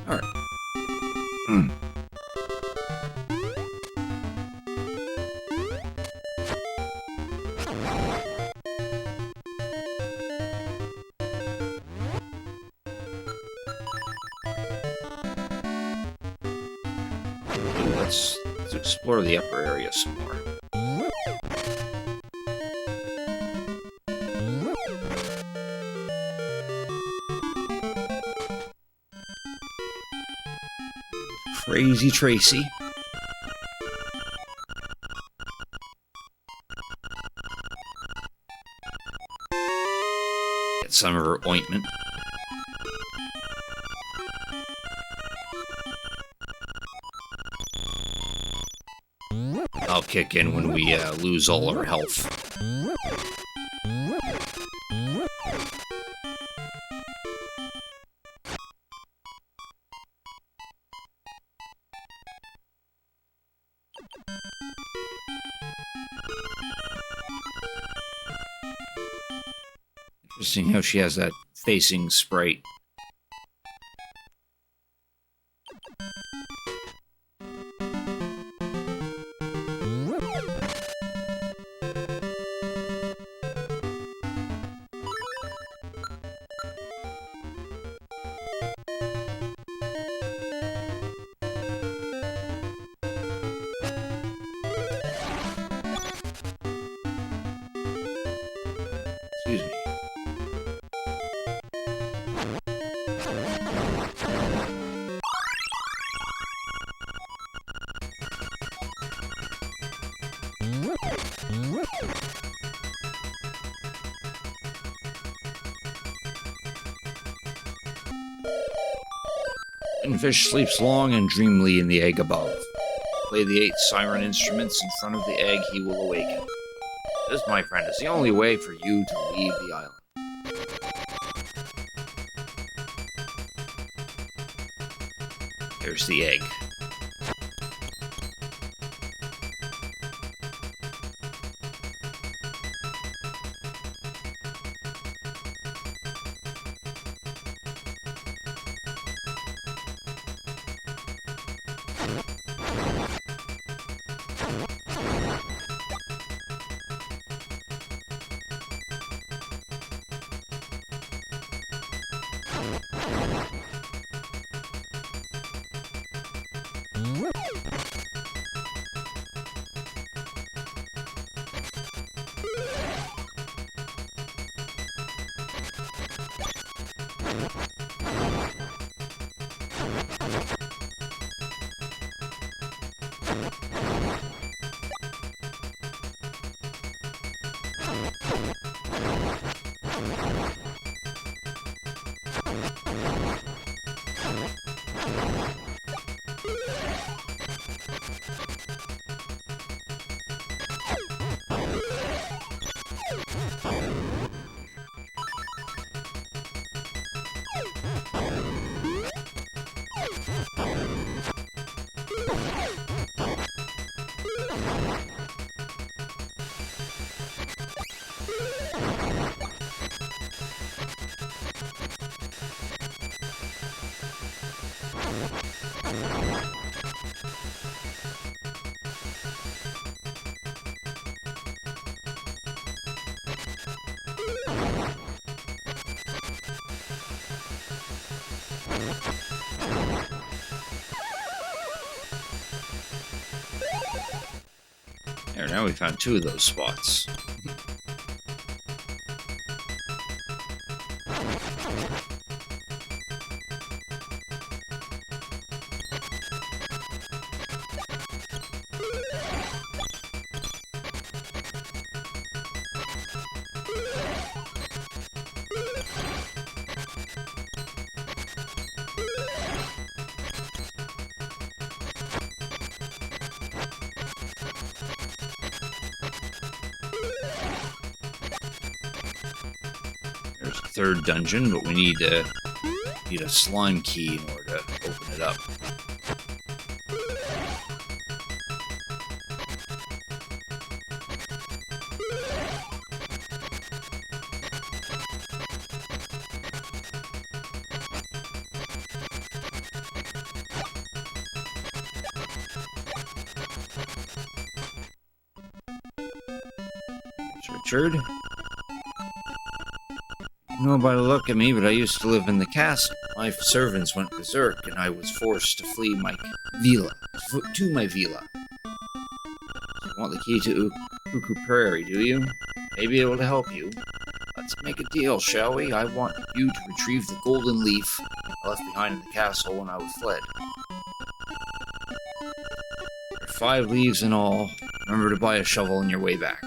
All right. Let's explore the upper area some more. Crazy Tracy. Get some of her ointment. I'll kick in when we lose all our health. Interesting how she has that facing sprite. Excuse me. Fish sleeps long and dreamily in the egg above. Play the 8 siren instruments in front of the egg, he will awaken. This, my friend, is the only way for you to leave the island. There's the egg. There, now we found 2 of those spots. There's a 3rd dungeon, but we need a slime key in order to open it up. There's Richard. I don't know by the look at me, but I used to live in the castle. My servants went berserk, and I was forced to flee my villa. To my villa. You want the key to Cuckoo Prairie, do you? Maybe able to help you. Let's make a deal, shall we? I want you to retrieve the golden leaf I left behind in the castle when I was fled. There are 5 leaves in all. Remember to buy a shovel on your way back.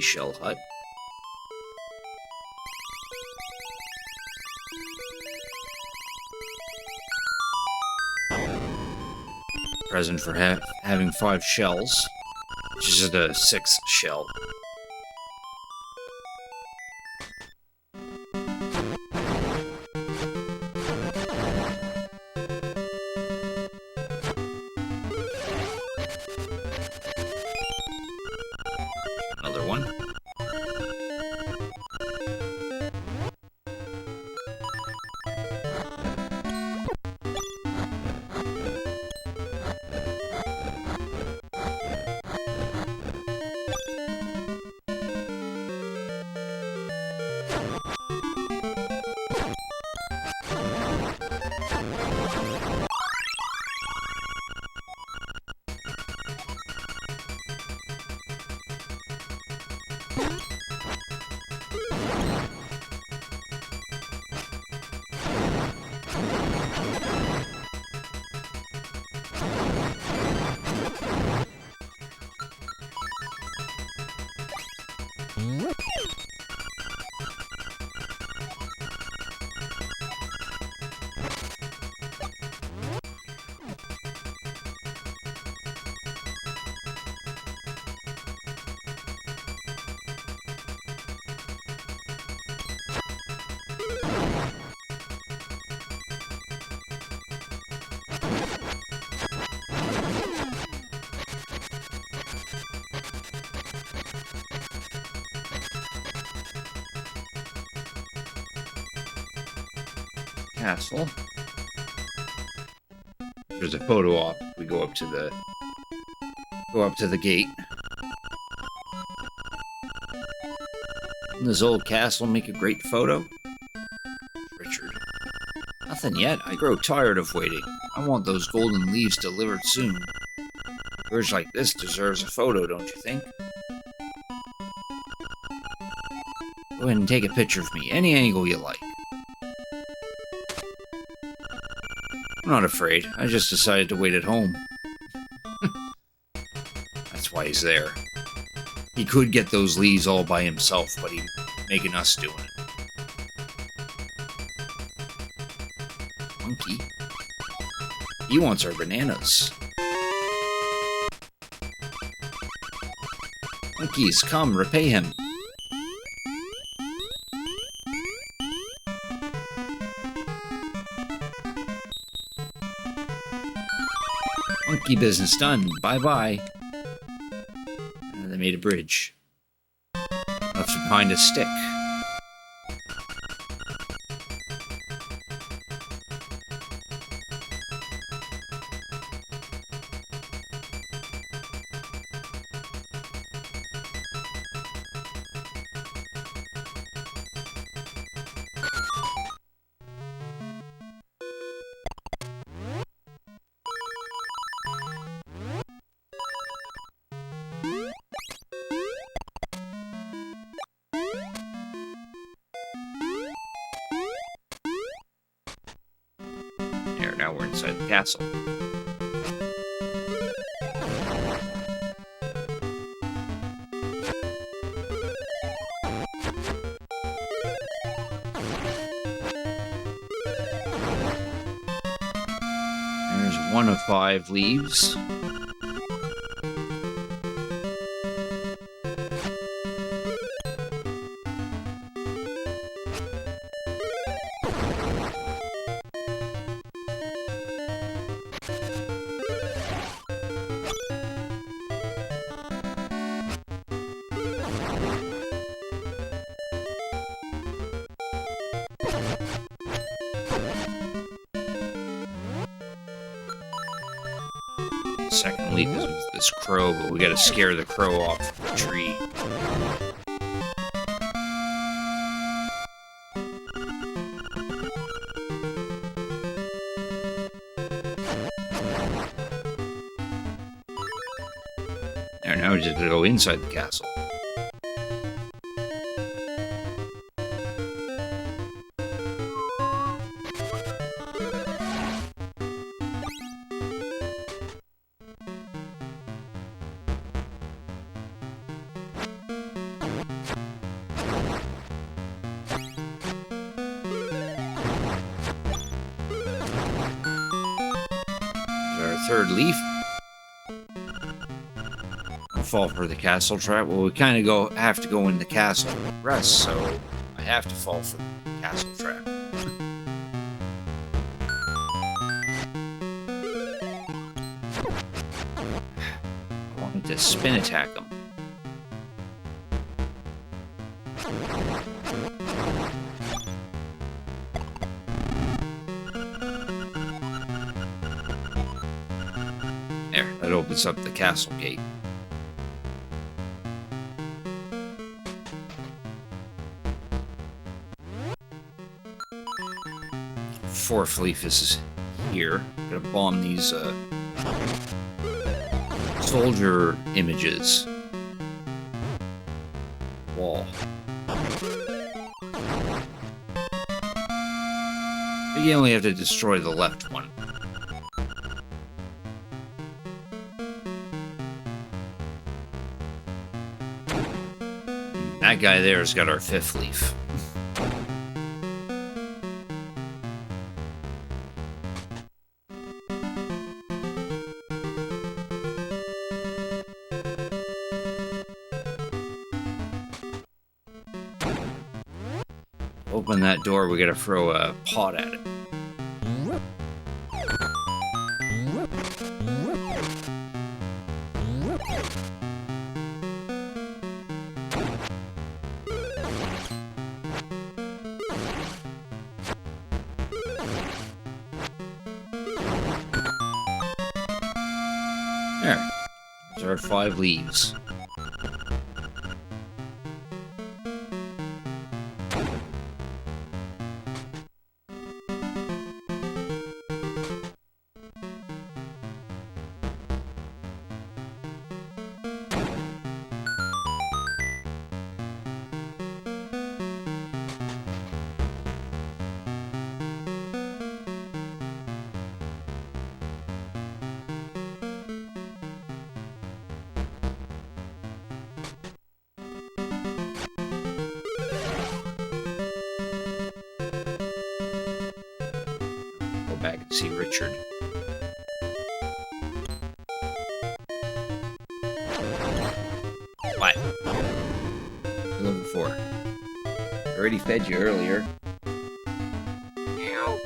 shell hut. Present for having 5 shells, which is the 6th shell. Another one. Castle. There's a photo op. We go up to the gate. Doesn't this old castle make a great photo? Richard. Nothing yet. I grow tired of waiting. I want those golden leaves delivered soon. A bridge like this deserves a photo, don't you think? Go ahead and take a picture of me, any angle you like. I'm not afraid. I just decided to wait at home. That's why he's there. He could get those leaves all by himself, but he's making us doing it. Monkey. He wants our bananas. Monkeys, come, repay him. Monkey business done. Bye-bye. They made a bridge. Left behind a stick. There, now we're inside the castle. There's 1 of 5 leaves. Second leaf is with this crow, but we gotta scare the crow off the tree. There, now we just gotta go inside the castle. third leaf. Fall for the castle trap. Well, we kind of have to go in the castle to rest, so I have to fall for the castle trap. I wanted to spin attack him. There, that opens up the castle gate. Fourth leaf is here. I'm gonna bomb these soldier images. Wall. You only have to destroy the left one. That guy there has got our fifth leaf. Open that door, we gotta throw a pot at it. There. There's our 5 leaves. Back and see Richard. What? You're looking for? I already fed you earlier. Meow.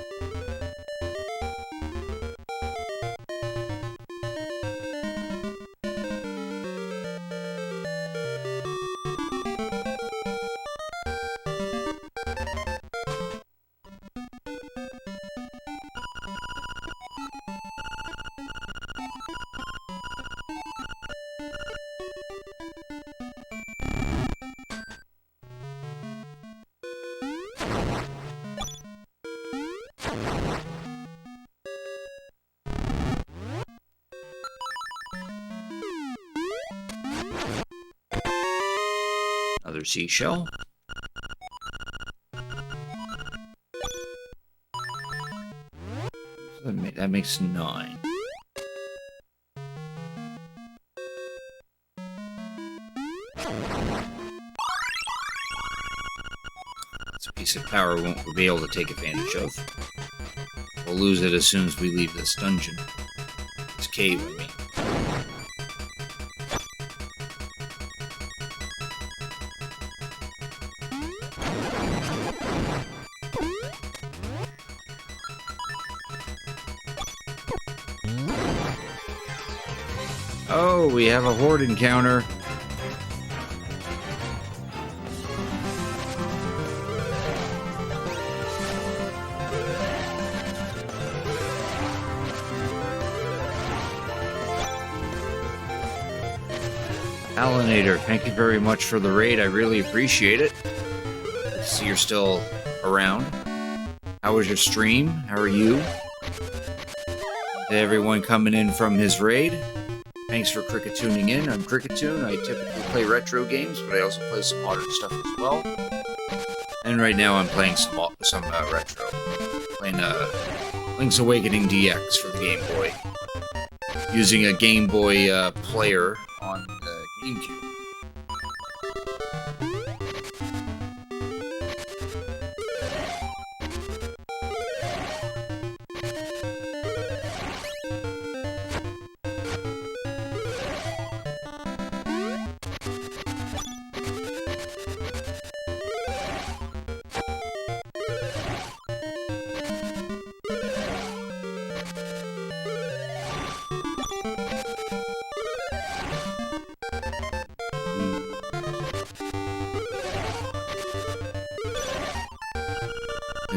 Another seashell. That makes 9. It's a piece of power we won't be able to take advantage of. We'll lose it as soon as we leave this dungeon. This cave, I mean. Oh, we have a horde encounter. Alanator, thank you very much for the raid. I really appreciate it. I see you're still around. How was your stream? How are you? To everyone coming in from his raid. Thanks for Cricket tuning in. I'm Cricketoon. I typically play retro games, but I also play some modern stuff as well. And right now I'm playing some retro. Playing Link's Awakening DX for the Game Boy. Using a Game Boy player on the GameCube.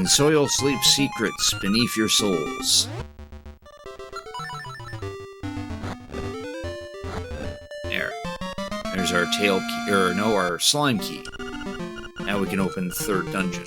And soil sleeps secrets beneath your souls. There. There's our tail key, or no, our slime key. Now we can open the third dungeon.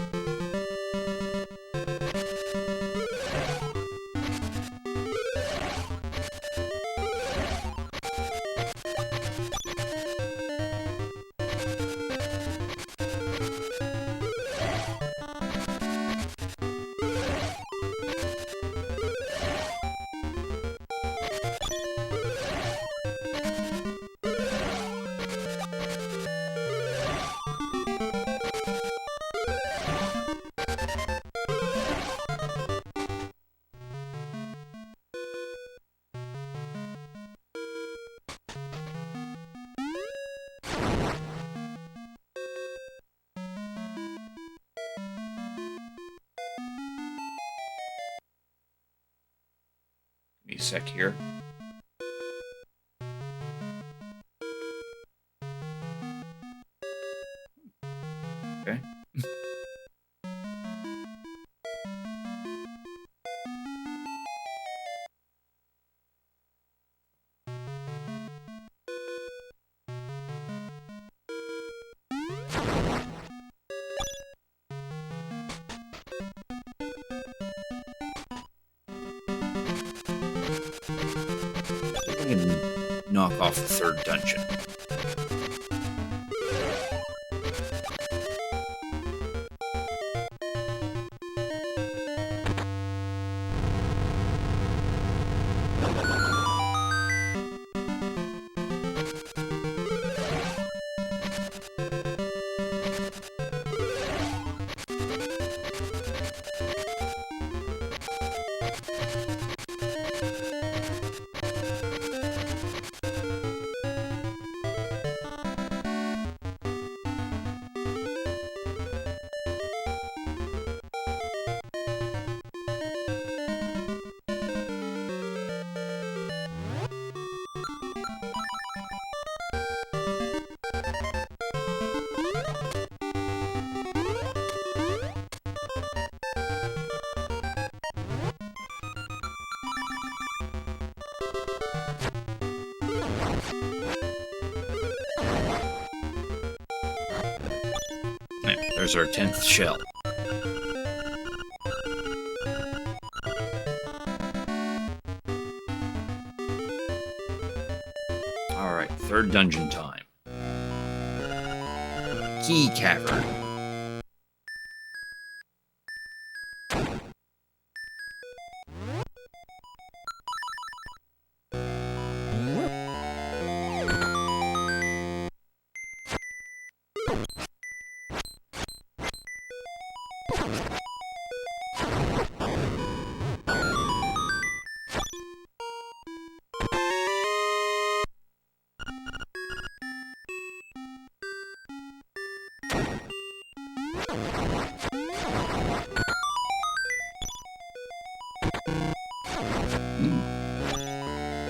Give me a sec here. Okay. I can knock off the third dungeon. There's our 10th shell. Alright, third dungeon time. Key Cavern.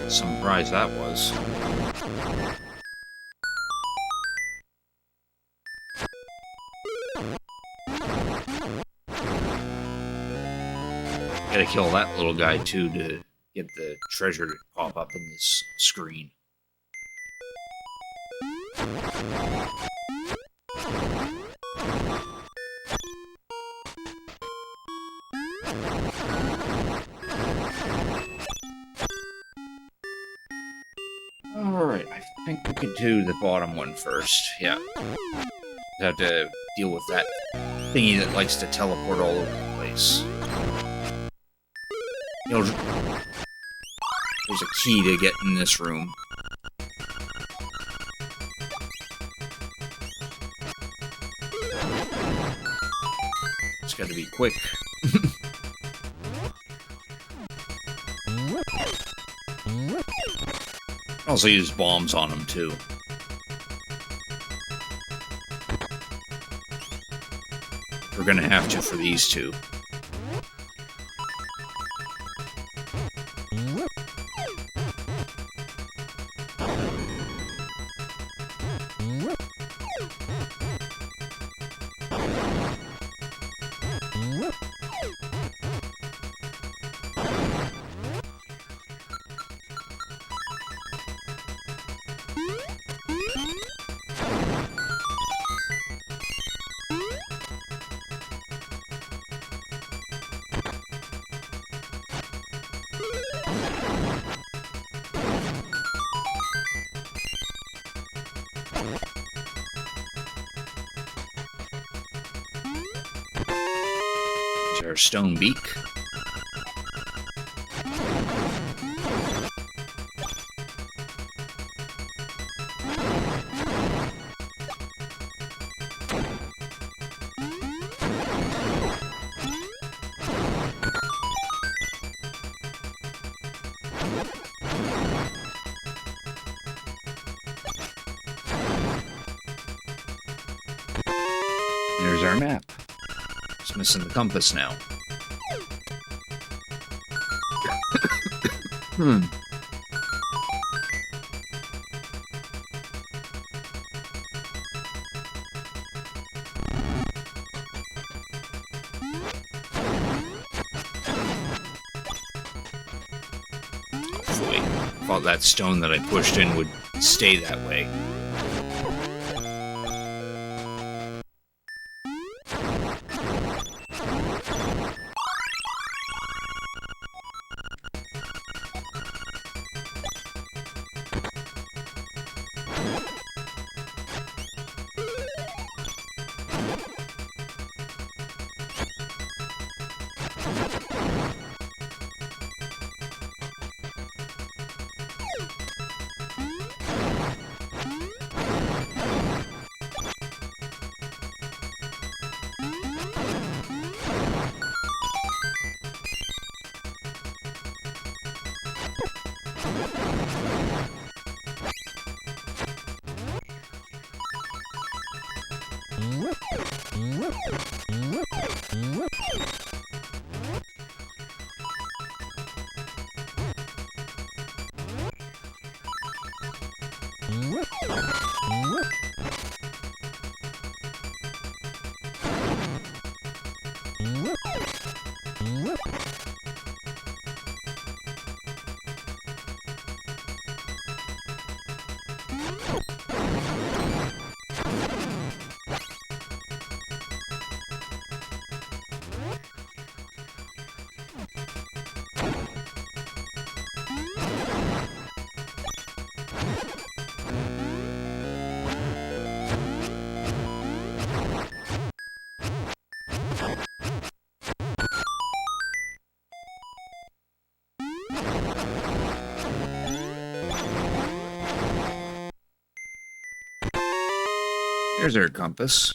Some prize that was. Gotta kill that little guy too to get the treasure to pop up in this screen. Alright, I think we could do the bottom one first. Yeah. Have to deal with that thingy that likes to teleport all over the place. You know, there's a key to get in this room. It's gotta be quick. Also use bombs on them, too. We're gonna have to for these two. There's our stone beak. There's our map. Just missing the compass now. Hopefully, thought that stone that I pushed in would stay that way. There's our compass.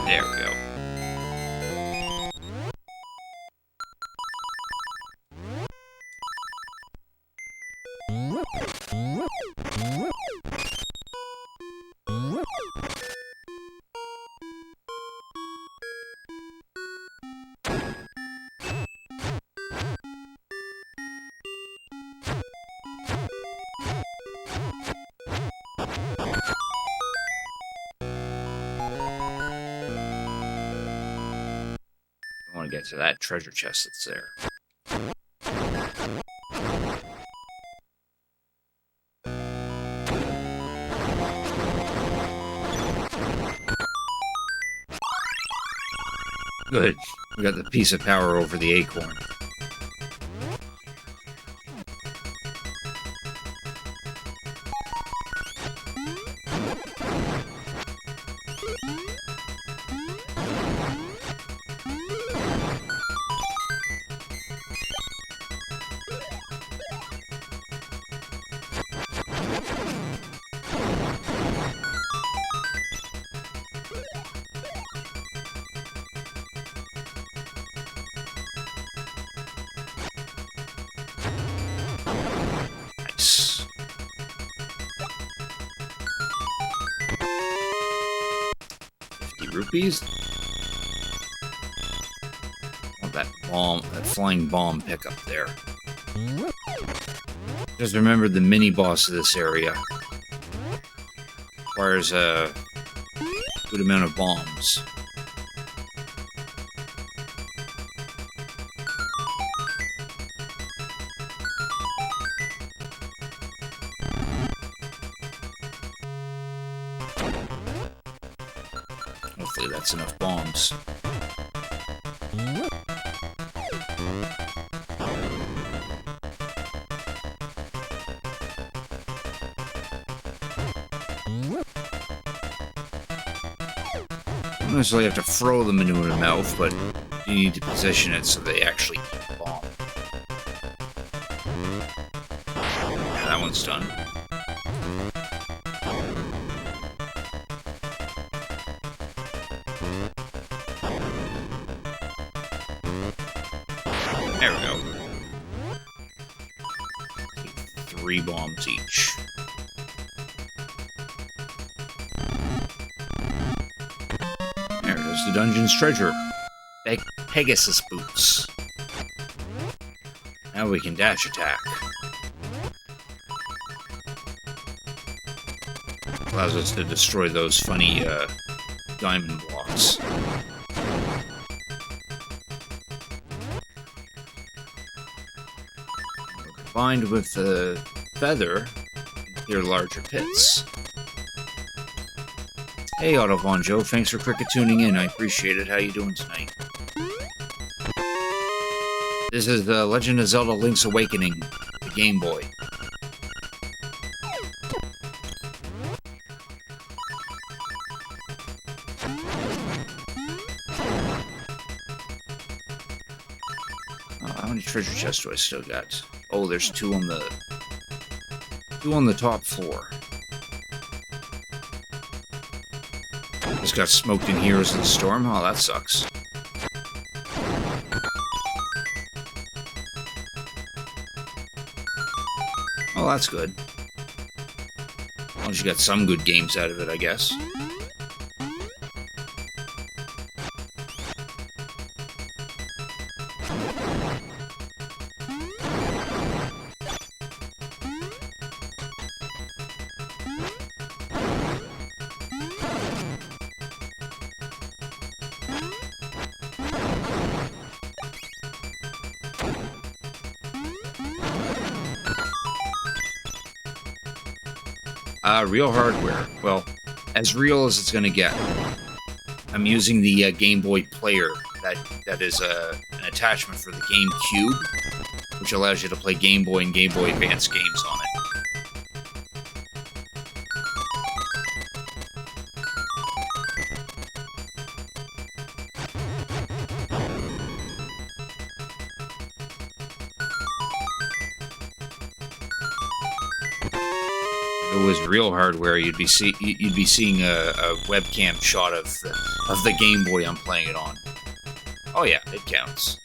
There we go. I want to get to that treasure chest that's there. Good. We got the piece of power over the acorn. Nice. 50 rupees. Not that flying bomb pickup there. Just remember the mini boss of this area requires a good amount of bombs. Hopefully that's enough bombs. You don't necessarily have to throw them into the mouth, but you need to position it so they actually eat the bomb. Yeah, that one's done. There we go. 3 bombs each. The dungeon's treasure. Pegasus boots. Now we can dash attack. Allows us to destroy those funny diamond blocks. Combined with the feather, clear larger pits. Hey, Autobahn Joe, thanks for cricket tuning in. I appreciate it. How you doing tonight? This is The Legend of Zelda Link's Awakening, the Game Boy. How many treasure chests do I still got? Oh, there's 2 on the top floor. Just got smoked in Heroes of the Storm. Oh, that sucks. Oh, that's good. As long as you got some good games out of it, I guess. Real hardware. Well, as real as it's going to get. I'm using the Game Boy Player. That is an attachment for the GameCube, which allows you to play Game Boy and Game Boy Advance games on it. If it was real hardware, you'd be seeing a webcam shot of the Game Boy I'm playing it on. Oh yeah, it counts.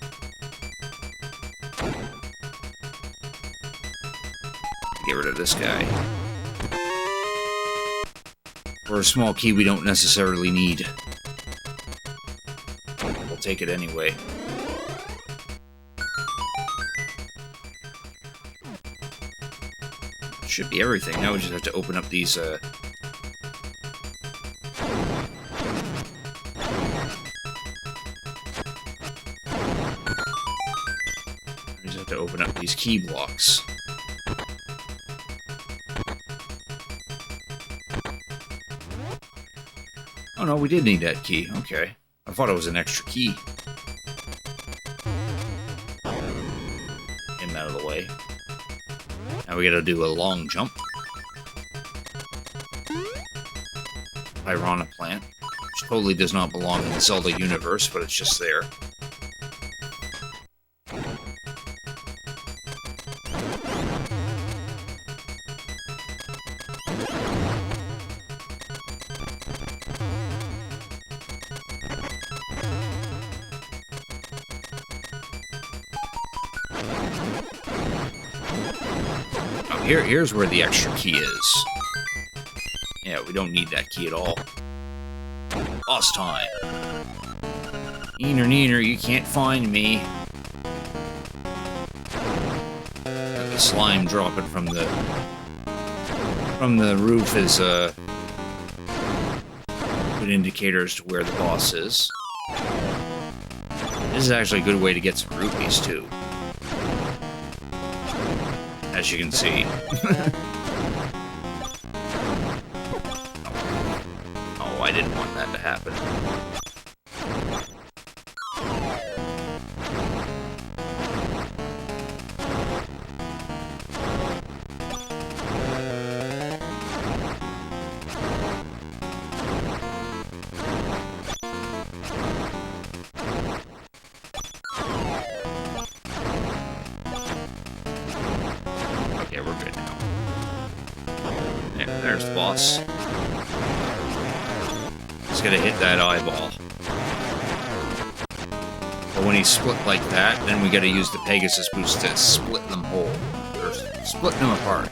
Get rid of this guy. For a small key we don't necessarily need. We'll take it anyway. Should be everything. Now we just have to open up these, we just have to open up these key blocks. Oh no, we did need that key. Okay. I thought it was an extra key. Get him out of the way. Now we gotta do a long jump. Piranha plant, which totally does not belong in the Zelda universe, but it's just there. Here's where the extra key is. Yeah, we don't need that key at all. Boss time. Neener, neener, you can't find me. Got the slime dropping from the roof is a good indicator as to where the boss is. This is actually a good way to get some rupees, too. As you can see. Oh, I didn't want that to happen. Okay, we're good now. There's the boss. He's gonna hit that eyeball. But when he's split like that, then we gotta use the Pegasus boost to split them whole. Or split them apart.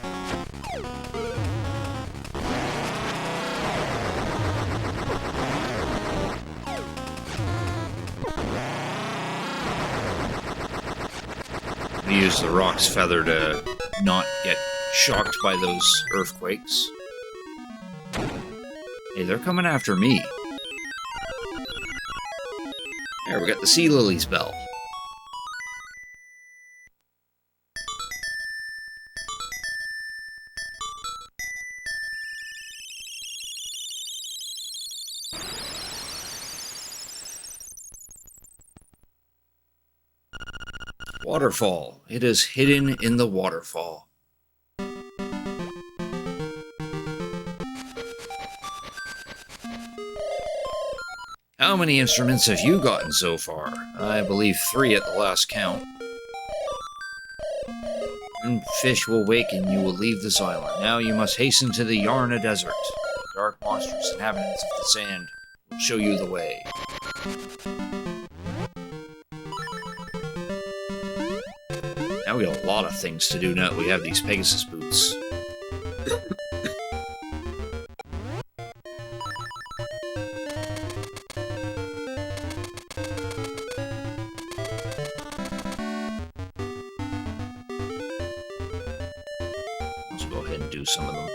We use the rock's feather to not get shocked by those earthquakes. Hey, they're coming after me. There, we got the sea lily's bell. Waterfall. It is hidden in the waterfall. How many instruments have you gotten so far? I believe 3 at the last count. And fish will wake and you will leave this island. Now you must hasten to the Yarna Desert. Dark monsters, inhabitants of the sand, will show you the way. Now we got a lot of things to do now that we have these Pegasus boots. Let's go ahead and do some of them.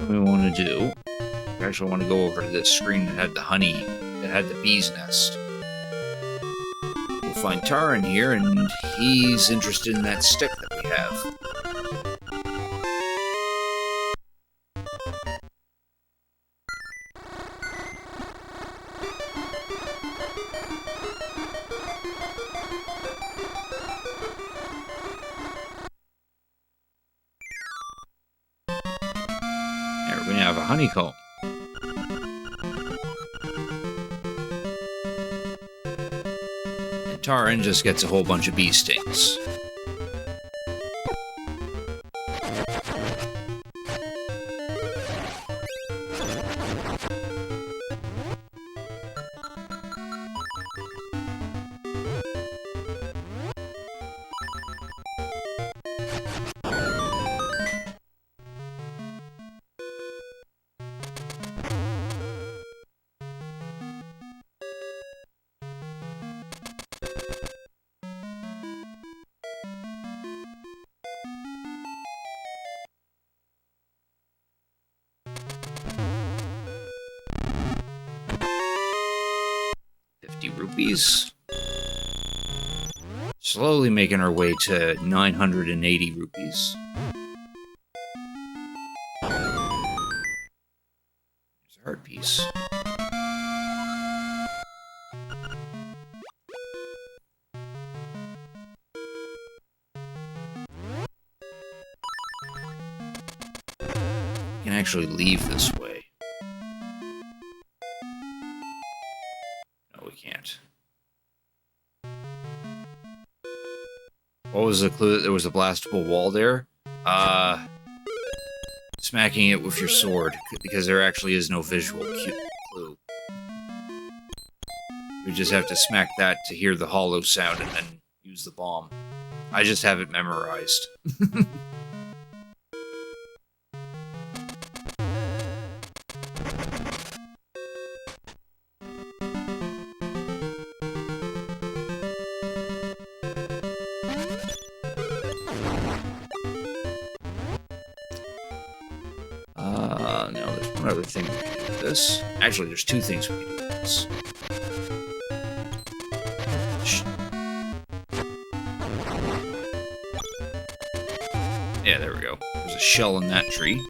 We want to do. We actually want to go over to this screen that had the honey, that had the bee's nest. We'll find Taran here, and he's interested in that stick that we have. We're gonna have a honeycomb. And Taran just gets a whole bunch of bee stings. Rupees. Slowly making our way to 980 rupees. There's a heart piece. We can actually leave this way. No, we can't. What was the clue that there was a blastable wall there? Smacking it with your sword, because there actually is no visual clue. You just have to smack that to hear the hollow sound and then use the bomb. I just have it memorized. Now there's one other thing we can do with this. Actually, there's two things we can do with this. Yeah, there we go. There's a shell in that tree.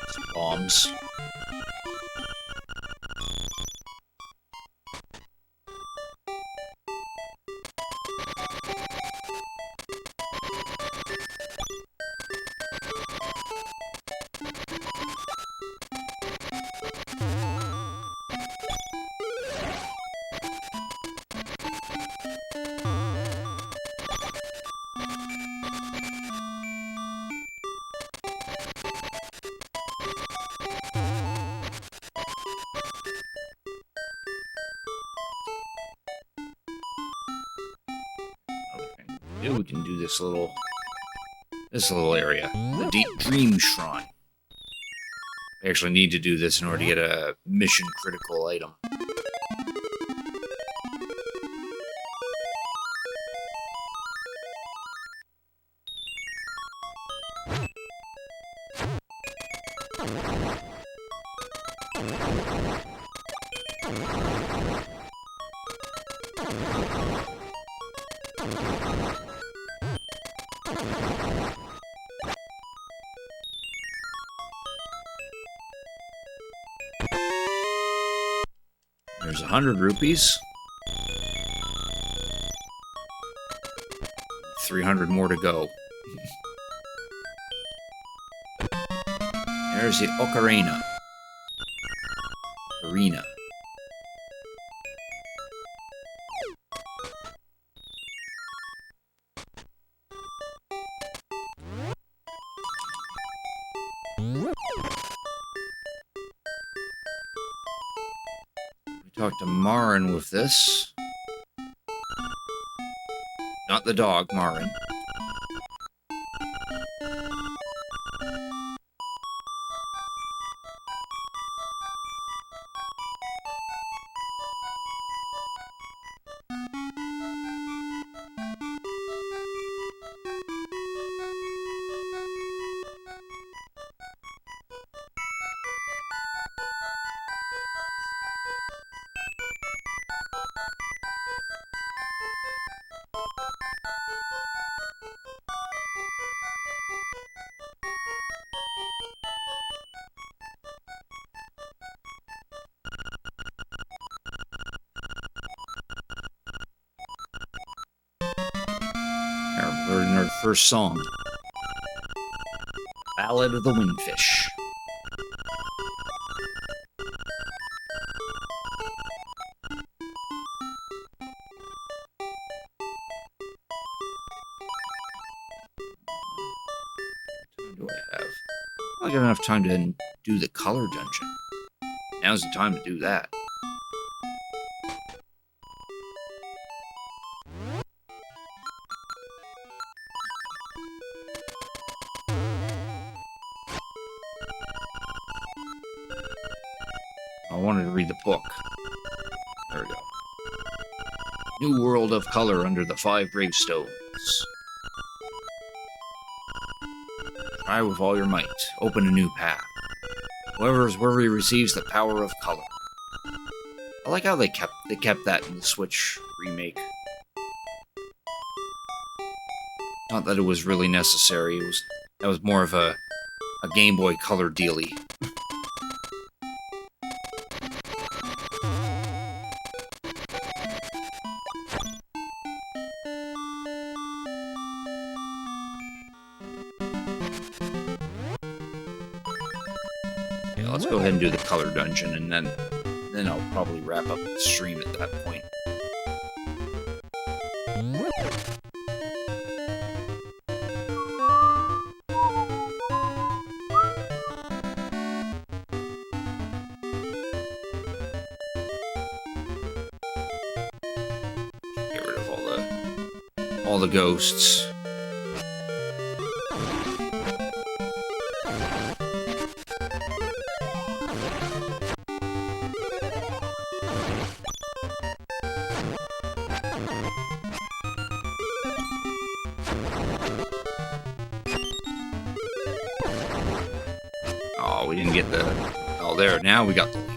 Some bombs. We can do this little area, the Deep Dream Shrine. We actually need to do this in order to get a mission critical item. There's 100 rupees. 300 more to go. There's the Ocarina. Arena. Talk to Marin with this. Not the dog, Marin. We're in our first song. Ballad of the Windfish. What time do I have? I got enough time to do the color dungeon. Now's the time to do that. I wanted to read the book. There we go. New world of color under the 5 gravestones. Try with all your might. Open a new path. Whoever receives the power of color. I like how they kept that in the Switch remake. Not that it was really necessary. That was more of a Game Boy Color dealie. Yeah, let's go ahead and do the color dungeon, and then I'll probably wrap up the stream at that point. Get rid of all the ghosts. Oh, we didn't get the... Oh, there. Now we got the leader.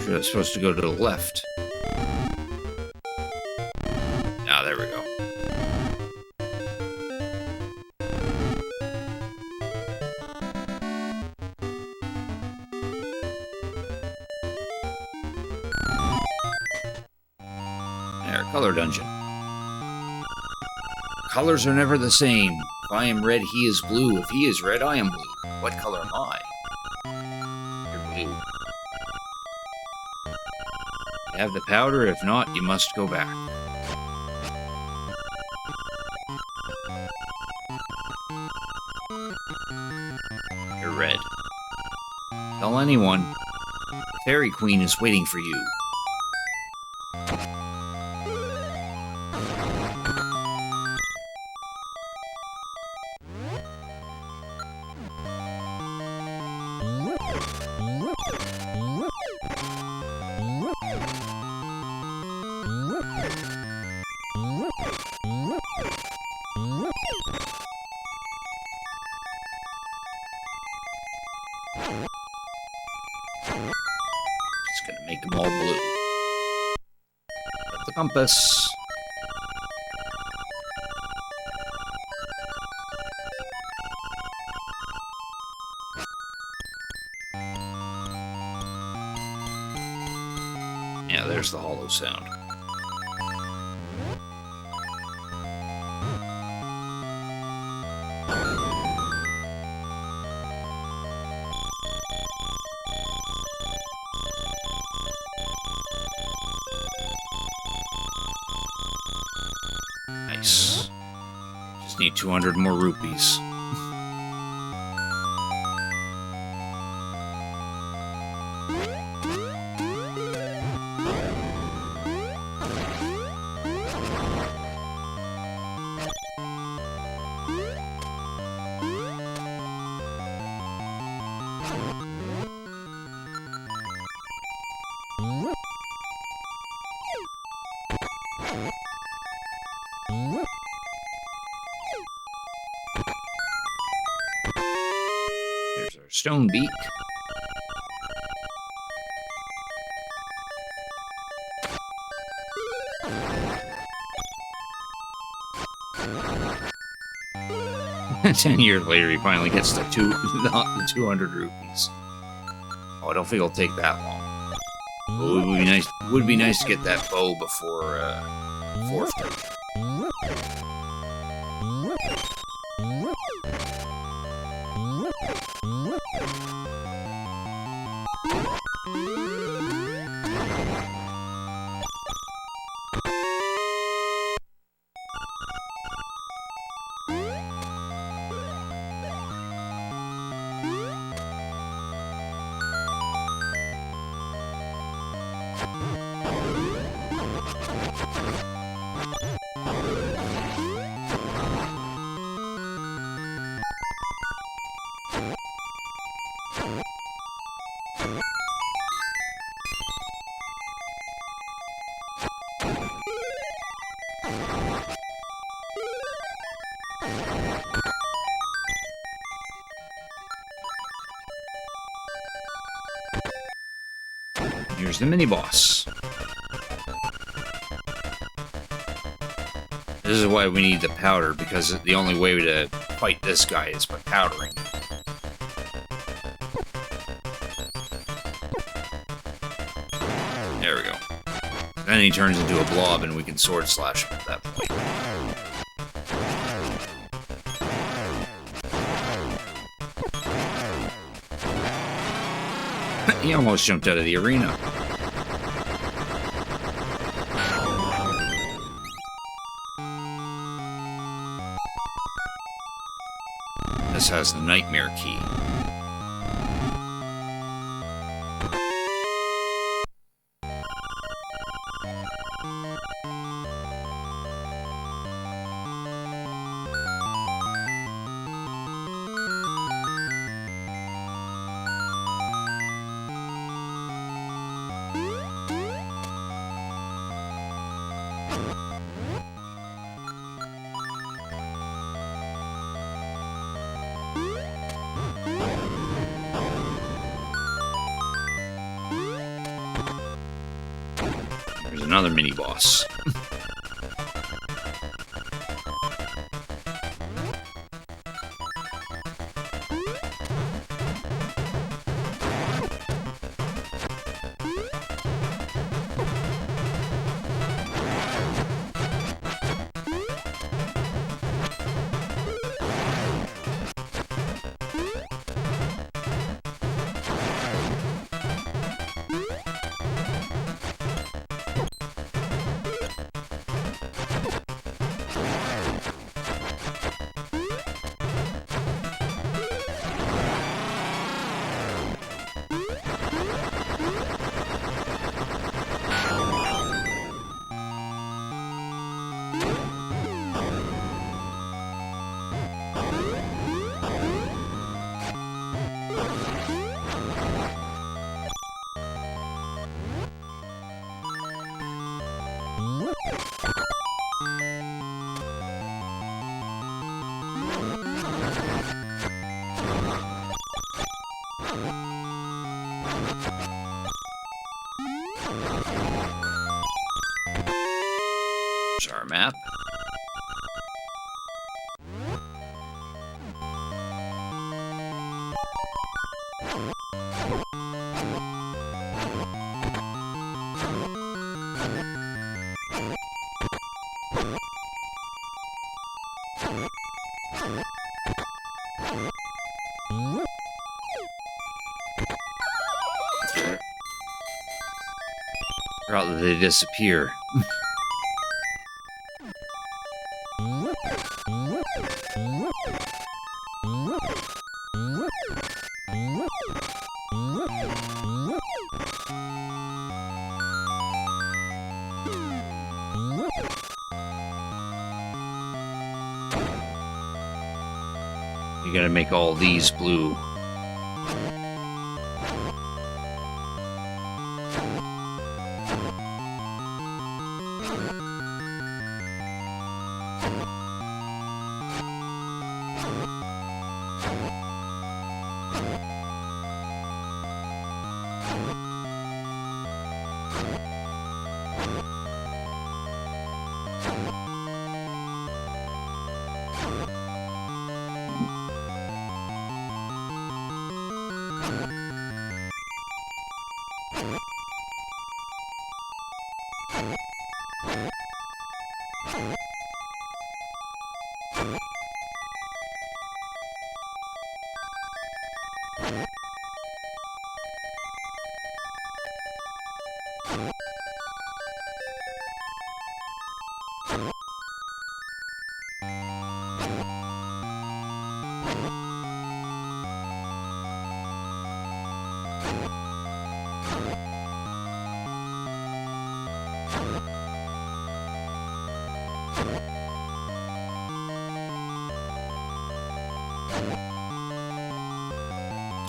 We're supposed to go to the left. Ah, there we go. There, color dungeon. Colors are never the same. If I am red, he is blue. If he is red, I am blue. What color am I? You're blue. You have the powder. If not, you must go back. You're red. Tell anyone. The Fairy Queen is waiting for you. Just gonna make them all blue. Got the compass. Yeah, there's the hollow sound. Nice. Just need 200 more rupees. There's our stone beak. And 10 years later, he finally gets the 200 rupees. Oh, I don't think it'll take that long. But it would be nice. Would be nice to get that bow before 4th. Here's the mini-boss. This is why we need the powder, because the only way to fight this guy is by powdering. There we go. Then he turns into a blob and we can sword slash him at that point. He almost jumped out of the arena. This has the nightmare key. There's another mini-boss. There's our map. Forgot that they disappear. You gotta make all these blue.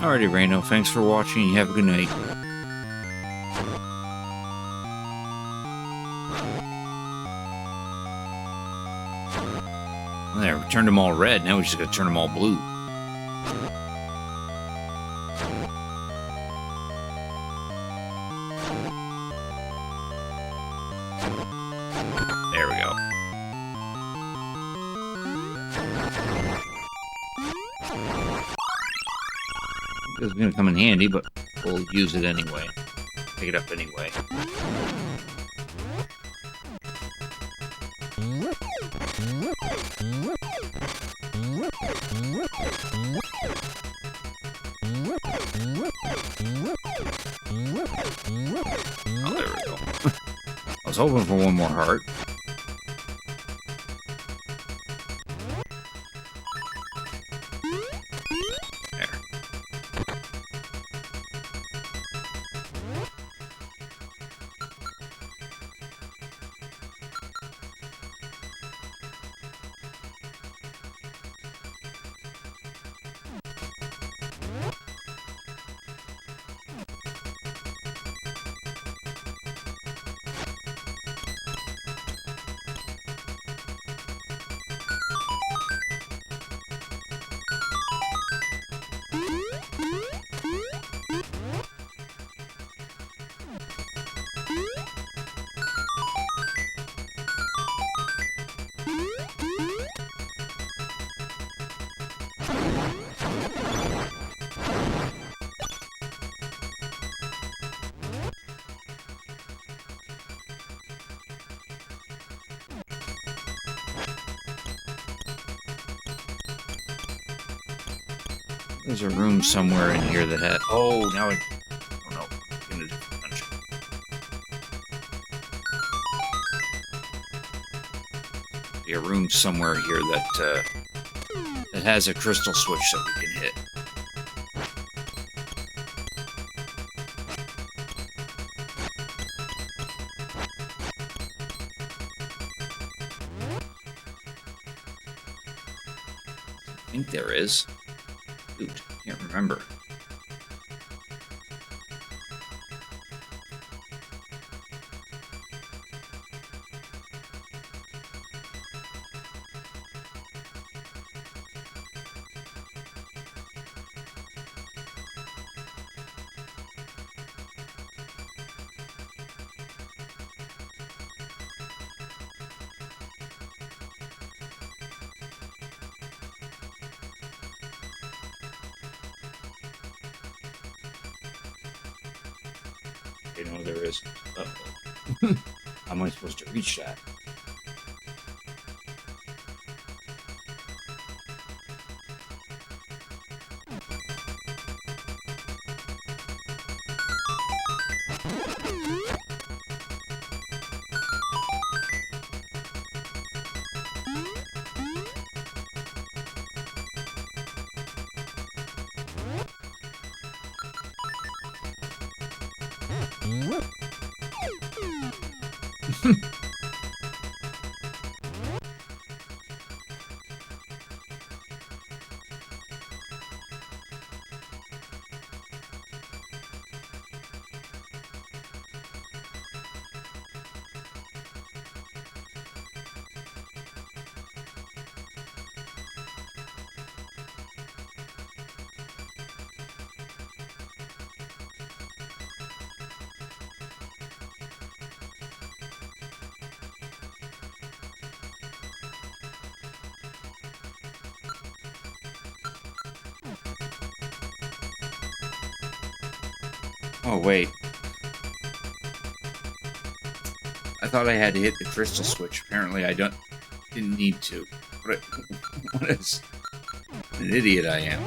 Alrighty, Reno. Thanks for watching. You have a good night. There, we turned them all red. Now we just gotta turn them all blue. There we go. It's gonna come in handy, but we'll use it anyway. Pick it up anyway. Oh, there we go. I was hoping for one more heart. There. There's a room somewhere in here that had... Oh, now I... Oh, no. In a different dungeon. Be a room somewhere here that, that has a crystal switch that we can hit. I think there is. Shoot, can't remember. Okay, no, there is. Uh-oh. How am I supposed to reach that? Oh, wait. I thought I had to hit the crystal switch. Apparently I didn't need to. What is... an idiot I am.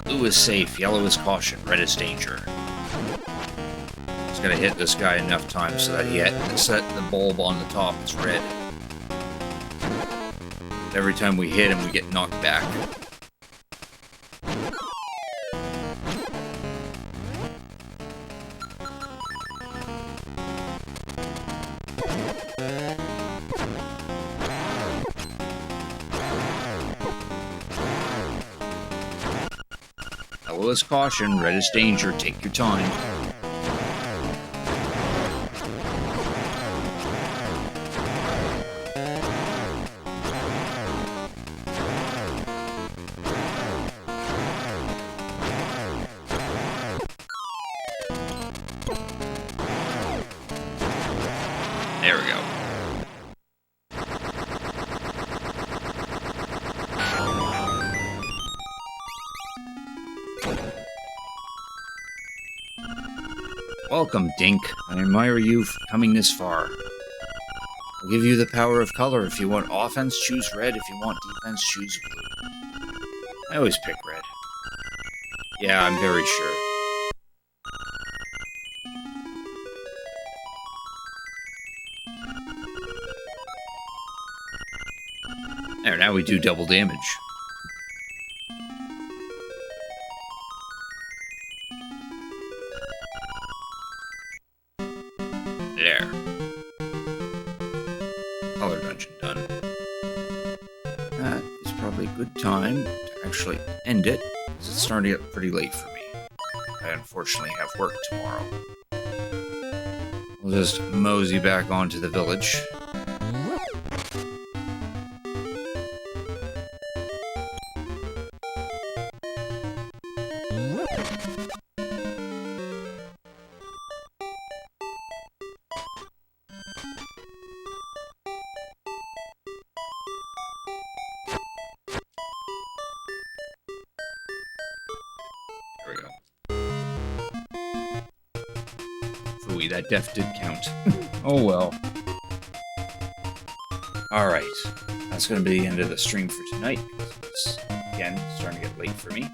Blue is safe, yellow is caution, red is danger. Just gotta hit this guy enough times so that he set the bulb on the top is red. Every time we hit him, we get knocked back. Yellow is caution, red is danger. Take your time. There we go. Welcome, Dink. I admire you for coming this far. I'll give you the power of color. If you want offense, choose red. If you want defense, choose blue. I always pick red. Yeah, I'm very sure. There, now we do double damage. There. Color dungeon done. That is probably a good time to actually end it, because it's starting to get pretty late for me. I unfortunately have work tomorrow. We'll just mosey back onto the village. There we go. Phooey, that death did count. Oh well. Alright. That's going to be the end of the stream for tonight. It's, again, starting to get late for me.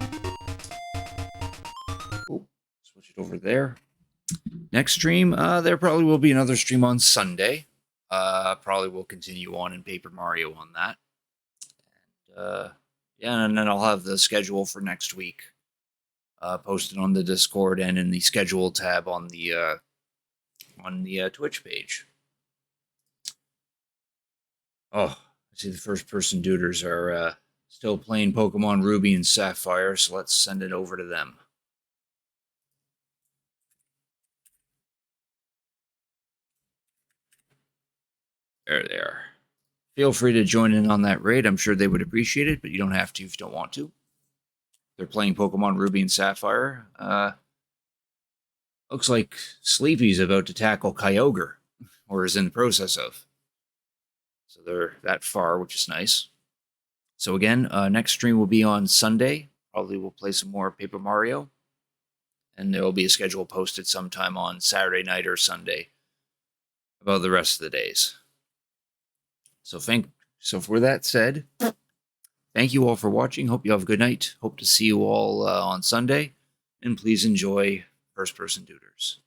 Oh, switch it over there. Next stream, there probably will be another stream on Sunday. Probably will continue on in Paper Mario on that. And, yeah, and then I'll have the schedule for next week posted on the Discord and in the schedule tab on the Twitch page. Oh, I see the first-person duders are still playing Pokemon Ruby and Sapphire, so let's send it over to them. There they are. Feel free to join in on that raid. I'm sure they would appreciate it, but you don't have to if you don't want to. They're playing Pokemon Ruby and Sapphire. Looks like Sleepy's about to tackle Kyogre, or is in the process of. So they're that far, which is nice. So again, next stream will be on Sunday. Probably we'll play some more Paper Mario. And there will be a schedule posted sometime on Saturday night or Sunday about the rest of the days. So for that said, thank you all for watching. Hope you have a good night. Hope to see you all on Sunday. And please enjoy First Person Duders.